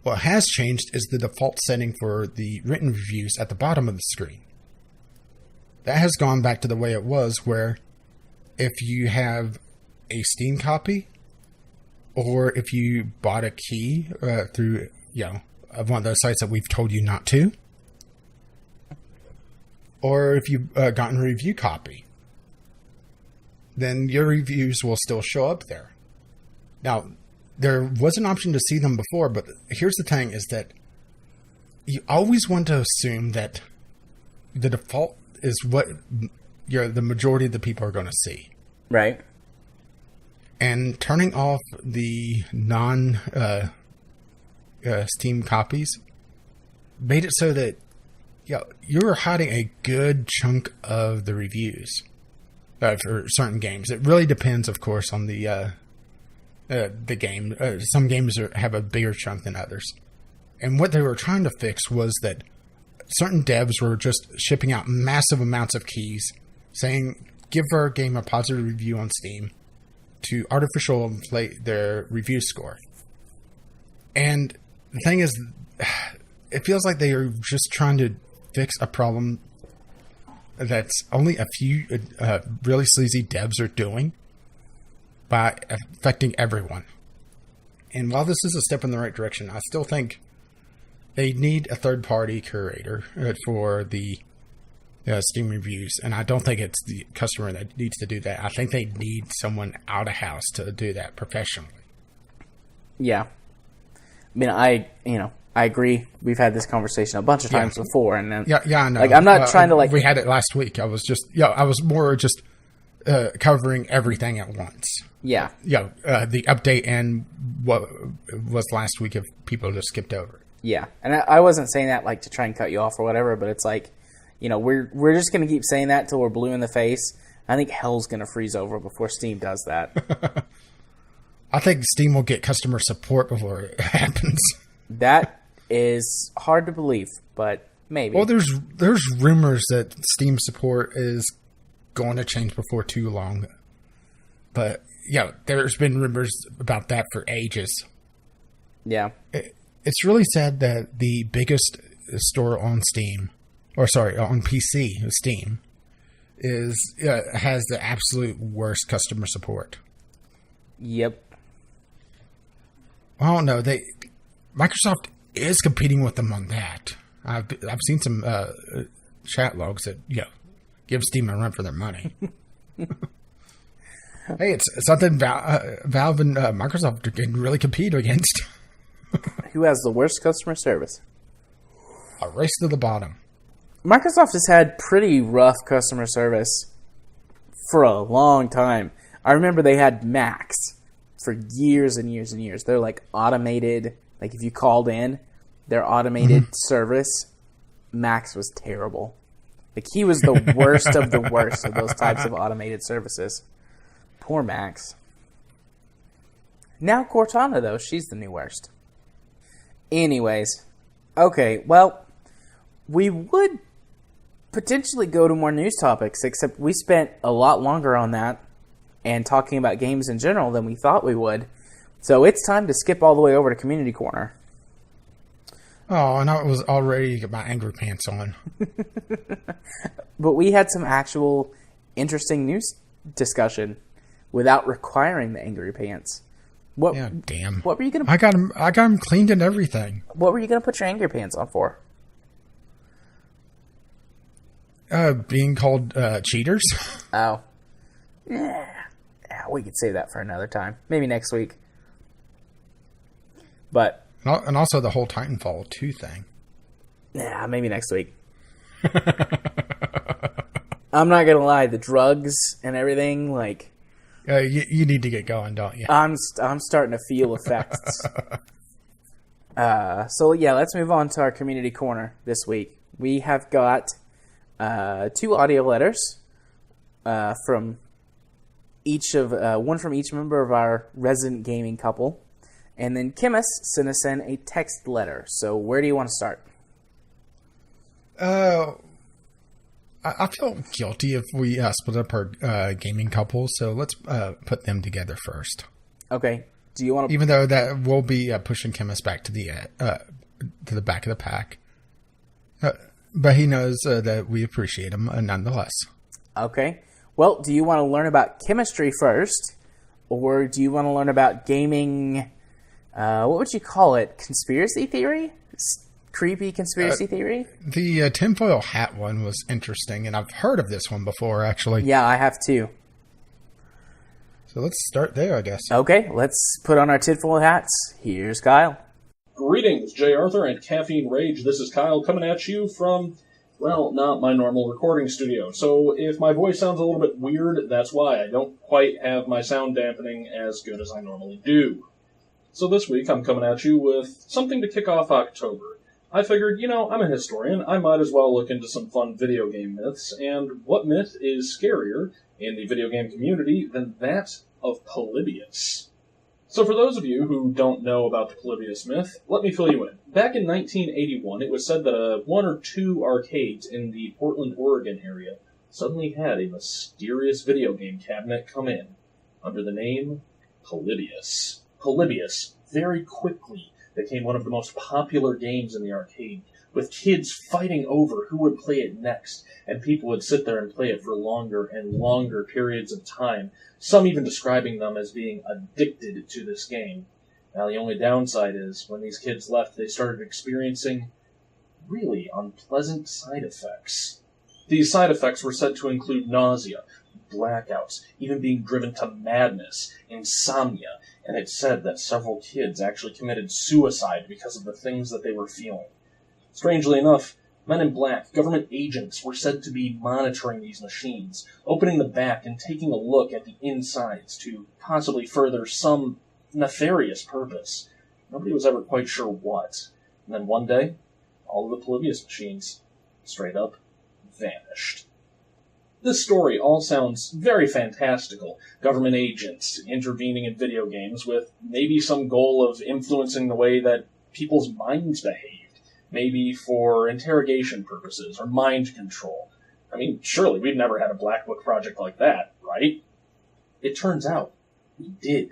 What has changed is the default setting for the written reviews at the bottom of the screen. That has gone back to the way it was, where if you have a Steam copy, or if you bought a key through, of one of those sites that we've told you not to, or if you've gotten a review copy, then your reviews will still show up there. Now, there was an option to see them before, but here's the thing, is that you always want to assume that the default is what the majority of the people are going to see. Right. And turning off the Steam copies made it so that you're hiding a good chunk of the reviews for certain games. It really depends, of course, on the game. Some games have a bigger chunk than others. And what they were trying to fix was that certain devs were just shipping out massive amounts of keys, saying, give our game a positive review on Steam, to artificially inflate their review score. And the thing is, it feels like they are just trying to fix a problem that's only a few really sleazy devs are doing by affecting everyone. And while this is a step in the right direction, I still think they need a third-party curator for the Steam reviews, and I don't think it's the customer that needs to do that. I think they need someone out of house to do that professionally. Yeah. I mean, I agree. We've had this conversation a bunch of times before, and then I know. I'm not trying to We had it last week. I was more just covering everything at once. Yeah. The update and what was last week if people just skipped over it. Yeah, and I wasn't saying that to try and cut you off or whatever, but it's we're just going to keep saying that till we're blue in the face. I think hell's going to freeze over before Steam does that. I think Steam will get customer support before it happens. That is hard to believe, but maybe. Well, there's rumors that Steam support is going to change before too long. But, there's been rumors about that for ages. Yeah. It's really sad that the biggest store on Steam, on PC, Steam, has the absolute worst customer support. Yep. I don't know. Microsoft is competing with them on that. I've seen some chat logs that give Steam a run for their money. Hey, it's something Valve and Microsoft can really compete against. Who has the worst customer service? A race to the bottom. Microsoft has had pretty rough customer service for a long time. I remember they had Macs for years and years and years. They're automated. If you called in, their automated service, Max was terrible. He was the worst of the worst of those types of automated services. Poor Max. Now Cortana, though, she's the new worst. Anyways, okay, well, we would potentially go to more news topics, except we spent a lot longer on that and talking about games in general than we thought we would. So it's time to skip all the way over to Community Corner. Oh, and I was already got my angry pants on. But we had some actual interesting news discussion without requiring the angry pants. Damn. What were you gonna? I got him cleaned and everything. What were you gonna put your angry pants on for? Being called cheaters. Oh, yeah. We could save that for another time, maybe next week. But and also the whole Titanfall 2 thing. Yeah, maybe next week. I'm not gonna lie, the drugs and everything, you need to get going, don't you? I'm starting to feel effects. So yeah, let's move on to our Community Corner this week. We have got 2 audio letters from one from each member of our resident gaming couple. And then Chemist sent us in a text letter. So where do you want to start? I feel guilty if we split up our gaming couple, so let's put them together first. Okay. Do you want to? Even though that will be pushing Chemist back to the back of the pack, but he knows that we appreciate him nonetheless. Okay. Well, do you want to learn about chemistry first, or do you want to learn about gaming? What would you call it? Conspiracy theory? Creepy conspiracy theory? The tinfoil hat one was interesting, and I've heard of this one before, actually. Yeah, I have too. So let's start there, I guess. Okay, let's put on our tinfoil hats. Here's Kyle. Greetings, J. Arthur and Caffeine Rage. This is Kyle coming at you from, well, not my normal recording studio. So if my voice sounds a little bit weird, that's why. I don't quite have my sound dampening as good as I normally do. So this week I'm coming at you with something to kick off October. I figured, I'm a historian, I might as well look into some fun video game myths, and what myth is scarier in the video game community than that of Polybius? So for those of you who don't know about the Polybius myth, let me fill you in. Back in 1981, it was said that one or two arcades in the Portland, Oregon area suddenly had a mysterious video game cabinet come in, under the name Polybius. Polybius, very quickly, became one of the most popular games in the arcade, with kids fighting over who would play it next, and people would sit there and play it for longer and longer periods of time, some even describing them as being addicted to this game. Now, the only downside is, when these kids left, they started experiencing really unpleasant side effects. These side effects were said to include nausea, blackouts, even being driven to madness, insomnia, and it's said that several kids actually committed suicide because of the things that they were feeling. Strangely enough, men in black, government agents, were said to be monitoring these machines, opening the back and taking a look at the insides to possibly further some nefarious purpose. Nobody was ever quite sure what. And then one day, all of the Polybius machines straight up vanished. This story all sounds very fantastical. Government agents intervening in video games with maybe some goal of influencing the way that people's minds behaved. Maybe for interrogation purposes or mind control. I mean, surely we've never had a Black Book project like that, right? It turns out we did.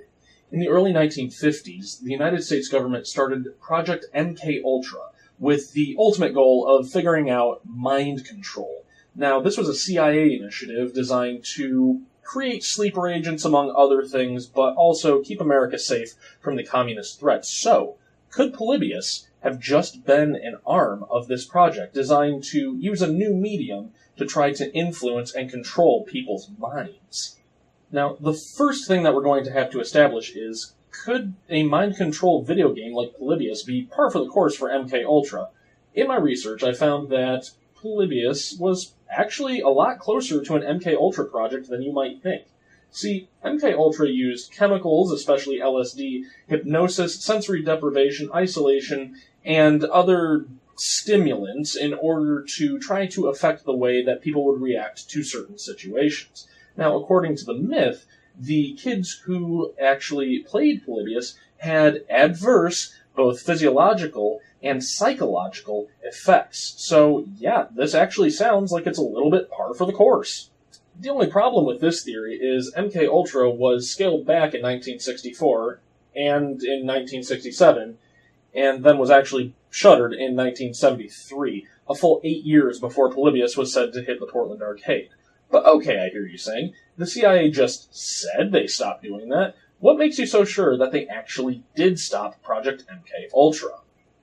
In the early 1950s, the United States government started Project MKUltra with the ultimate goal of figuring out mind control. Now, this was a CIA initiative designed to create sleeper agents, among other things, but also keep America safe from the communist threats. So, could Polybius have just been an arm of this project designed to use a new medium to try to influence and control people's minds? Now, the first thing that we're going to have to establish is, could a mind-controlled video game like Polybius be par for the course for MKUltra? In my research, I found that Polybius was actually a lot closer to an MKUltra project than you might think. See, MKUltra used chemicals, especially LSD, hypnosis, sensory deprivation, isolation, and other stimulants in order to try to affect the way that people would react to certain situations. Now, according to the myth, the kids who actually played Polybius had adverse, both physiological and psychological effects. So, yeah, this actually sounds like it's a little bit par for the course. The only problem with this theory is MKUltra was scaled back in 1964 and in 1967, and then was actually shuttered in 1973, a full 8 years before Polybius was said to hit the Portland arcade. But okay, I hear you saying, the CIA just said they stopped doing that. What makes you so sure that they actually did stop Project MKUltra?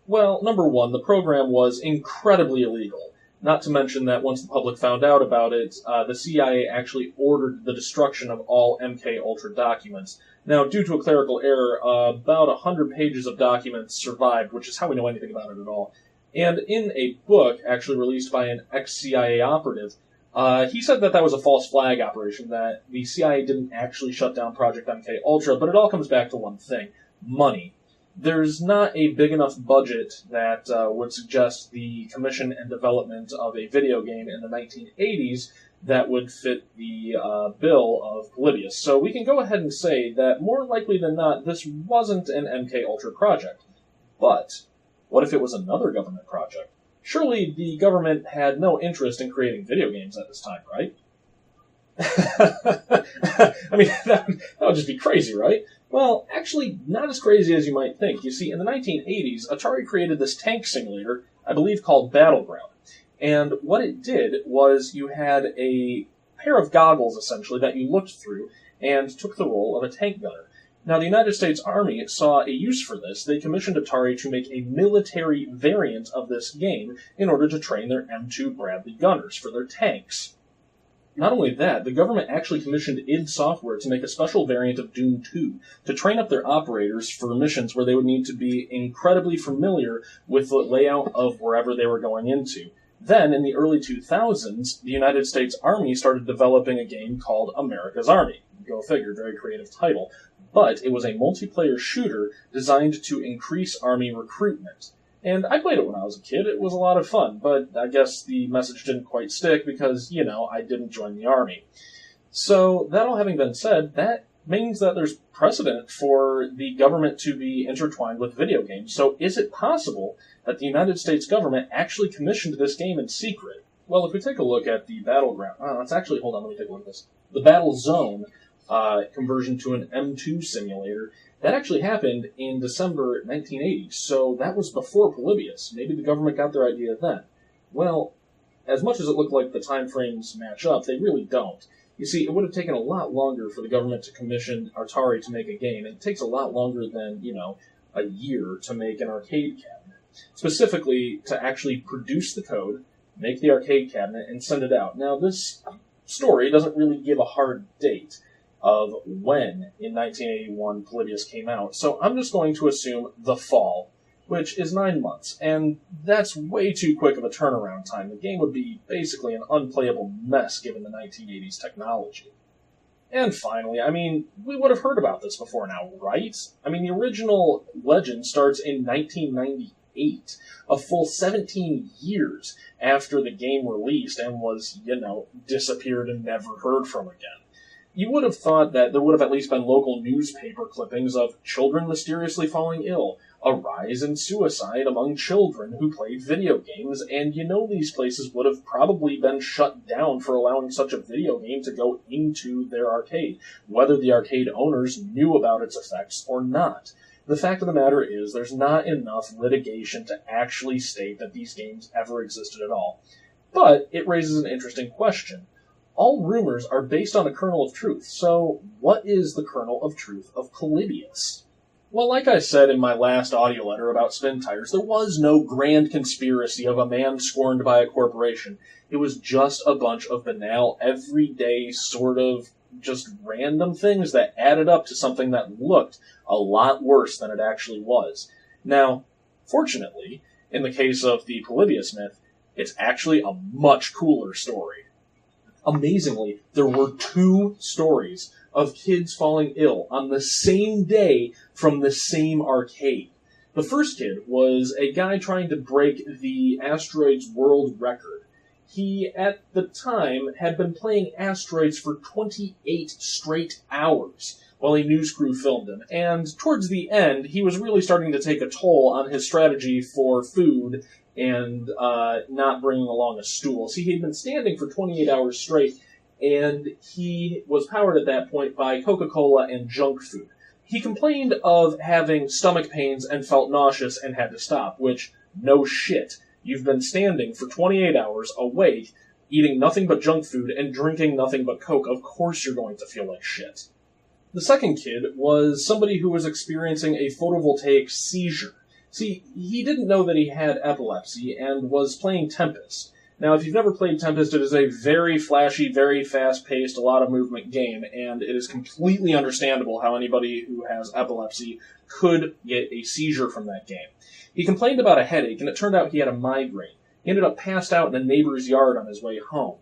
Well, number one, the program was incredibly illegal. Not to mention that once the public found out about it, the CIA actually ordered the destruction of all MKUltra documents. Now, due to a clerical error, about 100 pages of documents survived, which is how we know anything about it at all. And in a book, actually released by an ex-CIA operative, he said that that was a false flag operation, that the CIA didn't actually shut down Project MKUltra, but it all comes back to one thing: money. There's not a big enough budget that would suggest the commission and development of a video game in the 1980s that would fit the bill of Polybius. So we can go ahead and say that more likely than not, this wasn't an MK Ultra project. But what if it was another government project? Surely the government had no interest in creating video games at this time, right? I mean, that would just be crazy, right? Well, actually, not as crazy as you might think. You see, in the 1980s, Atari created this tank simulator, I believe called Battleground. And what it did was you had a pair of goggles, essentially, that you looked through and took the role of a tank gunner. Now, the United States Army saw a use for this. They commissioned Atari to make a military variant of this game in order to train their M2 Bradley gunners for their tanks. Not only that, the government actually commissioned id Software to make a special variant of Doom 2 to train up their operators for missions where they would need to be incredibly familiar with the layout of wherever they were going into. Then, in the early 2000s, the United States Army started developing a game called America's Army. Go figure, very creative title. But it was a multiplayer shooter designed to increase Army recruitment. And I played it when I was a kid. It was a lot of fun, but I guess the message didn't quite stick because, I didn't join the Army. So, that all having been said, that means that there's precedent for the government to be intertwined with video games. So, is it possible that the United States government actually commissioned this game in secret? Well, if we take a look at the Battleground... hold on, let me take a look at this. The Battle Zone conversion to an M2 simulator, that actually happened in December 1980, so that was before Polybius. Maybe the government got their idea then. Well, as much as it looked like the time frames match up, they really don't. You see, it would have taken a lot longer for the government to commission Atari to make a game, and it takes a lot longer than, a year to make an arcade cabinet. Specifically, to actually produce the code, make the arcade cabinet, and send it out. Now, this story doesn't really give a hard date of when in 1981 Polybius came out, so I'm just going to assume the fall, which is 9 months, and that's way too quick of a turnaround time. The game would be basically an unplayable mess given the 1980s technology. And finally, we would have heard about this before now, right? The original legend starts in 1998, a full 17 years after the game released and was, disappeared and never heard from again. You would have thought that there would have at least been local newspaper clippings of children mysteriously falling ill, a rise in suicide among children who played video games, and these places would have probably been shut down for allowing such a video game to go into their arcade, whether the arcade owners knew about its effects or not. The fact of the matter is, there's not enough litigation to actually state that these games ever existed at all. But it raises an interesting question. All rumors are based on a kernel of truth, so what is the kernel of truth of Polybius? Well, like I said in my last audio letter about spin tires, there was no grand conspiracy of a man scorned by a corporation. It was just a bunch of banal, everyday, sort of just random things that added up to something that looked a lot worse than it actually was. Now, fortunately, in the case of the Polybius myth, it's actually a much cooler story. Amazingly, there were 2 stories of kids falling ill on the same day from the same arcade. The first kid was a guy trying to break the Asteroids world record. He, at the time, had been playing Asteroids for 28 straight hours while a news crew filmed him, and towards the end, he was really starting to take a toll on his strategy for food and not bringing along a stool. See, he'd been standing for 28 hours straight, and he was powered at that point by Coca-Cola and junk food. He complained of having stomach pains and felt nauseous and had to stop, which, no shit. You've been standing for 28 hours awake, eating nothing but junk food and drinking nothing but Coke. Of course you're going to feel like shit. The second kid was somebody who was experiencing a photovoltaic seizure. See, he didn't know that he had epilepsy and was playing Tempest. Now, if you've never played Tempest, it is a very flashy, very fast-paced, a lot of movement game, and it is completely understandable how anybody who has epilepsy could get a seizure from that game. He complained about a headache, and it turned out he had a migraine. He ended up passed out in a neighbor's yard on his way home.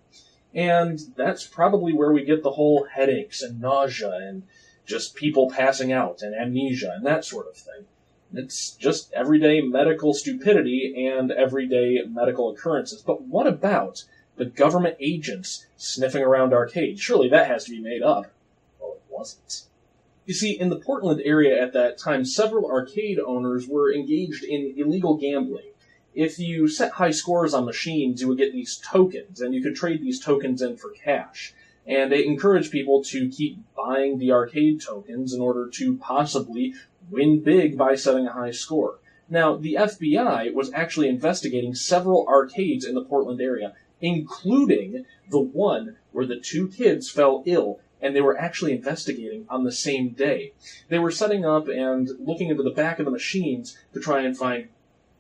And that's probably where we get the whole headaches and nausea and just people passing out and amnesia and that sort of thing. It's just everyday medical stupidity and everyday medical occurrences. But what about the government agents sniffing around arcades. Surely that has to be made up. Well, it wasn't. You see, in the Portland area at that time, several arcade owners were engaged in illegal gambling. If you set high scores on machines, you would get these tokens, and you could trade these tokens in for cash. And it encouraged people to keep buying the arcade tokens in order to possibly win big by setting a high score. Now, the FBI was actually investigating several arcades in the Portland area, including the one where the two kids fell ill, and they were actually investigating on the same day. They were setting up and looking into the back of the machines to try and find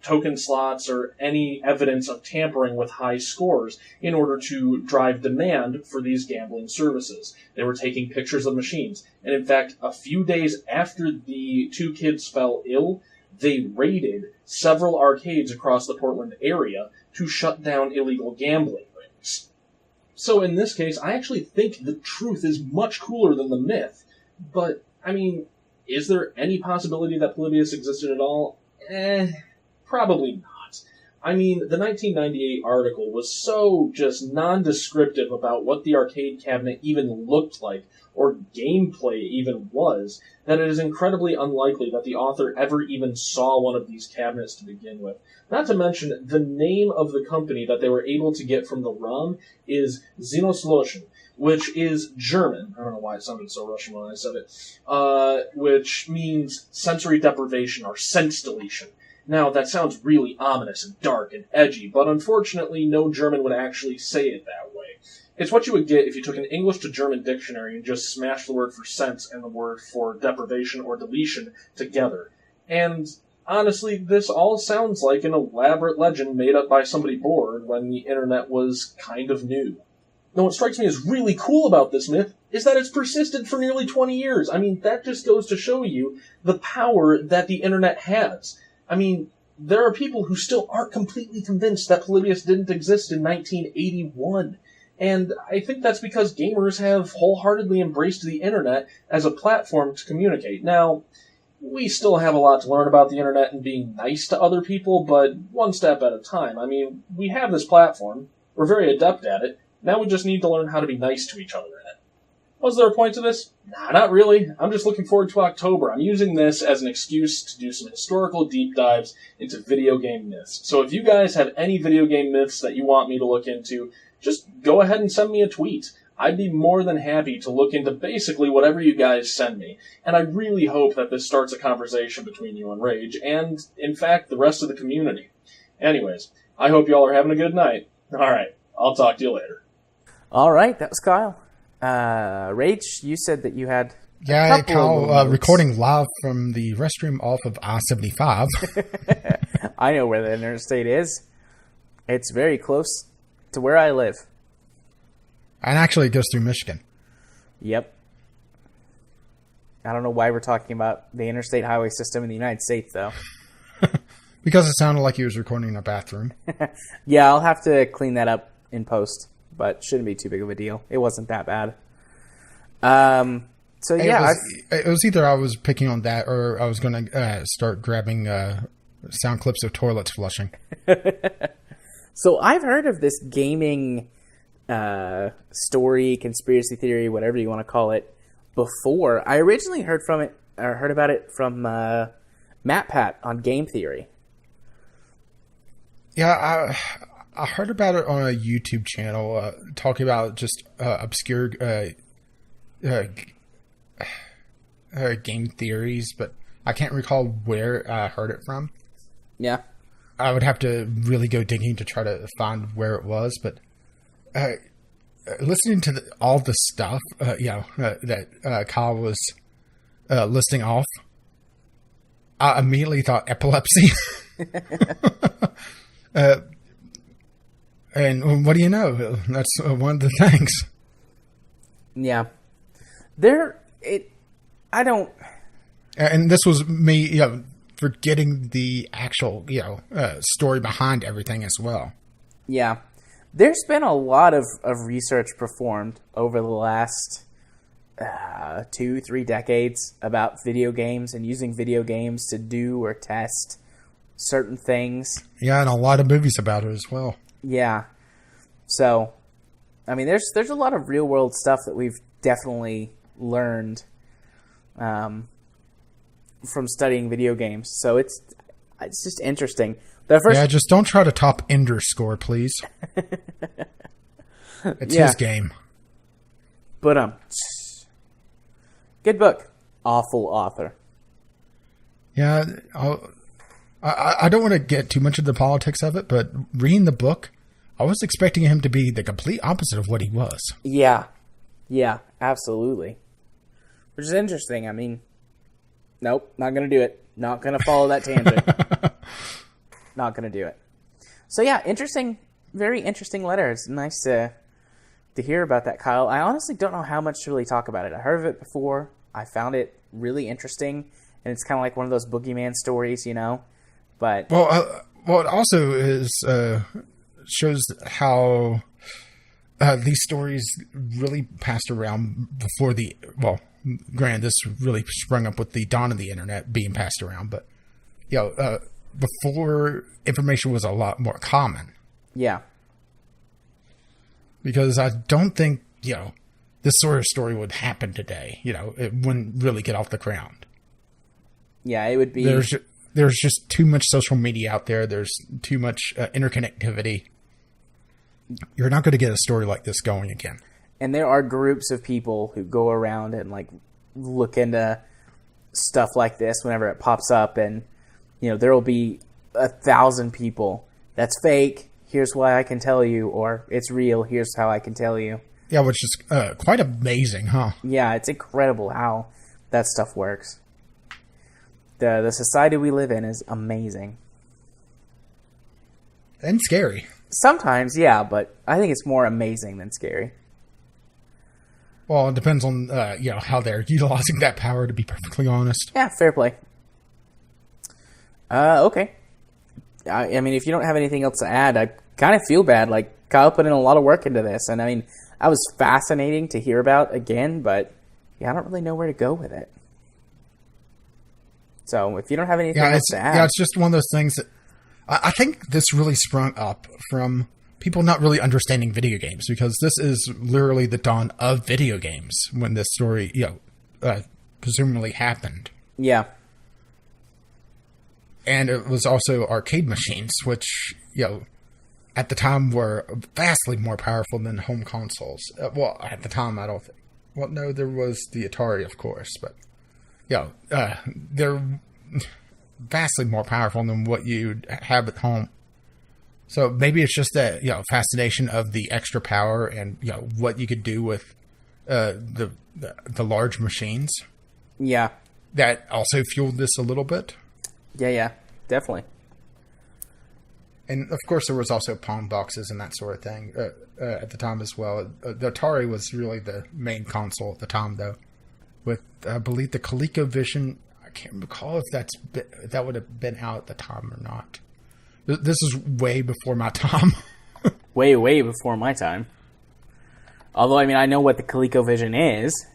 token slots or any evidence of tampering with high scores in order to drive demand for these gambling services. They were taking pictures of machines. And in fact, a few days after the two kids fell ill, they raided several arcades across the Portland area to shut down illegal gambling rings. So in this case, I actually think the truth is much cooler than the myth. But, I mean, is there any possibility that Polybius existed at all? Probably not. I mean, the 1998 article was so just non-descriptive about what the arcade cabinet even looked like, or gameplay even was, that it is incredibly unlikely that the author ever even saw one of these cabinets to begin with. Not to mention, the name of the company that they were able to get from the ROM is Xenoslotion, which is German. I don't know why it sounded so Russian when I said it. Which means sensory deprivation or sense deletion. Now, that sounds really ominous and dark and edgy, but unfortunately no German would actually say it that way. It's what you would get if you took an English to German dictionary and just smashed the word for sense and the word for deprivation or deletion together. And honestly, this all sounds like an elaborate legend made up by somebody bored when the internet was kind of new. Now, what strikes me as really cool about this myth is that it's persisted for nearly 20 years. I mean, that just goes to show you the power that the internet has. I mean, there are people who still aren't completely convinced that Polybius didn't exist in 1981. And I think that's because gamers have wholeheartedly embraced the internet as a platform to communicate. Now, we still have a lot to learn about the internet and being nice to other people, but one step at a time. I mean, we have this platform. We're very adept at it. Now we just need to learn how to be nice to each other in it. Was there a point to this? Nah, not really. I'm just looking forward to October. I'm using this as an excuse to do some historical deep dives into video game myths. So if you guys have any video game myths that you want me to look into, just go ahead and send me a tweet. I'd be more than happy to look into basically whatever you guys send me. And I really hope that this starts a conversation between you and Rage, and, in fact, the rest of the community. Anyways, I hope y'all are having a good night. Alright, I'll talk to you later. Alright, that was Kyle. Rach, you said that you had Kyle, recording live from the restroom off of I-75. I know where the interstate is. It's very close to where I live. And actually, it goes through Michigan. Yep. I don't know why we're talking about the interstate highway system in the United States, though. Because it sounded like he was recording in a bathroom. Yeah, I'll have to clean that up in post. But shouldn't be too big of a deal. It wasn't that bad. So yeah, it was either I was picking on that, or I was going to start grabbing sound clips of toilets flushing. So I've heard of this gaming story, conspiracy theory, whatever you want to call it, before. I originally heard about it from Matt Pat on Game Theory. Yeah, I heard about it on a YouTube channel, talking about just obscure game theories, but I can't recall where I heard it from. Yeah. I would have to really go digging to try to find where it was, but listening to all the stuff that Kyle was listing off, I immediately thought epilepsy. And what do you know? That's one of the things. Yeah. And this was me, forgetting the actual, story behind everything as well. Yeah. There's been a lot of research performed over the last 2-3 decades about video games and using video games to do or test certain things. Yeah, and a lot of movies about it as well. Yeah. So, I mean, there's a lot of real world stuff that we've definitely learned from studying video games. So it's just interesting. Just don't try to top Ender's score, please. It's his game. But good book, awful author. Yeah, I don't want to get too much into the politics of it, but reading the book, I was expecting him to be the complete opposite of what he was. Yeah, absolutely. Which is interesting. I mean, nope, not going to do it. Not going to follow that tangent. Not going to do it. So yeah, interesting, very interesting letter. It's nice to hear about that, Kyle. I honestly don't know how much to really talk about it. I heard of it before. I found it really interesting, and it's kind of like one of those boogeyman stories, you know. But it also is shows how these stories really passed around before the granted, this really sprung up with the dawn of the internet being passed around, but before information was a lot more common. Yeah. Because I don't think, this sort of story would happen today. It wouldn't really get off the ground. Yeah, it would be. There's just too much social media out there. There's too much interconnectivity. You're not going to get a story like this going again. And there are groups of people who go around and look into stuff like this whenever it pops up, and there will be 1,000 people. That's fake. Here's why I can tell you, or it's real. Here's how I can tell you. Yeah, which is quite amazing, huh? Yeah, it's incredible how that stuff works. The society we live in is amazing. And scary. Sometimes, yeah, but I think it's more amazing than scary. Well, it depends on how they're utilizing that power, to be perfectly honest. Yeah, fair play. Okay. I mean, if you don't have anything else to add, I kind of feel bad. Like, Kyle put in a lot of work into this, and I mean, that was fascinating to hear about again, but yeah, I don't really know where to go with it. So, if you don't have anything else to add... Yeah, it's just one of those things that... I think this really sprung up from people not really understanding video games, because this is literally the dawn of video games when this story, presumably happened. Yeah. And it was also arcade machines, which, at the time were vastly more powerful than home consoles. At the time, I don't think. Well, no, there was the Atari, of course, but, they're vastly more powerful than what you'd have at home. So maybe it's just that, fascination of the extra power and, what you could do with the large machines. Yeah. That also fueled this a little bit. Yeah, definitely. And, of course, there was also Pong boxes and that sort of thing at the time as well. The Atari was really the main console at the time, though. With, I believe, the ColecoVision. I can't recall if that would have been out at the time or not. This is way before my time. way before my time. Although, I mean, I know what the ColecoVision is.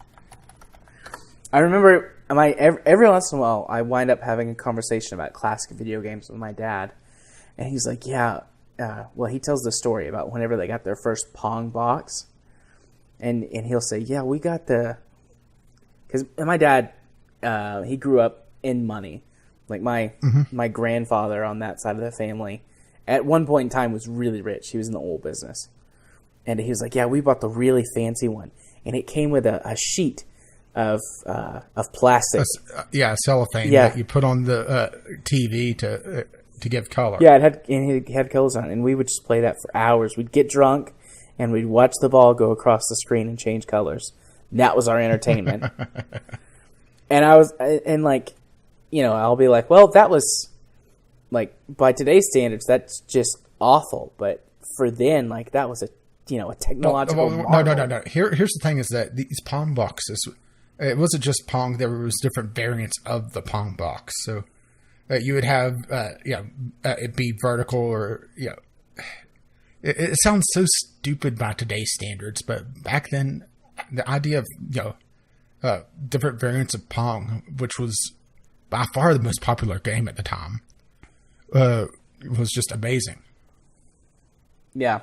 I remember... every once in a while, I wind up having a conversation about classic video games with my dad. And he's like, he tells the story about whenever they got their first Pong box. And he'll say, yeah, we got because my dad, he grew up in money. Like my grandfather on that side of the family, at one point in time, was really rich. He was in the oil business. And he was like, yeah, we bought the really fancy one. And it came with a sheet of plastic. Cellophane that you put on the TV to give color. Yeah, it had colors on it, and we would just play that for hours. We'd get drunk, and we'd watch the ball go across the screen and change colors. That was our entertainment. And I'll be like, well, that was, like, by today's standards, that's just awful. But for then, like, that was a technological marvel. No. Here's the thing: is that these Pong boxes. It wasn't just Pong. There was different variants of the Pong box. So you would have, it be vertical or, it sounds so stupid by today's standards. But back then, the idea of, different variants of Pong, which was by far the most popular game at the time, was just amazing. Yeah.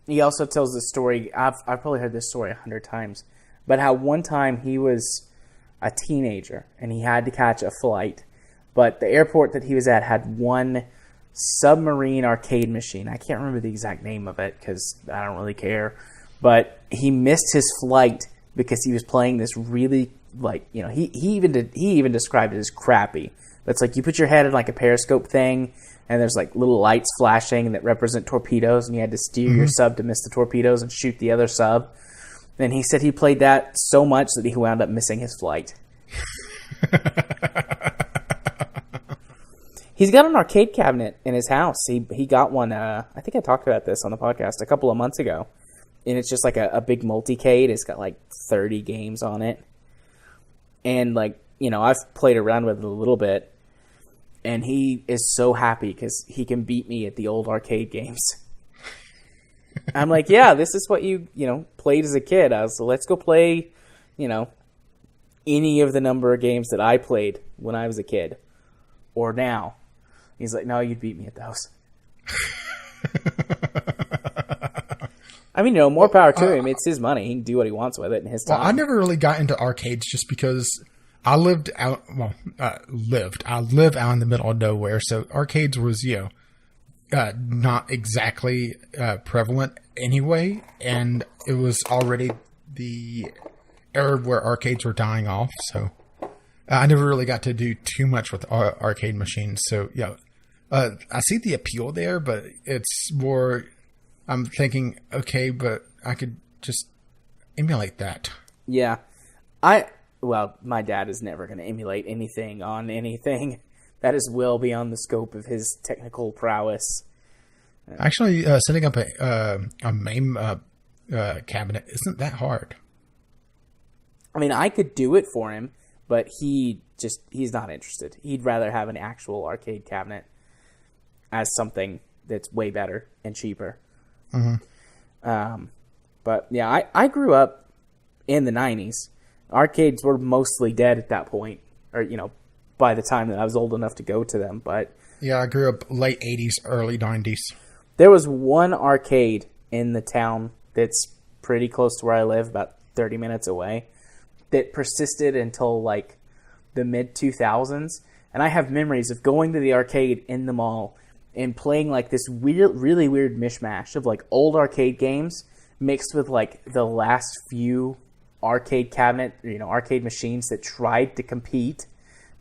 he also tells this story. I've probably heard this story 100 times, but how one time he was a teenager and he had to catch a flight, but the airport that he was at had one submarine arcade machine. I can't remember the exact name of it because I don't really care. But he missed his flight because he was playing this really, like, you know, he even described it as crappy. But it's like you put your head in like a periscope thing, and there's like little lights flashing that represent torpedoes, and you had to steer your sub to miss the torpedoes and shoot the other sub. And he said he played that so much that he wound up missing his flight. He's got an arcade cabinet in his house. He got one, I think I talked about this on the podcast a couple of months ago. And it's just like a big multicade. It's got like 30 games on it. And like, you know, I've played around with it a little bit. And he is so happy because he can beat me at the old arcade games. I'm like, yeah, this is what you played as a kid. I was like, let's go play, you know, any of the number of games that I played when I was a kid. Or now. He's like, no, you'd beat me at those. I mean, you know, more power to him. It's his money. He can do what he wants with it in his time. Well, I never really got into arcades just because I lived out. Well, I live out in the middle of nowhere, so arcades was not exactly prevalent anyway, and it was already the era where arcades were dying off. So I never really got to do too much with arcade machines. So yeah, I see the appeal there, but it's more. I'm thinking, okay, but I could just emulate that. Yeah. Well, my dad is never going to emulate anything on anything. That is well beyond the scope of his technical prowess. Actually, setting up a MAME cabinet isn't that hard. I mean, I could do it for him, but he's not interested. He'd rather have an actual arcade cabinet as something that's way better and cheaper. Mm-hmm. But yeah, I grew up in the 90s. Arcades were mostly dead at that point, or, you know, by the time that I was old enough to go to them. But yeah, I grew up late 80s, early 90s. There was one arcade in the town that's pretty close to where I live, about 30 minutes away, that persisted until like the mid 2000s. And I have memories of going to the arcade in the mall and playing like this weird, really weird mishmash of like old arcade games mixed with like the last few arcade machines that tried to compete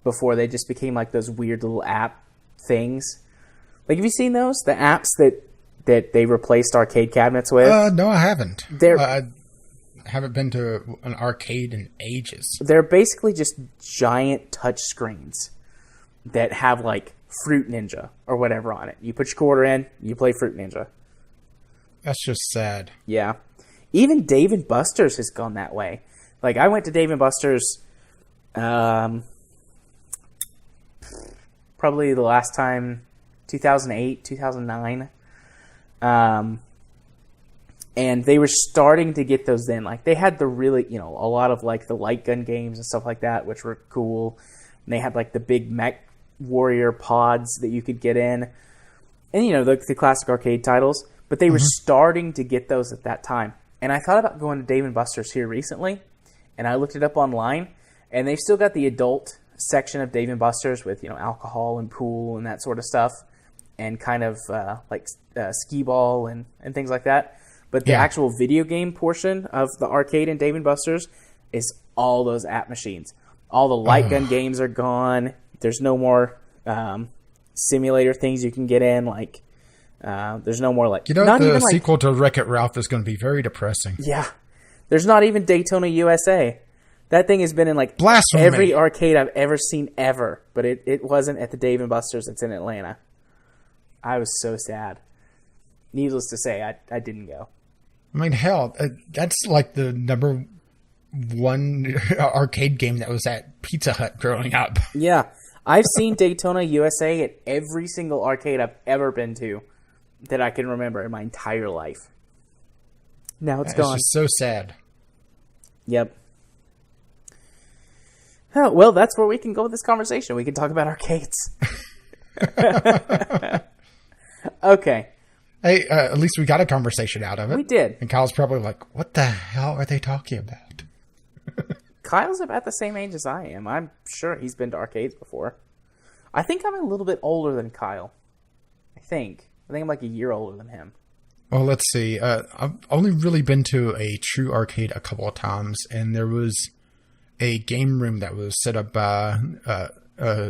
before they just became like those weird little app things. Like, have you seen those? The apps that they replaced arcade cabinets with? No, I haven't. I haven't been to an arcade in ages. They're basically just giant touch screens that have like Fruit Ninja or whatever on it. You put your quarter in, you play Fruit Ninja. That's just sad. Yeah. Even Dave & Buster's has gone that way. Like, I went to Dave & Buster's probably the last time, 2008, 2009. And they were starting to get those then. Like, they had the really, you know, a lot of, like, the light gun games and stuff like that, which were cool. And they had, like, the big Mechwarrior pods that you could get in. And, you know, the classic arcade titles. But they were starting to get those at that time. And I thought about going to Dave & Buster's here recently. And I looked it up online. And they've still got the adult section of Dave & Buster's with, you know, alcohol and pool and that sort of stuff. And kind of like skee ball and things like that. But the actual video game portion of the arcade in Dave & Buster's is all those app machines. All the light gun games are gone. There's no more simulator things you can get in. Like, there's no more like... You know, the sequel to Wreck-It Ralph is going to be very depressing. Yeah. There's not even Daytona USA. That thing has been in like Blasphemy. Every arcade I've ever seen ever. But it wasn't at the Dave & Buster's that's in Atlanta. I was so sad. Needless to say, I didn't go. I mean, hell, that's like the number one arcade game that was at Pizza Hut growing up. Yeah. I've seen Daytona USA at every single arcade I've ever been to that I can remember in my entire life. Now it's gone. It's just so sad. Yep. Oh, well, that's where we can go with this conversation. We can talk about arcades. Okay. Hey, at least we got a conversation out of it. We did. And Kyle's probably like, what the hell are they talking about? Kyle's about the same age as I am. I'm sure he's been to arcades before. I think I'm a little bit older than Kyle. I think I'm like a year older than him. Well, let's see. I've only really been to a true arcade a couple of times, and there was a game room that was set up by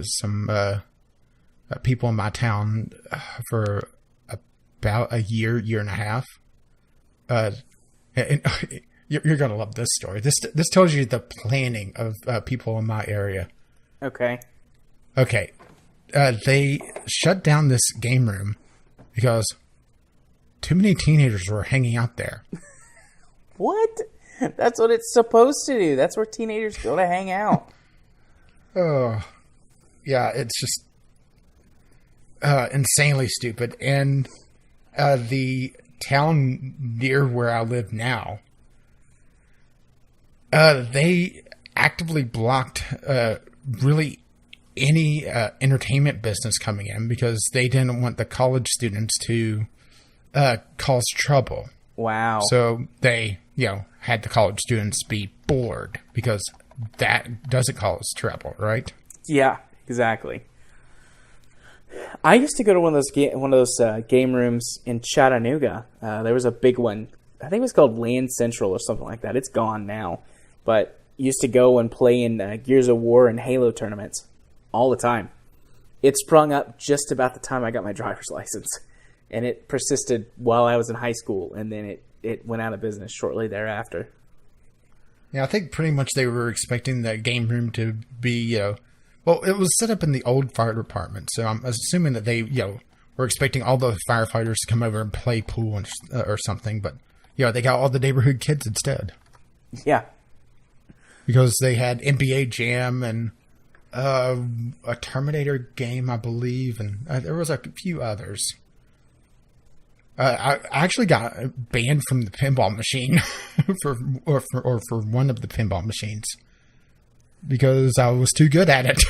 some people in my town for about a year and a half. And you're going to love this story. This tells you the planning of people in my area. Okay. They shut down this game room because too many teenagers were hanging out there. What? That's what it's supposed to do. That's where teenagers go to hang out. Oh, yeah, it's just insanely stupid. And the town near where I live now, they actively blocked really any entertainment business coming in because they didn't want the college students to cause trouble. Wow. So they, had the college students be bored because that doesn't cause trouble, right? Yeah, exactly. I used to go to one of those game rooms in Chattanooga. There was a big one. I think it was called Land Central or something like that. It's gone now, but used to go and play in Gears of War and Halo tournaments all the time. It sprung up just about the time I got my driver's license, and it persisted while I was in high school, and then it went out of business shortly thereafter. Yeah, I think pretty much they were expecting that game room to be, well, it was set up in the old fire department, so I'm assuming that they, were expecting all the firefighters to come over and play pool or something, but, they got all the neighborhood kids instead. Yeah. Because they had NBA Jam and a Terminator game, I believe, and there was a few others. I actually got banned from the pinball machine for one of the pinball machines because I was too good at it.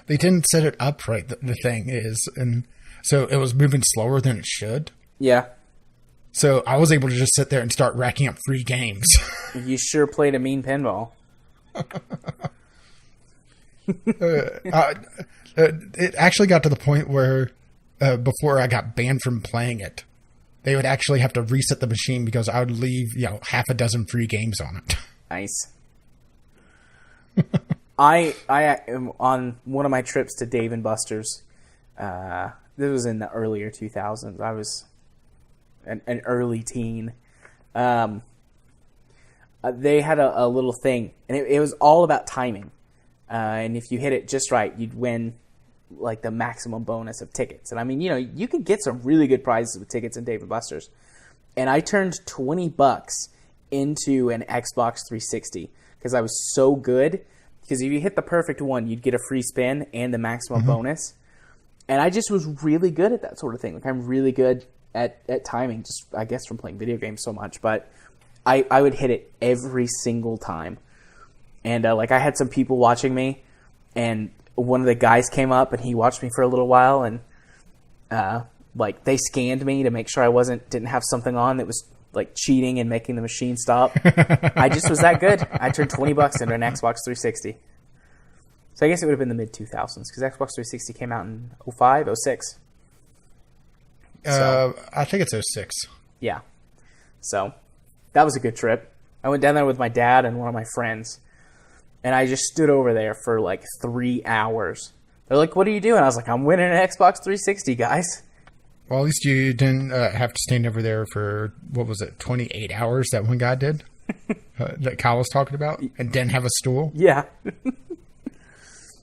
They didn't set it up right. The thing is, and so it was moving slower than it should. Yeah. So I was able to just sit there and start racking up free games. You sure played a mean pinball. It actually got to the point where before I got banned from playing it, they would actually have to reset the machine because I would leave, half a dozen free games on it. Nice. I am on one of my trips to Dave & Buster's. This was in the earlier 2000s. I was an early teen. They had a little thing, and it was all about timing. And if you hit it just right, you'd win like the maximum bonus of tickets. And I mean, you could get some really good prizes with tickets in Dave & Buster's. And I turned $20 into an Xbox 360 because I was so good. Because if you hit the perfect one, you'd get a free spin and the maximum bonus. And I just was really good at that sort of thing. Like, I'm really good at timing, just I guess from playing video games so much. But I would hit it every single time. And I had some people watching me, and one of the guys came up and he watched me for a little while, and they scanned me to make sure I didn't have something on that was like cheating and making the machine stop. I just was that good. I turned $20 into an Xbox 360. So I guess it would have been the mid 2000s because Xbox 360 came out in 05, 06. So, I think it's 06. Yeah. So that was a good trip. I went down there with my dad and one of my friends. And I just stood over there for like 3 hours. They're like, "What are you doing?" I was like, "I'm winning an Xbox 360, guys." Well, at least you didn't have to stand over there for, 28 hours that one guy did? That Kyle was talking about? And didn't have a stool? Yeah.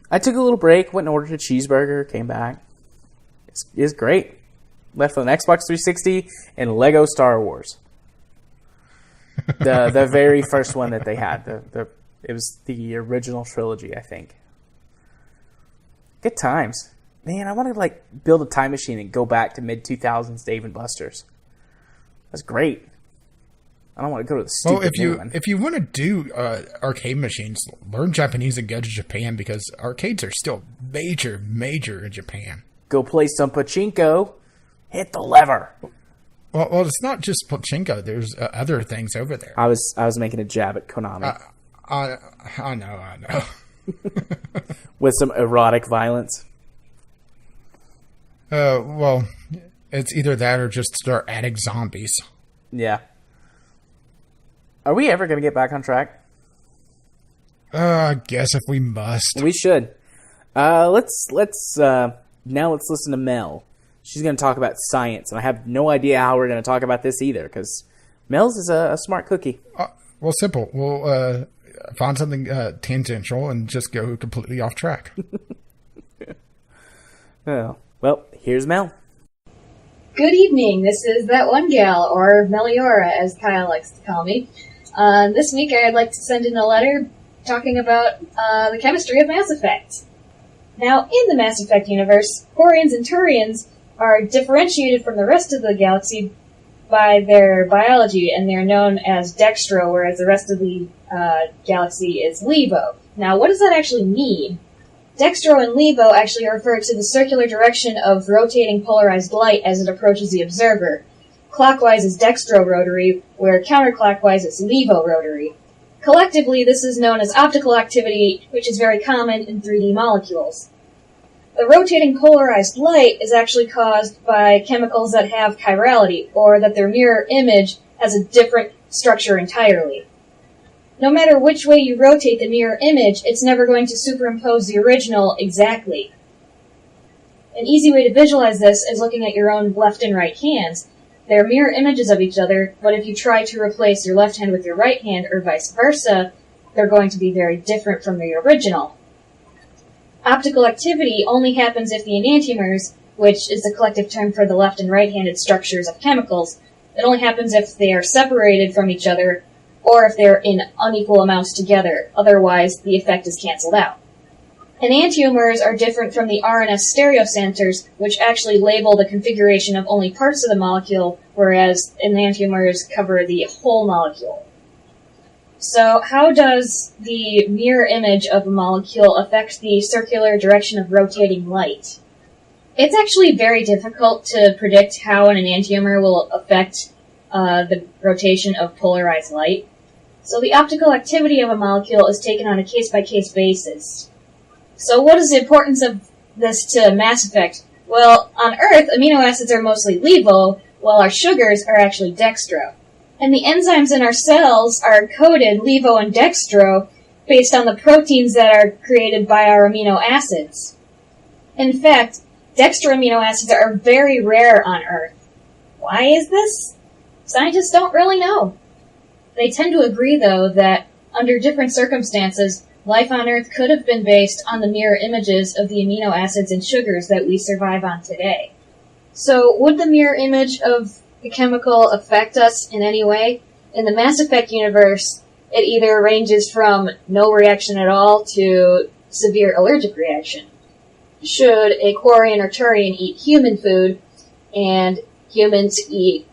I took a little break, went and ordered a cheeseburger, came back. It's great. Left with an Xbox 360 and Lego Star Wars. The very first one that they had. It was the original trilogy, I think. Good times. Man, I want to build a time machine and go back to mid-2000s Dave & Buster's. That's great. I don't want to go to the stupid new one. If you want to do arcade machines, learn Japanese and go to Japan because arcades are still major in Japan. Go play some pachinko. Hit the lever. Well, it's not just pachinko. There's other things over there. I was making a jab at Konami. I know. With some erotic violence. Well, it's either that or just start adding zombies. Yeah. Are we ever going to get back on track? I guess if we must. We should. Let's now let's listen to Mel. She's going to talk about science, and I have no idea how we're going to talk about this either, because Mel's is a smart cookie. Well, simple. We'll find something tangential and just go completely off track. Oh, well, here's Mel. Good evening. This is That One Gal, or Meliora, as Kyle likes to call me. This week I'd like to send in a letter talking about the chemistry of Mass Effect. Now, in the Mass Effect universe, Quarians and Turians are differentiated from the rest of the galaxy by their biology, and they're known as Dextro, whereas the rest of the galaxy is Levo. Now, what does that actually mean? Dextro and Levo actually refer to the circular direction of rotating polarized light as it approaches the observer. Clockwise is Dextro rotary, where counterclockwise is Levo rotary. Collectively, this is known as optical activity, which is very common in 3D molecules. The rotating polarized light is actually caused by chemicals that have chirality, or that their mirror image has a different structure entirely. No matter which way you rotate the mirror image, it's never going to superimpose the original exactly. An easy way to visualize this is looking at your own left and right hands. They're mirror images of each other, but if you try to replace your left hand with your right hand, or vice versa, they're going to be very different from the original. Optical activity only happens if the enantiomers, which is the collective term for the left and right-handed structures of chemicals, it only happens if they are separated from each other, or if they're in unequal amounts together. Otherwise, the effect is cancelled out. Enantiomers are different from the RNS stereocenters, which actually label the configuration of only parts of the molecule, whereas enantiomers cover the whole molecule. So, how does the mirror image of a molecule affect the circular direction of rotating light? It's actually very difficult to predict how an enantiomer will affect the rotation of polarized light. So the optical activity of a molecule is taken on a case-by-case basis. So what is the importance of this to Mass Effect? Well, on Earth, amino acids are mostly Levo, while our sugars are actually Dextro. And the enzymes in our cells are coded Levo and Dextro based on the proteins that are created by our amino acids. In fact, Dextro amino acids are very rare on Earth. Why is this? Scientists don't really know. They tend to agree, though, that under different circumstances, life on Earth could have been based on the mirror images of the amino acids and sugars that we survive on today. So, would the mirror image of the chemical affect us in any way? In the Mass Effect universe, it either ranges from no reaction at all to severe allergic reaction. Should a Quarian or Turian eat human food, and humans eat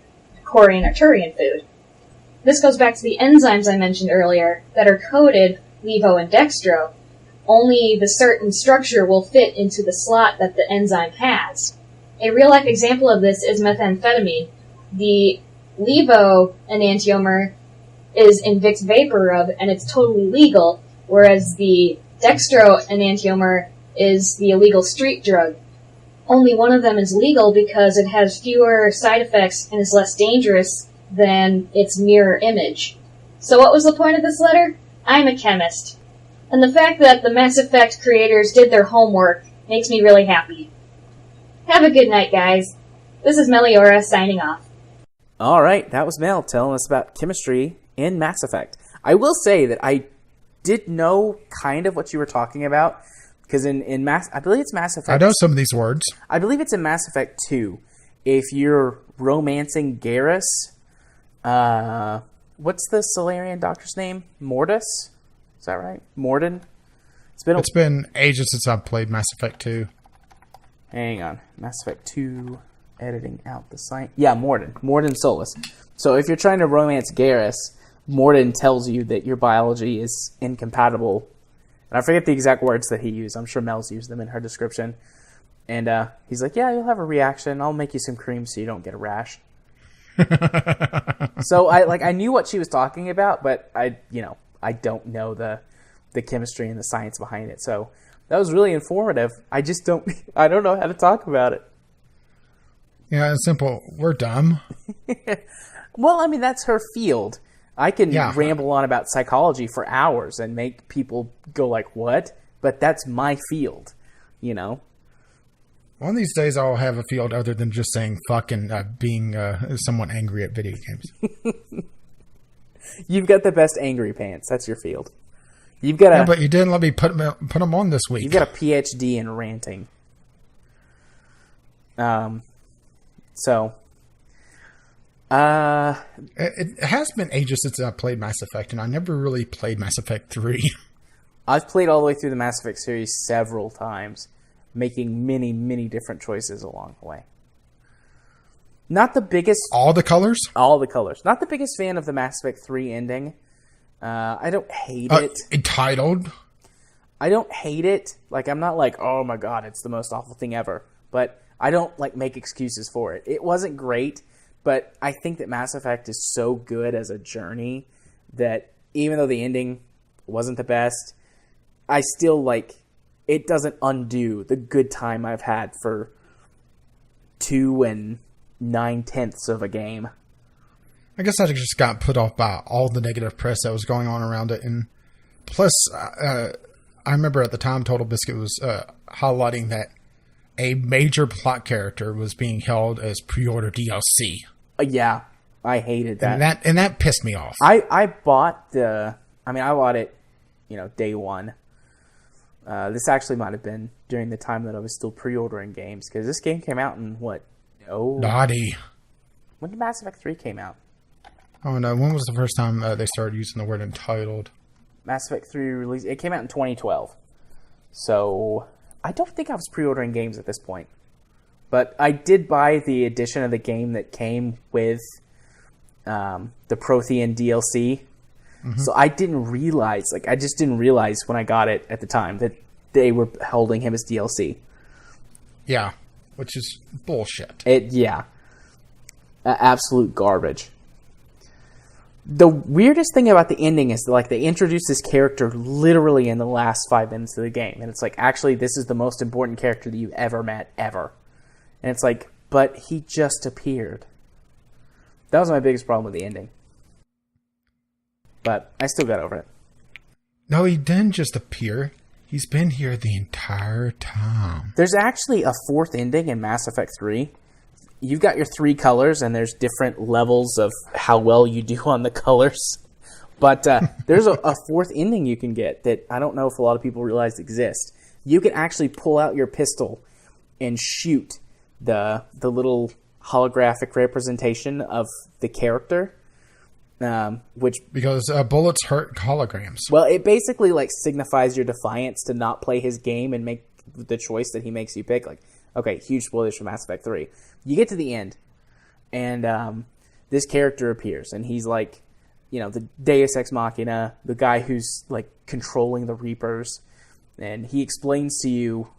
Quarian or Turian food? This goes back to the enzymes I mentioned earlier that are coded Levo and Dextro. Only the certain structure will fit into the slot that the enzyme has. A real-life example of this is methamphetamine. The Levo enantiomer is in Vicks Vapor Rub, and it's totally legal, whereas the Dextro enantiomer is the illegal street drug. Only one of them is legal because it has fewer side effects and is less dangerous than its mirror image. So what was the point of this letter? I'm a chemist. And the fact that the Mass Effect creators did their homework makes me really happy. Have a good night, guys. This is Meliora signing off. Alright, that was Mel telling us about chemistry in Mass Effect. I will say that I did know kind of what you were talking about, because in I believe it's Mass Effect. I know some of these words. I believe it's in Mass Effect 2. If you're romancing Garrus, what's the Solarian doctor's name? Mortis? Is that right? Morden? It's been ages since I've played Mass Effect 2. Hang on. Mass Effect 2, editing out the site. Yeah, Morden. Morden Solus. So if you're trying to romance Garrus, Morden tells you that your biology is incompatible. And I forget the exact words that he used. I'm sure Mel's used them in her description. And he's like, yeah, you'll have a reaction. I'll make you some cream so you don't get a rash. So I knew what she was talking about, but I don't know the chemistry and the science behind it. So that was really informative. I don't know how to talk about it. Yeah, it's simple. We're dumb. Well, I mean, that's her field. I can ramble on about psychology for hours and make people go like, what? But that's my field, you know? One of these days I'll have a field other than just saying fuck and being somewhat angry at video games. You've got the best angry pants. That's your field. You've got but you didn't let me put them on this week. You've got a PhD in ranting. It has been ages since I played Mass Effect, and I never really played Mass Effect 3. I've played all the way through the Mass Effect series several times, making many, many different choices along the way. Not the biggest... All the colors? All the colors. Not the biggest fan of the Mass Effect 3 ending. I don't hate it. Entitled? I don't hate it. Like, I'm not like, oh my god, it's the most awful thing ever. But I don't, make excuses for it. It wasn't great, but I think that Mass Effect is so good as a journey that even though the ending wasn't the best, I still, it doesn't undo the good time I've had for 2 9/10 of a game. I guess I just got put off by all the negative press that was going on around it. And plus, I remember at the time Total Biscuit was highlighting that a major plot character was being held as pre-order DLC. Yeah, I hated that. And that pissed me off. I bought I bought it, day one. This actually might have been during the time that I was still pre-ordering games, because this game came out in what? Naughty. When did Mass Effect 3 came out? Oh no, when was the first time they started using the word entitled? Mass Effect 3 release, it came out in 2012. So, I don't think I was pre-ordering games at this point. But I did buy the edition of the game that came with the Prothean DLC. Mm-hmm. So I didn't realize, I just didn't realize when I got it at the time that they were holding him as DLC. Yeah, which is bullshit. Absolute garbage. The weirdest thing about the ending is they introduce this character literally in the last 5 minutes of the game. And it's actually, this is the most important character that you've ever met, ever. And it's but he just appeared. That was my biggest problem with the ending. But I still got over it. No, he didn't just appear. He's been here the entire time. There's actually a 4th ending in Mass Effect 3. You've got your 3 colors, and there's different levels of how well you do on the colors. But there's a 4th ending you can get that I don't know if a lot of people realize exists. You can actually pull out your pistol and shoot the little holographic representation of the character. Because bullets hurt holograms. Well, it basically signifies your defiance to not play his game and make the choice that he makes you pick. Okay, huge spoilers for Mass Effect 3. You get to the end, and this character appears, and he's the Deus Ex Machina, the guy who's controlling the Reapers, and he explains to you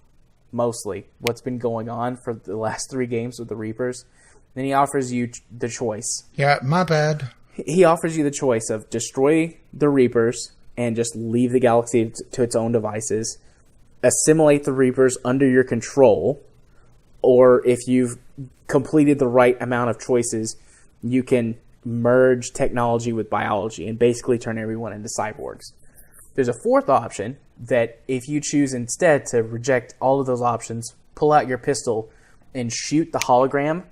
mostly what's been going on for the last 3 games with the Reapers. Then he offers you the choice. Yeah, my bad. He offers you the choice of destroy the Reapers and just leave the galaxy to its own devices, assimilate the Reapers under your control, or if you've completed the right amount of choices, you can merge technology with biology and basically turn everyone into cyborgs. There's a 4th option that if you choose instead to reject all of those options, pull out your pistol and shoot the hologram,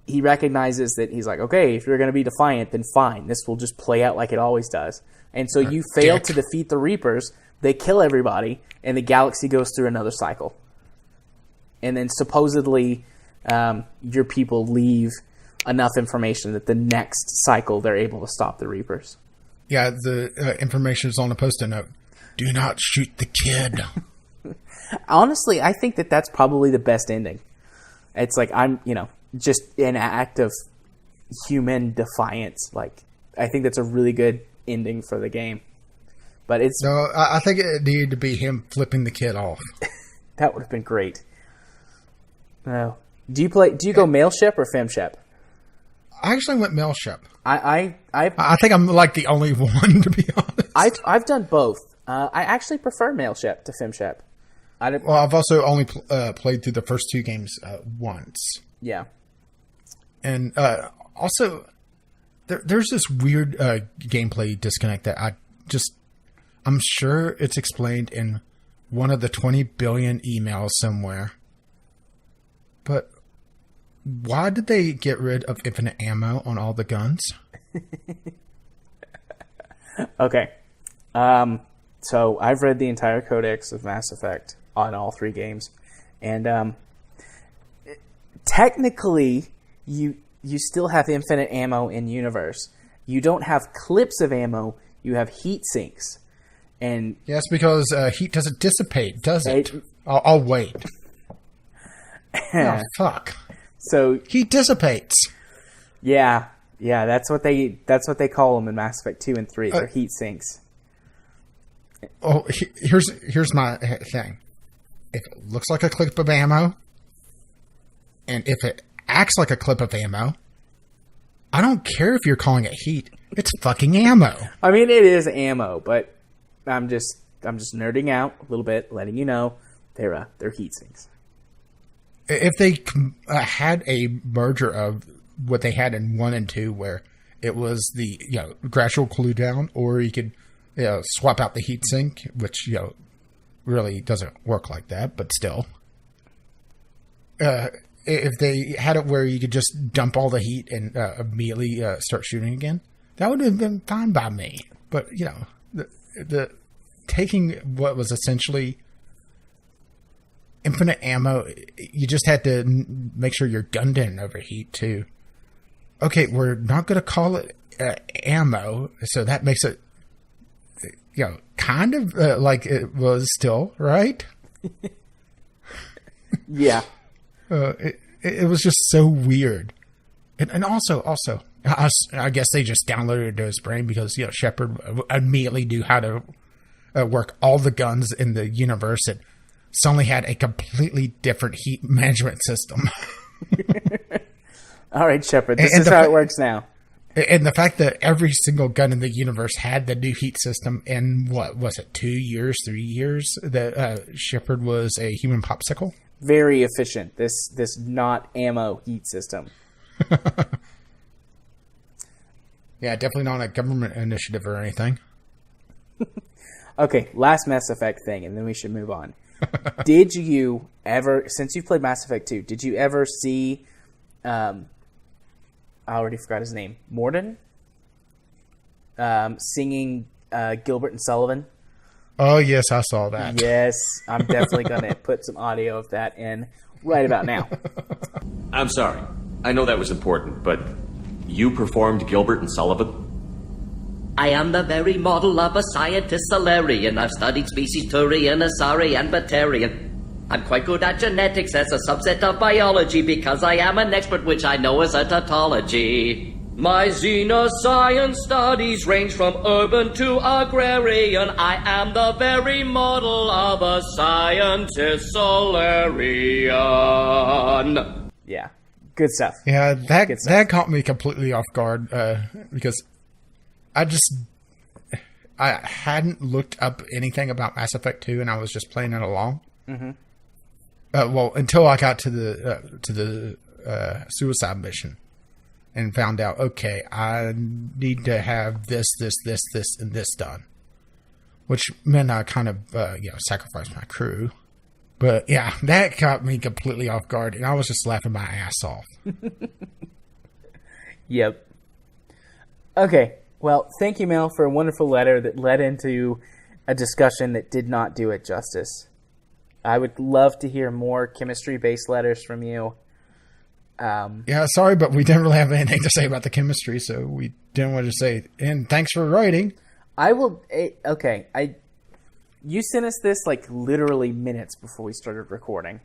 he recognizes that he's okay, if you're going to be defiant, then fine. This will just play out like it always does. And so you fail to defeat the Reapers, they kill everybody, and the galaxy goes through another cycle. And then supposedly your people leave enough information that the next cycle they're able to stop the Reapers. Yeah, the information is on a post-it note. Do not shoot the kid. Honestly, I think that that's probably the best ending. It's I'm, just an act of human defiance. I think that's a really good ending for the game. But it's... No, I think it needed to be him flipping the kid off. That would have been great. No. Do you go male ship or fem ship? I actually went male ship. I think I'm like the only one, to be honest. I've done both. I actually prefer male ship to fem ship. Well, I've also only played through the first 2 games once. Yeah. And also, there's this weird gameplay disconnect that I'm sure it's explained in one of the 20 billion emails somewhere. But why did they get rid of infinite ammo on all the guns? Okay. So I've read the entire codex of Mass Effect on all 3 games. And technically, you still have infinite ammo in universe. You don't have clips of ammo, you have heat sinks. And yes, because heat doesn't dissipate, does it? I'll wait. Oh, fuck. So heat dissipates. Yeah, that's what they call them in Mass Effect 2 and 3. They're heat sinks. Oh, here's my thing. If it looks like a clip of ammo, and if it acts like a clip of ammo, I don't care if you're calling it heat. It's fucking ammo. I mean, it is ammo, but I'm just nerding out a little bit, letting you know they're heat sinks. If they had a merger of what they had in 1 and 2, where it was the gradual cool down, or you could swap out the heat sink, which really doesn't work like that, but still. If they had it where you could just dump all the heat and immediately start shooting again, that would have been fine by me. But the taking what was essentially infinite ammo, you just had to make sure your gun didn't overheat too. Okay, we're not going to call it ammo, so that makes it, kind of like it was still, right? Yeah. It was just so weird. And also, I guess they just downloaded it to his brain because, Shepard immediately knew how to work all the guns in the universe and suddenly had a completely different heat management system. All right, Shepard, this is how it works now. And the fact that every single gun in the universe had the new heat system in, what was it, 2 years, 3 years, that Shepard was a human popsicle? Very efficient, this not ammo heat system. Yeah, definitely not a government initiative or anything. Okay, last Mass Effect thing, and then we should move on. Did you ever, since you've played Mass Effect 2, did you ever see, I already forgot his name, Morden? Singing Gilbert and Sullivan? Oh, yes, I saw that. Yes, I'm definitely going to put some audio of that in right about now. I'm sorry. I know that was important, but you performed Gilbert and Sullivan? I am the very model of a scientist Solarian. I've studied species Turian, Asari, and Batarian. I'm quite good at genetics as a subset of biology because I am an expert, which I know is a tautology. My xenoscience studies range from urban to agrarian. I am the very model of a scientist Solarian. Yeah, good stuff. Yeah, that caught me completely off guard because I hadn't looked up anything about Mass Effect 2 and I was just playing it along. Mm-hmm. Well, until I got to the suicide mission. And found out, okay, I need to have this, and this done. Which meant I kind of, sacrificed my crew. But yeah, that caught me completely off guard, and I was just laughing my ass off. Yep. Okay, well, thank you, Mel, for a wonderful letter that led into a discussion that did not do it justice. I would love to hear more chemistry-based letters from you. Yeah, sorry, but we didn't really have anything to say about the chemistry, so we didn't want to say, and thanks for writing. I will, okay, you sent us this like literally minutes before we started recording.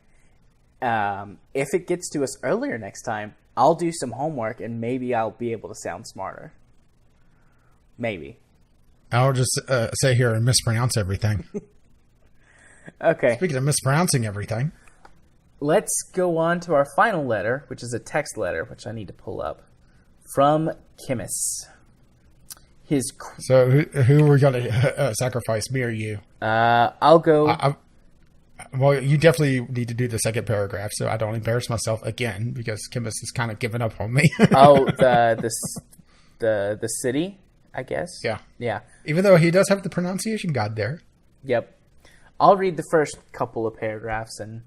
If it gets to us earlier next time, I'll do some homework and maybe I'll be able to sound smarter. Maybe. I'll just sit here and mispronounce everything. Okay. Speaking of mispronouncing everything. let's go on to our final letter, which is a text letter, which I need to pull up, from Kimmis. So who are we going to sacrifice, me or you? I'll go... Well, you definitely need to do the second paragraph so I don't embarrass myself again because Kimmis has kind of given up on me. Oh, the city, I guess? Yeah. Yeah. Even though he does have the pronunciation god there. Yep. I'll read the first couple of paragraphs and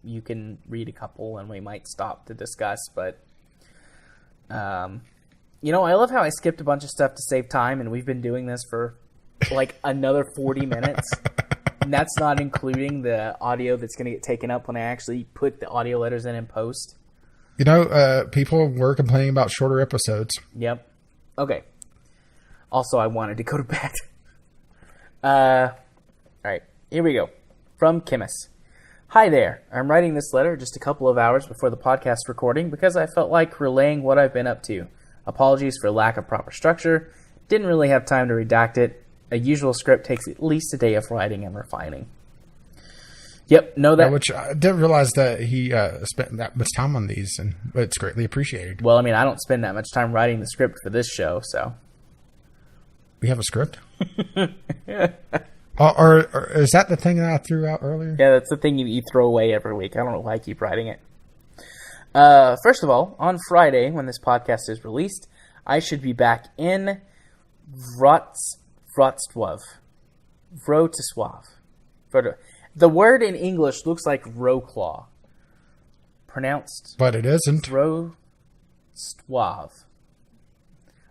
you can read a couple and we might stop to discuss, but I love how I skipped a bunch of stuff to save time and we've been doing this for like another 40 minutes. And that's not including the audio that's going to get taken up when I actually put the audio letters in and post. People were complaining about shorter episodes. Yep. Okay. Also, I wanted to go to bed. All right. Here we go. From Kimmis. Hi there. I'm writing this letter just a couple of hours before the podcast recording because I felt like relaying what I've been up to. Apologies for lack of proper structure. Didn't really have time to redact it. A usual script takes at least a day of writing and refining. Yep, know that. Which I didn't realize that he spent that much time on these, but it's greatly appreciated. Well, I mean, I don't spend that much time writing the script for this show, so. We have a script? or is that the thing that I threw out earlier? Yeah, that's the thing you throw away every week. I don't know why I keep writing it. First of all, on Friday, when this podcast is released, I should be back in Wrocław. The word in English looks like Wrocław. Pronounced... But it isn't. Wrocław.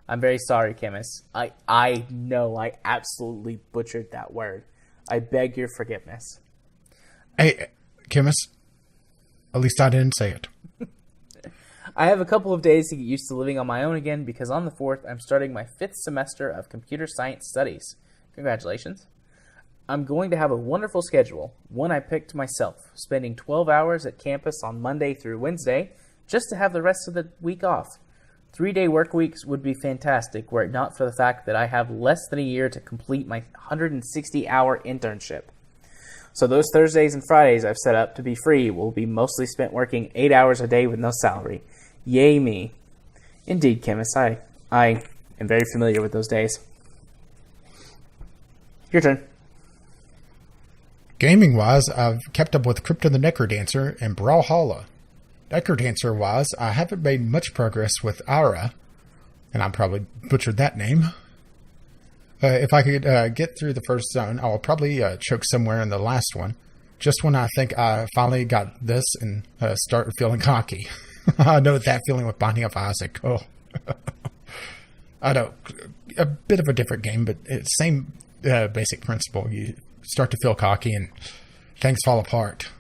I'm very sorry, Kimmis. I know I absolutely butchered that word. I beg your forgiveness. Hey, Kimmis. At least I didn't say it. I have a couple of days to get used to living on my own again because on the 4th, I'm starting my 5th semester of computer science studies. Congratulations. I'm going to have a wonderful schedule, one I picked myself, spending 12 hours at campus on Monday through Wednesday just to have the rest of the week off. 3-day work weeks would be fantastic were it not for the fact that I have less than a year to complete my 160-hour internship. So those Thursdays and Fridays I've set up to be free will be mostly spent working 8 hours a day with no salary. Yay me. Indeed, Kimmis, I am very familiar with those days. Your turn. Gaming-wise, I've kept up with Crypto the Necrodancer and Brawlhalla. Necrodancer-wise, I haven't made much progress with Aura, and I probably butchered that name. If I could get through the first zone, I will probably choke somewhere in the last one, just when I think I finally got this and start feeling cocky. I know that feeling with Binding of Isaac. Oh, I know, a bit of a different game, but it's the same basic principle. You start to feel cocky and things fall apart.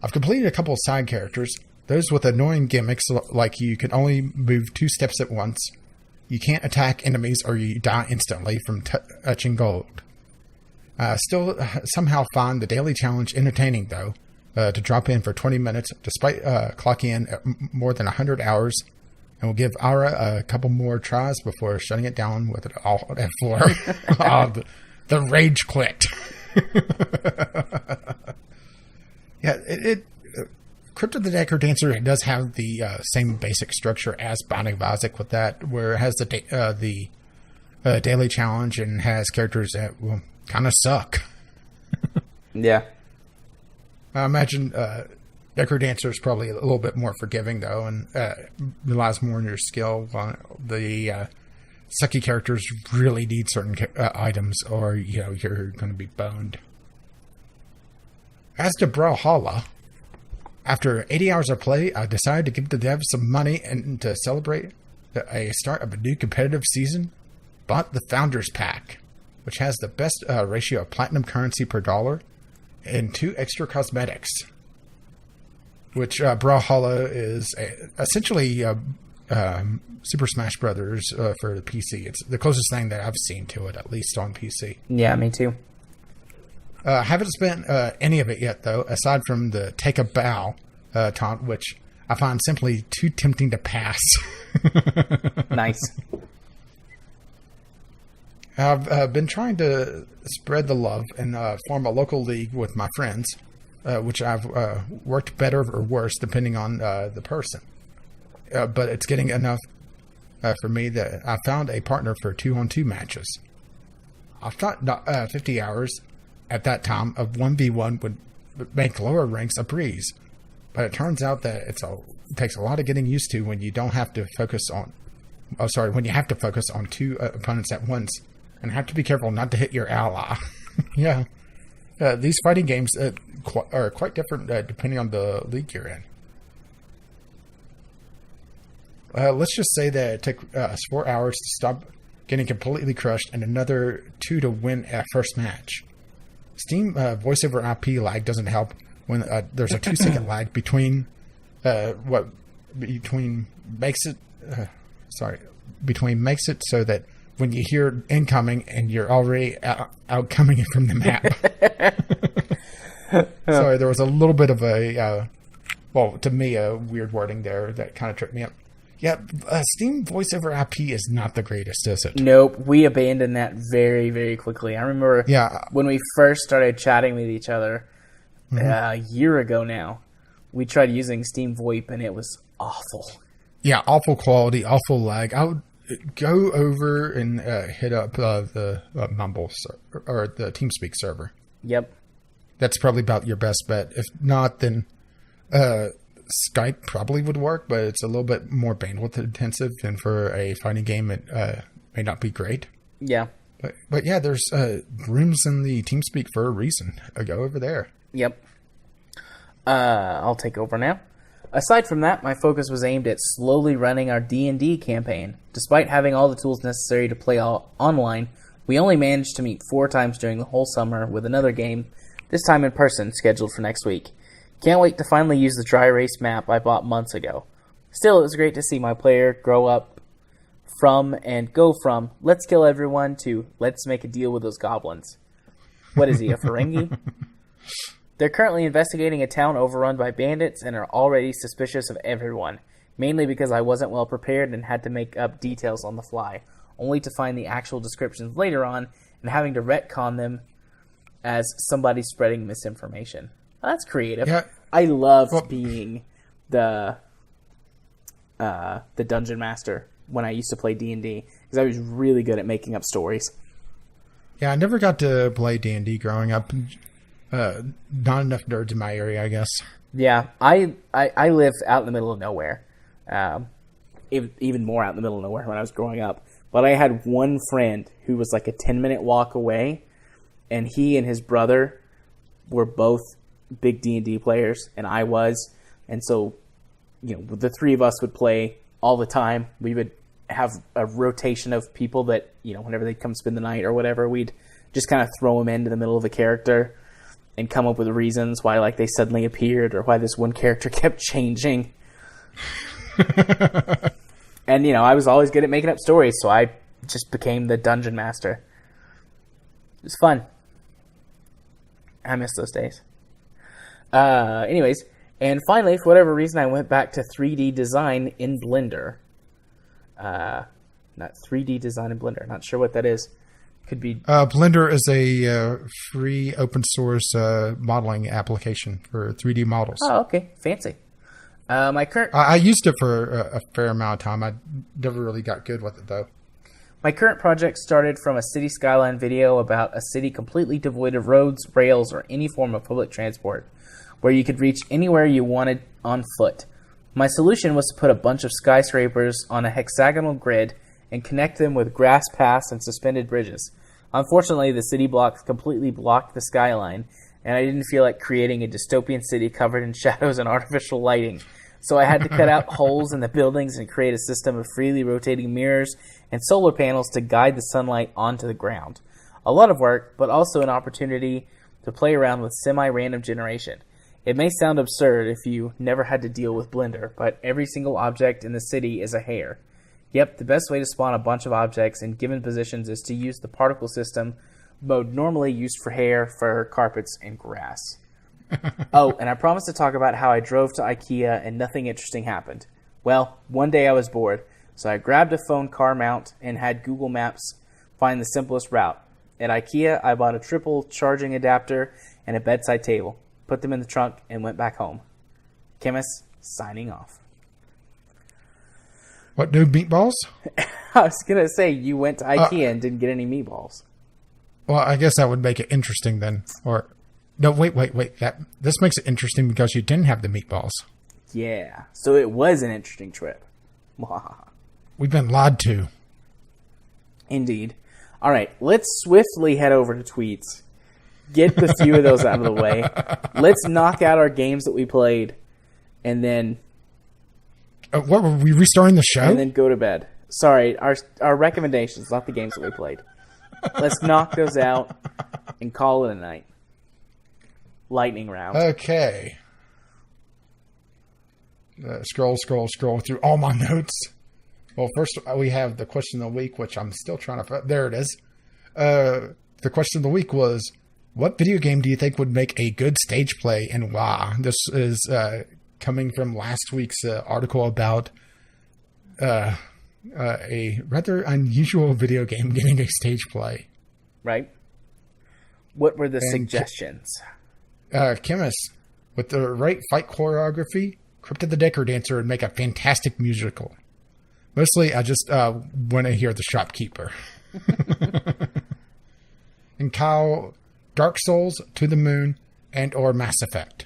I've completed a couple of side characters, those with annoying gimmicks like you can only move 2 steps at once, you can't attack enemies or you die instantly from touching gold. I still somehow find the daily challenge entertaining though, to drop in for 20 minutes despite clocking in at more than 100 hours, and we'll give Aura a couple more tries before shutting it down with it all at F4. The rage quit. Yeah, Crypto the Necrodancer does have the same basic structure as Binding of Isaac with that, where it has the daily challenge and has characters that will kind of suck. Yeah. I imagine Necrodancer is probably a little bit more forgiving, though, and relies more on your skill. While the sucky characters really need certain items, or you're going to be boned. As to Brawlhalla, after 80 hours of play, I decided to give the devs some money and to celebrate a start of a new competitive season, bought the Founders Pack, which has the best ratio of platinum currency per dollar and 2 extra cosmetics, which Brawlhalla is essentially Super Smash Brothers for the PC. It's the closest thing that I've seen to it, at least on PC. Yeah, me too. Haven't spent any of it yet, though, aside from the Take a Bow taunt, which I find simply too tempting to pass. Nice. I've been trying to spread the love and form a local league with my friends. which I've worked better or worse depending on the person. But it's getting enough for me that I found a partner for 2-on-2 matches. I thought 50 hours at that time of 1v1 would make lower ranks a breeze. But it turns out that it takes a lot of getting used to when you don't have to focus on... when you have to focus on two opponents at once and have to be careful not to hit your ally. Yeah. These fighting games are quite different depending on the league you're in. Let's just say that it took us 4 hours to stop getting completely crushed and another 2 to win a first match. Steam voiceover IP lag doesn't help when there's a 2-second lag between makes it so that when you hear incoming and you're already outcoming from the map. Sorry, there was a little bit of a to me a weird wording there that kind of tripped me up. Yeah, Steam voiceover IP is not the greatest, is it? Nope, we abandoned that very, very quickly. I remember when we first started chatting with each other a year ago now, we tried using Steam VoIP and it was awful. Yeah, awful quality, awful lag. I would go over and hit up the Mumble or the TeamSpeak server. Yep. That's probably about your best bet. If not, then... Skype probably would work, but it's a little bit more bandwidth intensive, and for a fighting game, it may not be great. Yeah. But yeah, there's rooms in the TeamSpeak for a reason. Go over there. Yep. I'll take over now. Aside from that, my focus was aimed at slowly running our D&D campaign. Despite having all the tools necessary to play online, we only managed to meet 4 times during the whole summer with another game, this time in person, scheduled for next week. Can't wait to finally use the dry erase map I bought months ago. Still, it was great to see my player grow up from let's kill everyone to let's make a deal with those goblins. What is he, a Ferengi? They're currently investigating a town overrun by bandits and are already suspicious of everyone, mainly because I wasn't well prepared and had to make up details on the fly, only to find the actual descriptions later on and having to retcon them as somebody spreading misinformation. Well, that's creative. Yeah. I loved being the dungeon master when I used to play D&D because I was really good at making up stories. Yeah, I never got to play D&D growing up. Not enough nerds in my area, I guess. Yeah, I live out in the middle of nowhere. Even more out in the middle of nowhere when I was growing up. But I had one friend who was like a 10-minute walk away, and he and his brother were both big D&D players, and I was. And so, the 3 of us would play all the time. We would have a rotation of people that, whenever they'd come spend the night or whatever, we'd just kind of throw them into the middle of a character and come up with reasons why they suddenly appeared or why this one character kept changing. And, I was always good at making up stories, so I just became the dungeon master. It was fun. I miss those days. Anyways, and finally, for whatever reason, I went back to 3D design in Blender. Not 3D design in Blender. Not sure what that is. Could be... Blender is a free open source modeling application for 3D models. Oh, okay. Fancy. I used it for a fair amount of time. I never really got good with it, though. My current project started from a city skyline video about a city completely devoid of roads, rails, or any form of public transport, where you could reach anywhere you wanted on foot. My solution was to put a bunch of skyscrapers on a hexagonal grid and connect them with grass paths and suspended bridges. Unfortunately, the city blocks completely blocked the skyline, and I didn't feel like creating a dystopian city covered in shadows and artificial lighting. So I had to cut out holes in the buildings and create a system of freely rotating mirrors and solar panels to guide the sunlight onto the ground. A lot of work, but also an opportunity to play around with semi-random generation. It may sound absurd if you never had to deal with Blender, but every single object in the city is a hair. Yep, the best way to spawn a bunch of objects in given positions is to use the particle system mode normally used for hair, fur, carpets, and grass. Oh, and I promised to talk about how I drove to IKEA and nothing interesting happened. Well, one day I was bored, so I grabbed a phone car mount and had Google Maps find the simplest route. At IKEA, I bought a triple charging adapter and a bedside table. put them in the trunk, and went back home. Chemist signing off. What, new meatballs? I was going to say, you went to IKEA and didn't get any meatballs. Well, I guess that would make it interesting then. Or, no, wait. This makes it interesting because you didn't have the meatballs. Yeah, so it was an interesting trip. We've been lied to. Indeed. All right, let's swiftly head over to tweets. Get the few of those out of the way. Let's knock out our games that we played, and then... what, were we restarting the show? And then go to bed. Sorry, our recommendations, not the games that we played. Let's knock those out and call it a night. Lightning round. Okay. Scroll through all my notes. Well, first we have the question of the week, which I'm still trying to... There it is. The question of the week was, what video game do you think would make a good stage play and why? This is coming from last week's article about a rather unusual video game getting a stage play. Right. What were the suggestions? Chemist, with the right fight choreography, Crypt of the Decker Dancer would make a fantastic musical. Mostly, I just want to hear the shopkeeper. And Kyle, Dark Souls, To the Moon, and or Mass Effect.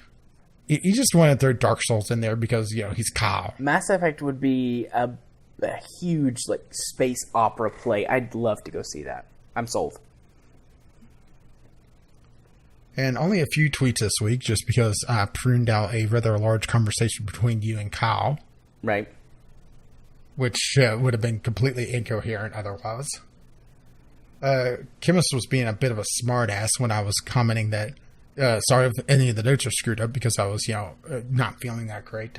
You just want to throw Dark Souls in there because, he's Kyle. Mass Effect would be a huge, space opera play. I'd love to go see that. I'm sold. And only a few tweets this week, just because I pruned out a rather large conversation between you and Kyle. Right. Which would have been completely incoherent otherwise. Chemist was being a bit of a smartass when I was commenting that, sorry if any of the notes are screwed up because I was, not feeling that great.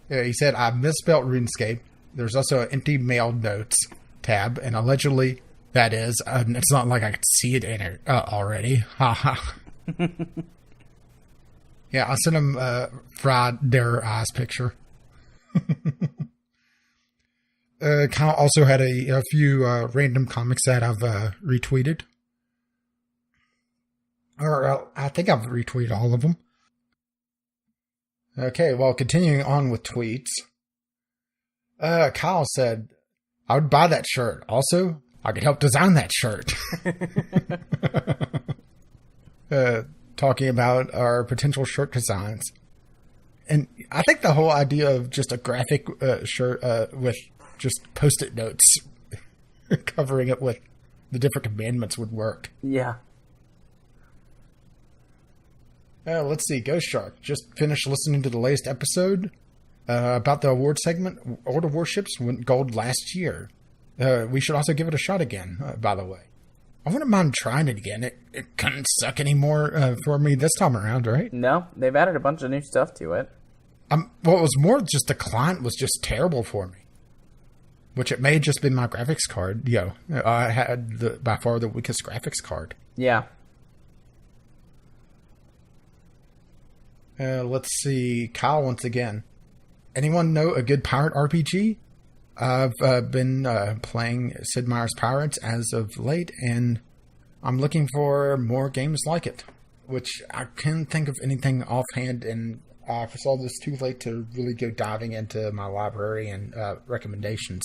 He said, I misspelled RuneScape. There's also an empty mailed notes tab, and allegedly that is. It's not like I could see it in it already. Haha. Yeah, I sent him Fried Their Eyes picture. Kyle also had a few random comics that I've retweeted. Or I think I've retweeted all of them. Okay, well, continuing on with tweets. Kyle said, I would buy that shirt. Also, I could help design that shirt. Talking about our potential shirt designs. And I think the whole idea of just a graphic shirt with just post-it notes covering it with the different commandments would work. Yeah. Let's see. Ghost Shark just finished listening to the latest episode about the award segment. Order Warships went gold last year. We should also give it a shot again, by the way. I wouldn't mind trying it again. It couldn't suck anymore for me this time around, right? No, they've added a bunch of new stuff to it. Well, it was more just the client was just terrible for me. Which it may have just been my graphics card. I had by far the weakest graphics card. Yeah. Let's see. Kyle once again. Anyone know a good pirate RPG? I've been playing Sid Meier's Pirates as of late, and I'm looking for more games like it. Which I can't think of anything offhand, and I saw this too late to really go diving into my library and recommendations.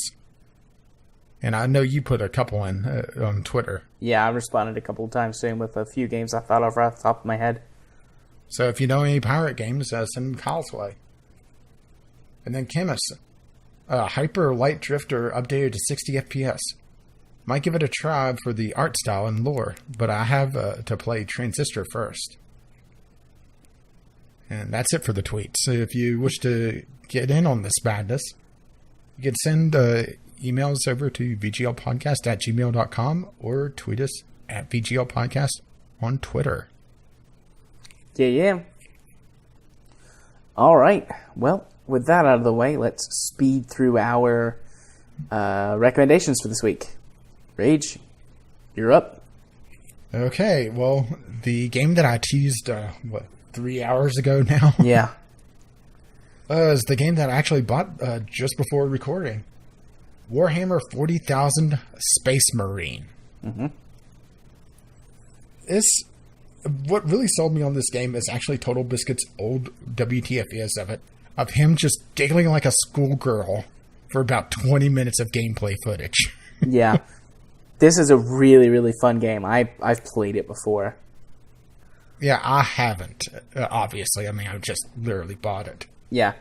And I know you put a couple in on Twitter. Yeah, I responded a couple of times soon with a few games I thought of right off the top of my head. So if you know any pirate games, send them Kyle's way. And then Chemist. Hyper Light Drifter updated to 60 FPS. Might give it a try for the art style and lore, but I have to play Transistor first. And that's it for the tweets. So if you wish to get in on this madness, you can send emails over to vglpodcast@gmail.com or tweet us at vglpodcast on Twitter. Yeah. All right. Well, with that out of the way, let's speed through our recommendations for this week. Rage, you're up. Okay. Well, the game that I teased, 3 hours ago now? Yeah. Is the game that I actually bought just before recording. Warhammer 40,000 Space Marine. Mm-hmm. This what really sold me on this game is actually Total Biscuit's old WTFs of it, of him just giggling like a schoolgirl for about 20 minutes of gameplay footage. Yeah. This is a really, really fun game. I've played it before. Yeah, I haven't, obviously. I mean, I just literally bought it. Yeah.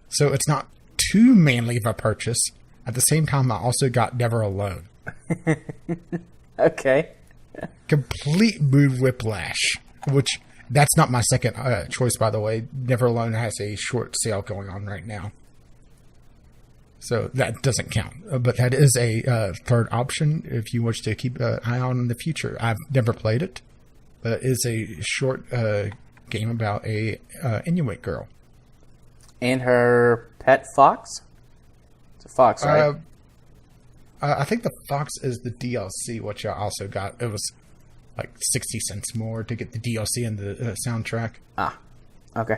So it's not too manly of a purchase. At the same time, I also got Never Alone. Okay. Complete mood whiplash, which that's not my second choice, by the way. Never Alone has a short sale going on right now. So that doesn't count. But that is a third option if you wish to keep an eye on in the future. I've never played it, but it is a short game about a Inuit girl. And her pet fox? It's a fox, right? I think the fox is the DLC, which I also got. It was like 60 cents more to get the DLC and the soundtrack. Ah, okay.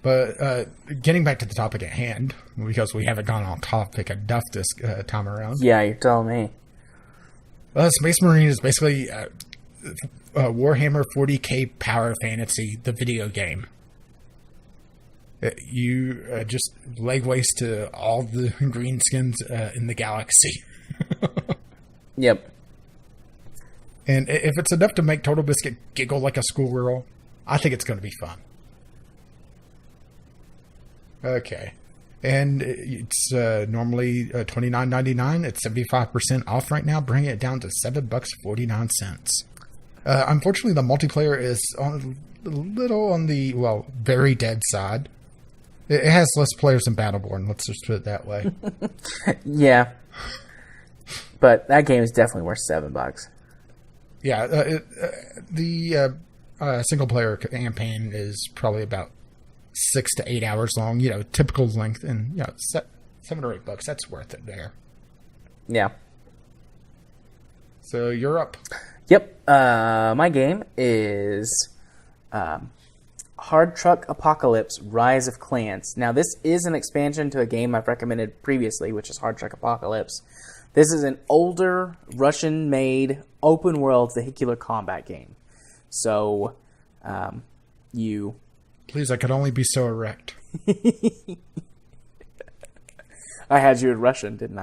But getting back to the topic at hand, because we haven't gone on topic enough this time around. Yeah, you're telling me. Space Marine is basically Warhammer 40k Power Fantasy, the video game. You just leg waste to all the greenskins in the galaxy. Yep. And if it's enough to make Total Biscuit giggle like a schoolgirl, I think it's going to be fun. Okay. And it's normally $29.99. It's 75% off right now, bringing it down to $7.49. Unfortunately, the multiplayer is a little on the, very dead side. It has less players than Battleborn, let's just put it that way. Yeah. But that game is definitely worth $7. Yeah, the single-player campaign is probably about 6 to 8 hours long, typical length, and $7 or $8, that's worth it there. Yeah. So you're up. Yep. My game is Hard Truck Apocalypse: Rise of Clans. Now, this is an expansion to a game I've recommended previously, which is Hard Truck Apocalypse. This is an older Russian-made open-world vehicular combat game. So, you... Please, I could only be so erect. I had you in Russian, didn't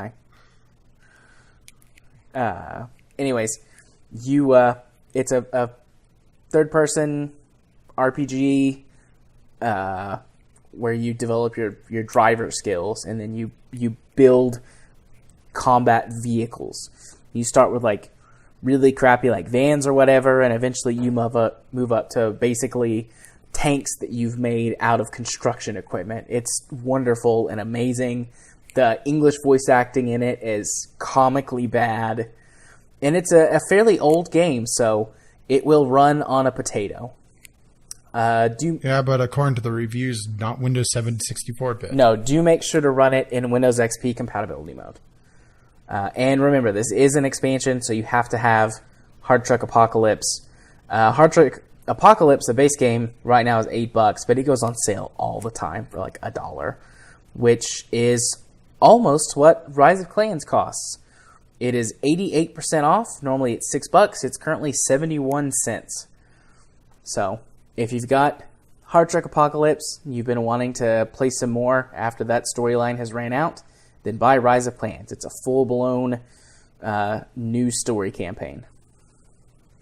I? Anyways, it's a third-person RPG where you develop your driver skills, and then you build combat vehicles. You start with really crappy vans or whatever, and eventually you move up to basically tanks that you've made out of construction equipment. It's wonderful and amazing. The English voice acting in it is comically bad, and it's a fairly old game, so it will run on a potato. Yeah, but according to the reviews, not Windows 7 64-bit. No, do make sure to run it in Windows XP compatibility mode. And remember, this is an expansion, so you have to have Hard Truck Apocalypse. Hard Truck Apocalypse, the base game, right now is $8, but it goes on sale all the time for $1, which is almost what Rise of Clans costs. It is 88% off. Normally it's $6. It's currently 71 cents. So, if you've got Hard Truck Apocalypse, you've been wanting to play some more after that storyline has ran out, then buy Rise of Clans. It's a full-blown new story campaign.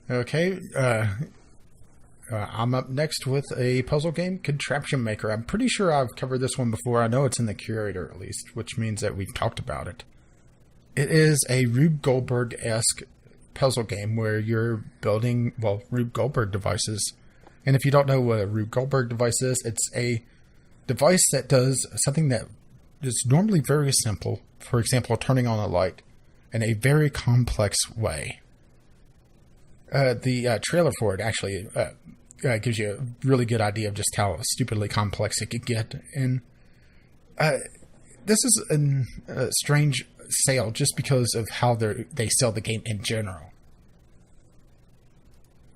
Okay, I'm up next with a puzzle game, Contraption Maker. I'm pretty sure I've covered this one before. I know it's in the curator, at least, which means that we've talked about it. It is a Rube Goldberg-esque puzzle game where you're building, Rube Goldberg devices. And if you don't know what a Rube Goldberg device is, it's a device that does something that is normally very simple. For example, turning on a light in a very complex way. The trailer for it actually gives you a really good idea of just how stupidly complex it could get. And this is a strange sale just because of how they sell the game in general.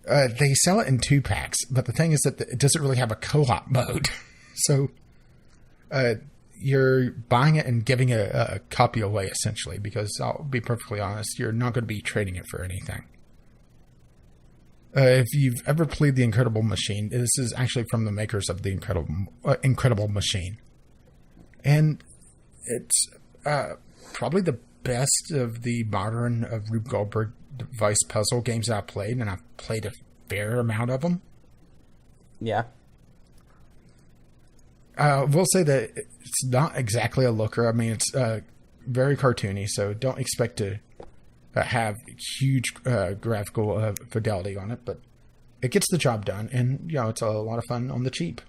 They sell it in 2-packs, but the thing is that it doesn't really have a co-op mode. So you're buying it and giving a copy away, essentially, because I'll be perfectly honest, you're not going to be trading it for anything. If you've ever played The Incredible Machine, this is actually from the makers of The Incredible Machine. And it's probably the best of the modern Rube Goldberg device puzzle games I've played, and I've played a fair amount of them. Yeah. We'll say that it's not exactly a looker. I mean, it's very cartoony, so don't expect to have huge graphical fidelity on it, but it gets the job done, and it's a lot of fun on the cheap.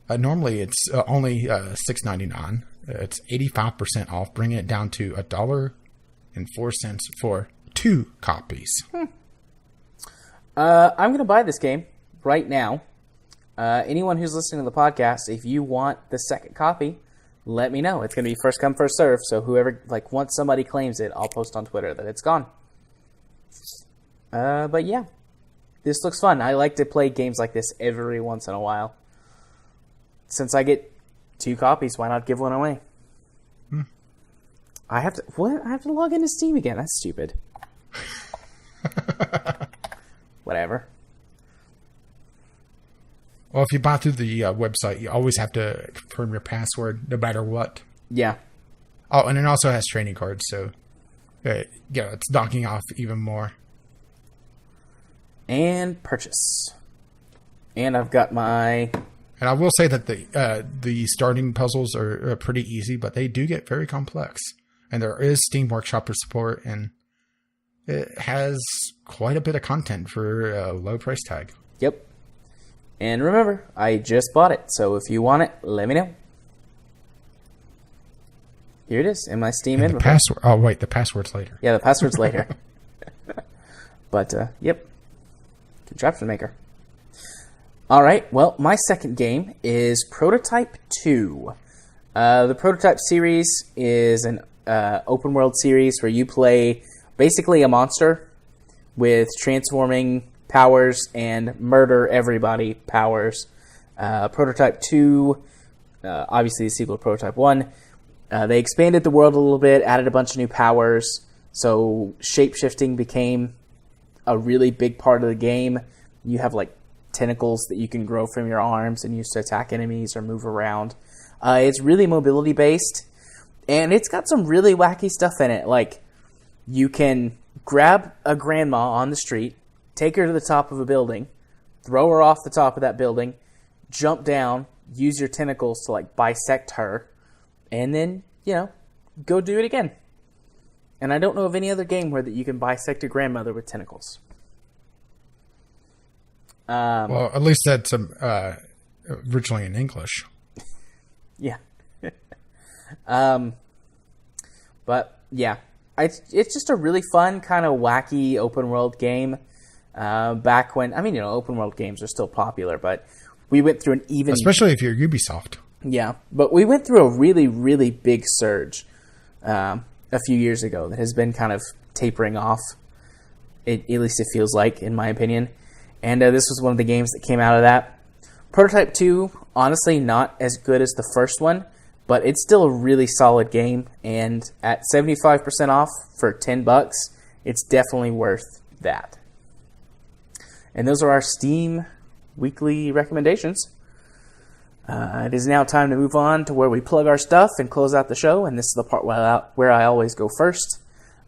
Normally, it's only $6.99. It's 85% off, bringing it down to $1.04 for 2 copies. I'm going to buy this game right now. Anyone who's listening to the podcast, if you want the second copy, let me know. It's going to be first come, first serve. So whoever, once somebody claims it, I'll post on Twitter that it's gone. But yeah, this looks fun. I like to play games like this every once in a while. Since I get 2 copies, why not give one away? I have to log into Steam again. That's stupid. Whatever. Well, if you buy through the website, you always have to confirm your password, no matter what. Yeah. Oh, and it also has training cards, so it's knocking off even more. And purchase. And I've got my... And I will say that the starting puzzles are pretty easy, but they do get very complex. And there is Steam Workshop support, and it has quite a bit of content for a low price tag. Yep. And remember, I just bought it, so if you want it, let me know. Here it is in my Steam inventory. Password. Oh, wait, the password's later. Yeah, the password's later. But, yep. Contraption Maker. All right, well, my second game is Prototype 2. The Prototype series is an open world series where you play basically a monster with transforming powers and murder everybody powers. Prototype 2, obviously the sequel to Prototype 1, they expanded the world a little bit, added a bunch of new powers, so shape-shifting became a really big part of the game. You have tentacles that you can grow from your arms and use to attack enemies or move around. It's really mobility based, and it's got some really wacky stuff in it. You can grab a grandma on the street, take her to the top of a building, throw her off the top of that building, jump down, use your tentacles to bisect her, and then go do it again. And I don't know of any other game where that you can bisect a grandmother with tentacles. Well, at least that's originally in English. Yeah. But yeah, it's just a really fun kind of wacky open world game. Back when, open world games are still popular, but we went through especially if you're Ubisoft. Yeah, but we went through a really, really big surge a few years ago that has been kind of tapering off. At least it feels like, in my opinion. And this was one of the games that came out of that. Prototype 2, honestly, not as good as the first one, but it's still a really solid game. And at 75% off for $10, it's definitely worth that. And those are our Steam weekly recommendations. It is now time to move on to where we plug our stuff and close out the show. And this is the part where I always go first.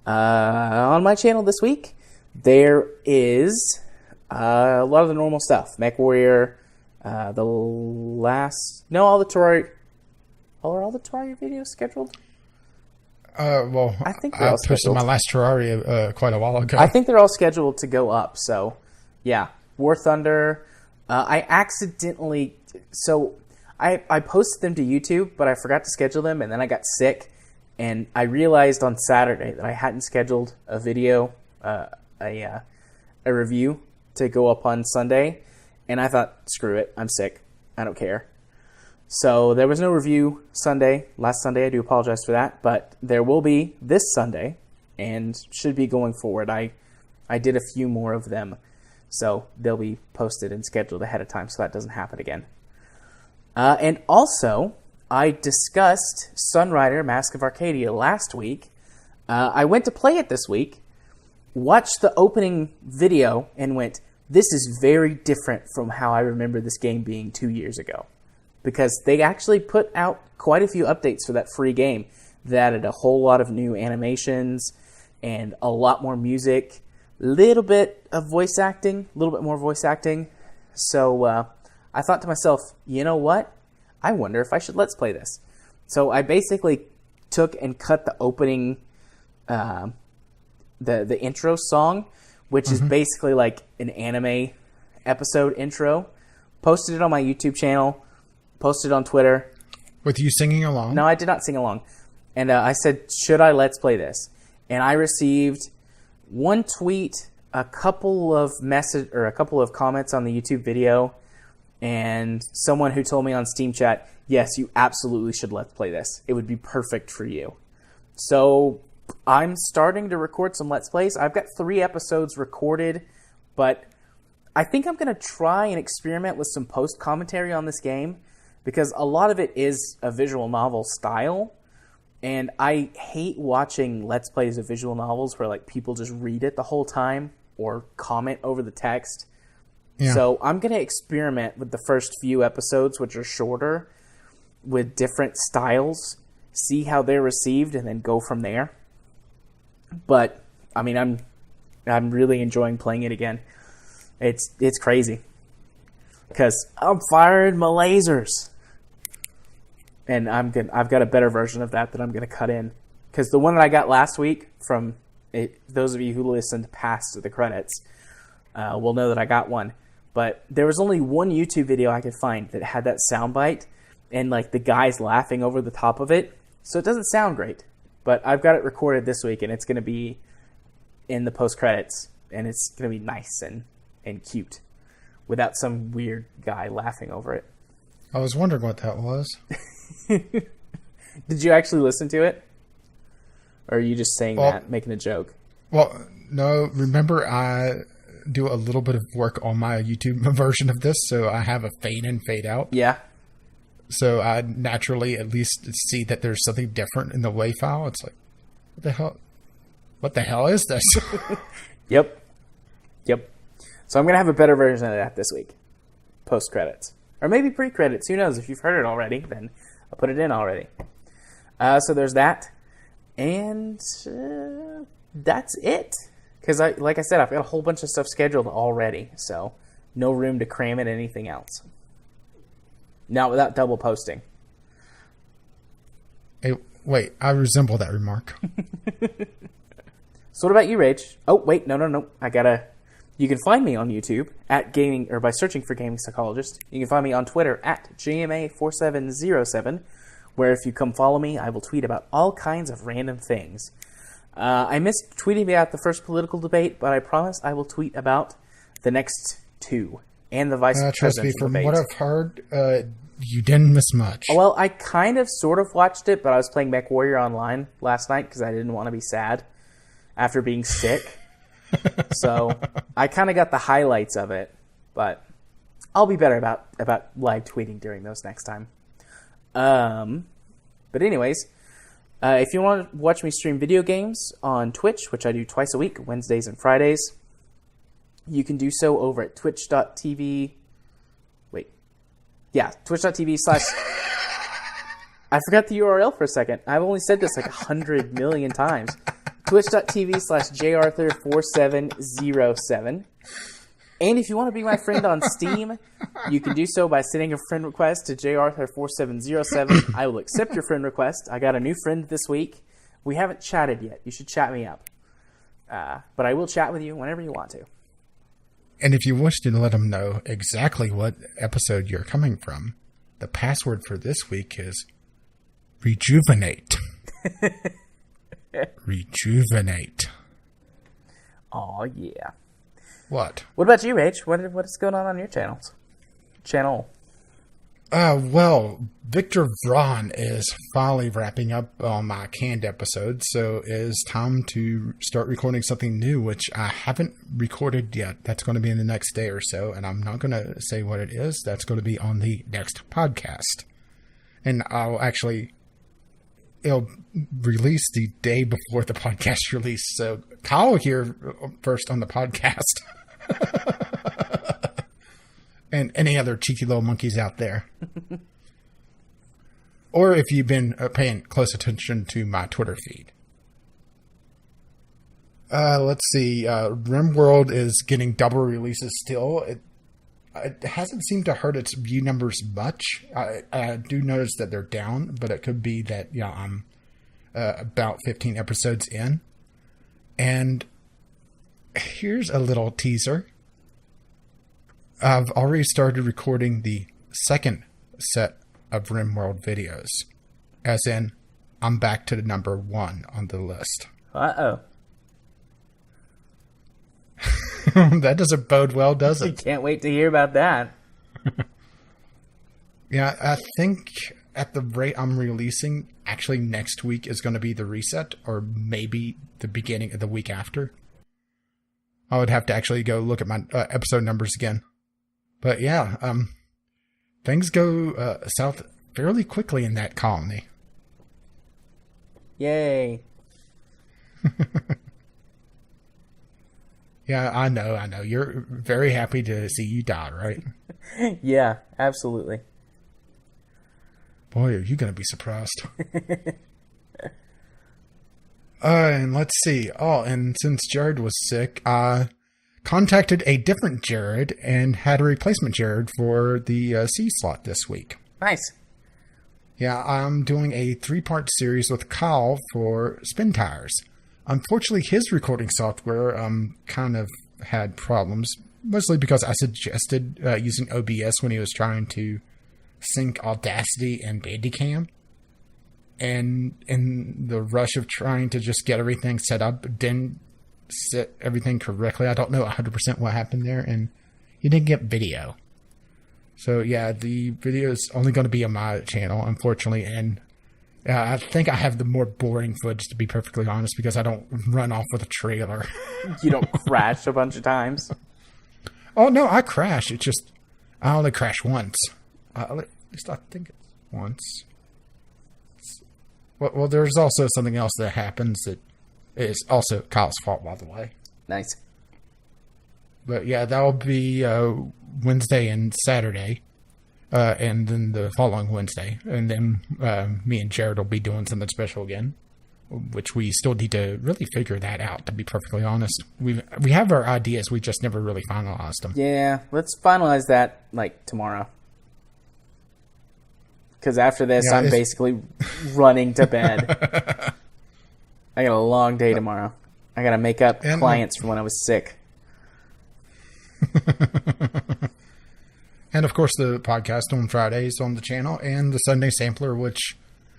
On my channel this week, there is a lot of the normal stuff. Mechwarrior, all the Terraria videos scheduled? Well, I think they're all posted scheduled. my last Terraria quite a while ago. I think they're all scheduled to go up. So, yeah, War Thunder. I accidentally I posted them to YouTube, but I forgot to schedule them, and then I got sick, and I realized on Saturday that I hadn't scheduled a video, a review to go up on Sunday, and I thought, screw it, I'm sick, I don't care. So there was no review last Sunday. I do apologize for that, but there will be this Sunday, and should be going forward. I did a few more of them, so they'll be posted and scheduled ahead of time, so that doesn't happen again. And also, I discussed Sunrider Mask of Arcadia last week. I went to play it this week, watched the opening video, and went, this is very different from how I remember this game being 2 years ago. Because they actually put out quite a few updates for that free game that added a whole lot of new animations and a lot more music, a little bit of voice acting, a little bit more voice acting. So I thought to myself, you know what? I wonder if I should Let's Play this. So I basically took and cut the opening, the intro song, which is basically like an anime episode intro, posted it on my YouTube channel, posted on Twitter. With you singing along? No, I did not sing along. And I said, should I Let's Play this? And I received one tweet, a couple of comments on the YouTube video, and someone who told me on Steam Chat, yes, you absolutely should Let's Play this. It would be perfect for you. So I'm starting to record some Let's Plays. I've got 3 episodes recorded, but I think I'm going to try and experiment with some post-commentary on this game, because a lot of it is a visual novel style, and I hate watching Let's Plays of visual novels where like people just read it the whole time or comment over the text. Yeah. So I'm going to experiment with the first few episodes, which are shorter, with different styles, see how they're received, and then go from there. But I mean, I'm really enjoying playing it again. It's crazy because I'm firing my lasers, and I've got a better version of that I'm going to cut in, because the one that I got last week from it, those of you who listened past the credits will know that I got one. But there was only one YouTube video I could find that had that soundbite, and like the guy's laughing over the top of it, so it doesn't sound great. But I've got it recorded this week, and it's going to be in the post credits, and it's going to be nice and cute, without some weird guy laughing over it. I was wondering what that was. Did you actually listen to it? Or are you just saying that, making a joke? Well, no. Remember, I do a little bit of work on my YouTube version of this, so I have a fade in, fade out. Yeah. So I naturally at least see that there's something different in the WAV file. It's like, what the hell is this? Yep. So I'm going to have a better version of that this week. Post-credits. Or maybe pre-credits. Who knows? If you've heard it already, then I'll put it in already. So there's that. And that's it. Because, like I said, I've got a whole bunch of stuff scheduled already. So no room to cram in anything else. Not without double posting. Hey, wait. I resemble that remark. So what about you, Rach? Oh, wait. No. You can find me on YouTube at gaming, or by searching for Gaming Psychologist. You can find me on Twitter at GMA4707, where if you come follow me, I will tweet about all kinds of random things. I missed tweeting about the first political debate, but I promise I will tweet about the next 2 and the vice presidential debate. From what I've heard, you didn't miss much. Well, I kind of sort of watched it, but I was playing Mechwarrior Online last night because I didn't want to be sad after being sick. So I kind of got the highlights of it, but I'll be better about live tweeting during those next time. But anyways, if you want to watch me stream video games on Twitch, which I do twice a week, Wednesdays and Fridays, you can do so over at twitch.tv. Twitch.tv/ I forgot the URL for a second. I've only said this like 100 million times. Twitch.tv/jarthur4707. And if you want to be my friend on Steam, you can do so by sending a friend request to jarthur4707. I will accept your friend request. I got a new friend this week. We haven't chatted yet. You should chat me up. But I will chat with you whenever you want to. And if you wish to let them know exactly what episode you're coming from, the password for this week is rejuvenate. Rejuvenate. Oh yeah. What? What about you, Rach? What is going on your channel? Well, Victor Vron is finally wrapping up on my canned episode, so it is time to start recording something new, which I haven't recorded yet. That's going to be in the next day or so, and I'm not going to say what it is. That's going to be on the next podcast. And it'll release the day before the podcast release, so Kyle will hear first on the podcast. and any other cheeky little monkeys out there. Or if you've been paying close attention to my Twitter feed. Let's see. RimWorld is getting double releases still. It hasn't seemed to hurt its view numbers much. I do notice that they're down, but it could be that I'm about 15 episodes in. And here's a little teaser. I've already started recording the second set of RimWorld videos. As in, I'm back to the number 1 on the list. Uh-oh. That doesn't bode well, does it? Can't wait to hear about that. Yeah, I think at the rate I'm releasing, actually next week is going to be the reset, or maybe the beginning of the week after. I would have to actually go look at my episode numbers again. But yeah, things go south fairly quickly in that colony. Yay. Yeah, I know. You're very happy to see you die, right? Yeah, absolutely. Boy, are you going to be surprised. And let's see. Oh, and since Jared was sick, I contacted a different Jared and had a replacement Jared for the C slot this week. Nice. Yeah, I'm doing a 3-part series with Kyle for Spin Tires. Unfortunately, his recording software kind of had problems, mostly because I suggested using OBS when he was trying to sync Audacity and Bandicam. And in the rush of trying to just get everything set up, didn't set everything correctly. I don't know 100% what happened there, and you didn't get video. So yeah, the video is only going to be on my channel, unfortunately, and I think I have the more boring footage, to be perfectly honest, because I don't run off with a trailer. You don't crash a bunch of times? Oh, no, I crash. It's just, I only crash once. At least I think it's once. Well, there's also something else that happens that is also Kyle's fault, by the way. Nice. But yeah, that'll be Wednesday and Saturday. And then the following Wednesday. And then me and Jared will be doing something special again, which we still need to really figure that out, to be perfectly honest. We have our ideas, we just never really finalized them. Yeah, let's finalize that, tomorrow. Because after this, I'm basically running to bed. I got a long day tomorrow. I got to make up clients from when I was sick. And, of course, the podcast on Fridays on the channel and the Sunday Sampler, which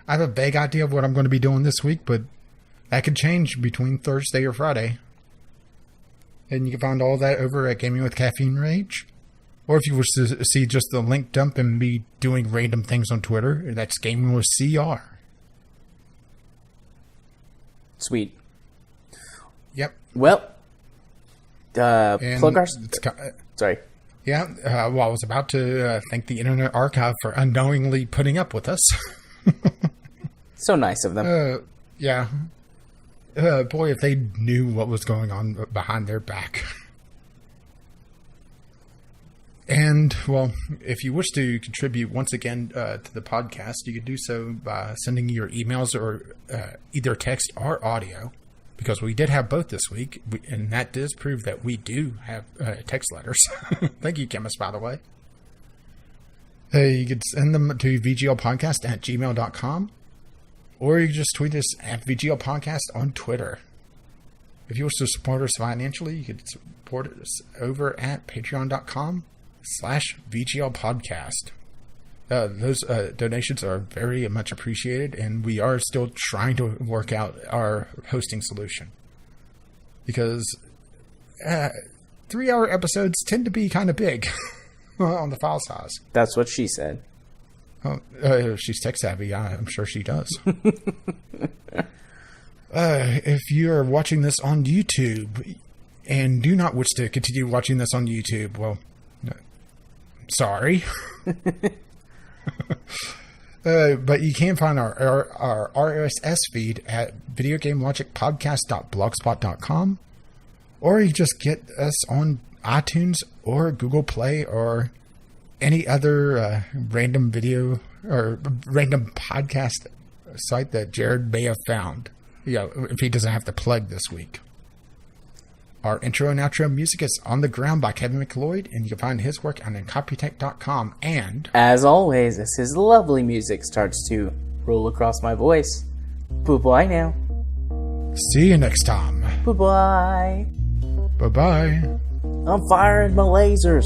I have a vague idea of what I'm going to be doing this week, but that could change between Thursday or Friday. And you can find all that over at Gaming with Caffeine Rage. Or if you wish to see just the link dump and me doing random things on Twitter, that's Gaming with CR. Sweet. Yep. Well, plug our... Sorry. Yeah, well, I was about to thank the Internet Archive for unknowingly putting up with us. So nice of them. Yeah. Boy, if they knew what was going on behind their back. And, well, if you wish to contribute once again to the podcast, you could do so by sending your emails or either text or audio. Because we did have both this week, and that does prove that we do have text letters. Thank you, Chemist, by the way. You could send them to vglpodcast@gmail.com, or you can just tweet us at VGLPodcast on Twitter. If you wish to support us financially, you could support us over at patreon.com/VGLPodcast. Those donations are very much appreciated, and we are still trying to work out our hosting solution. Because 3-hour episodes tend to be kind of big on the file size. That's what she said. Oh, she's tech savvy. I'm sure she does. If you're watching this on YouTube and do not wish to continue watching this on YouTube, well, sorry. But you can find our RSS feed at videogamelogicpodcast.blogspot.com, or you just get us on iTunes or Google Play or any other random video or random podcast site that Jared may have found, if he doesn't have to plug this week. Our intro and outro music is On the Ground by Kevin McLeod, and you can find his work on Incompetech.com. And as always, as his lovely music starts to roll across my voice, bye-bye now. See you next time. Bye-bye. Bye-bye. I'm firing my lasers.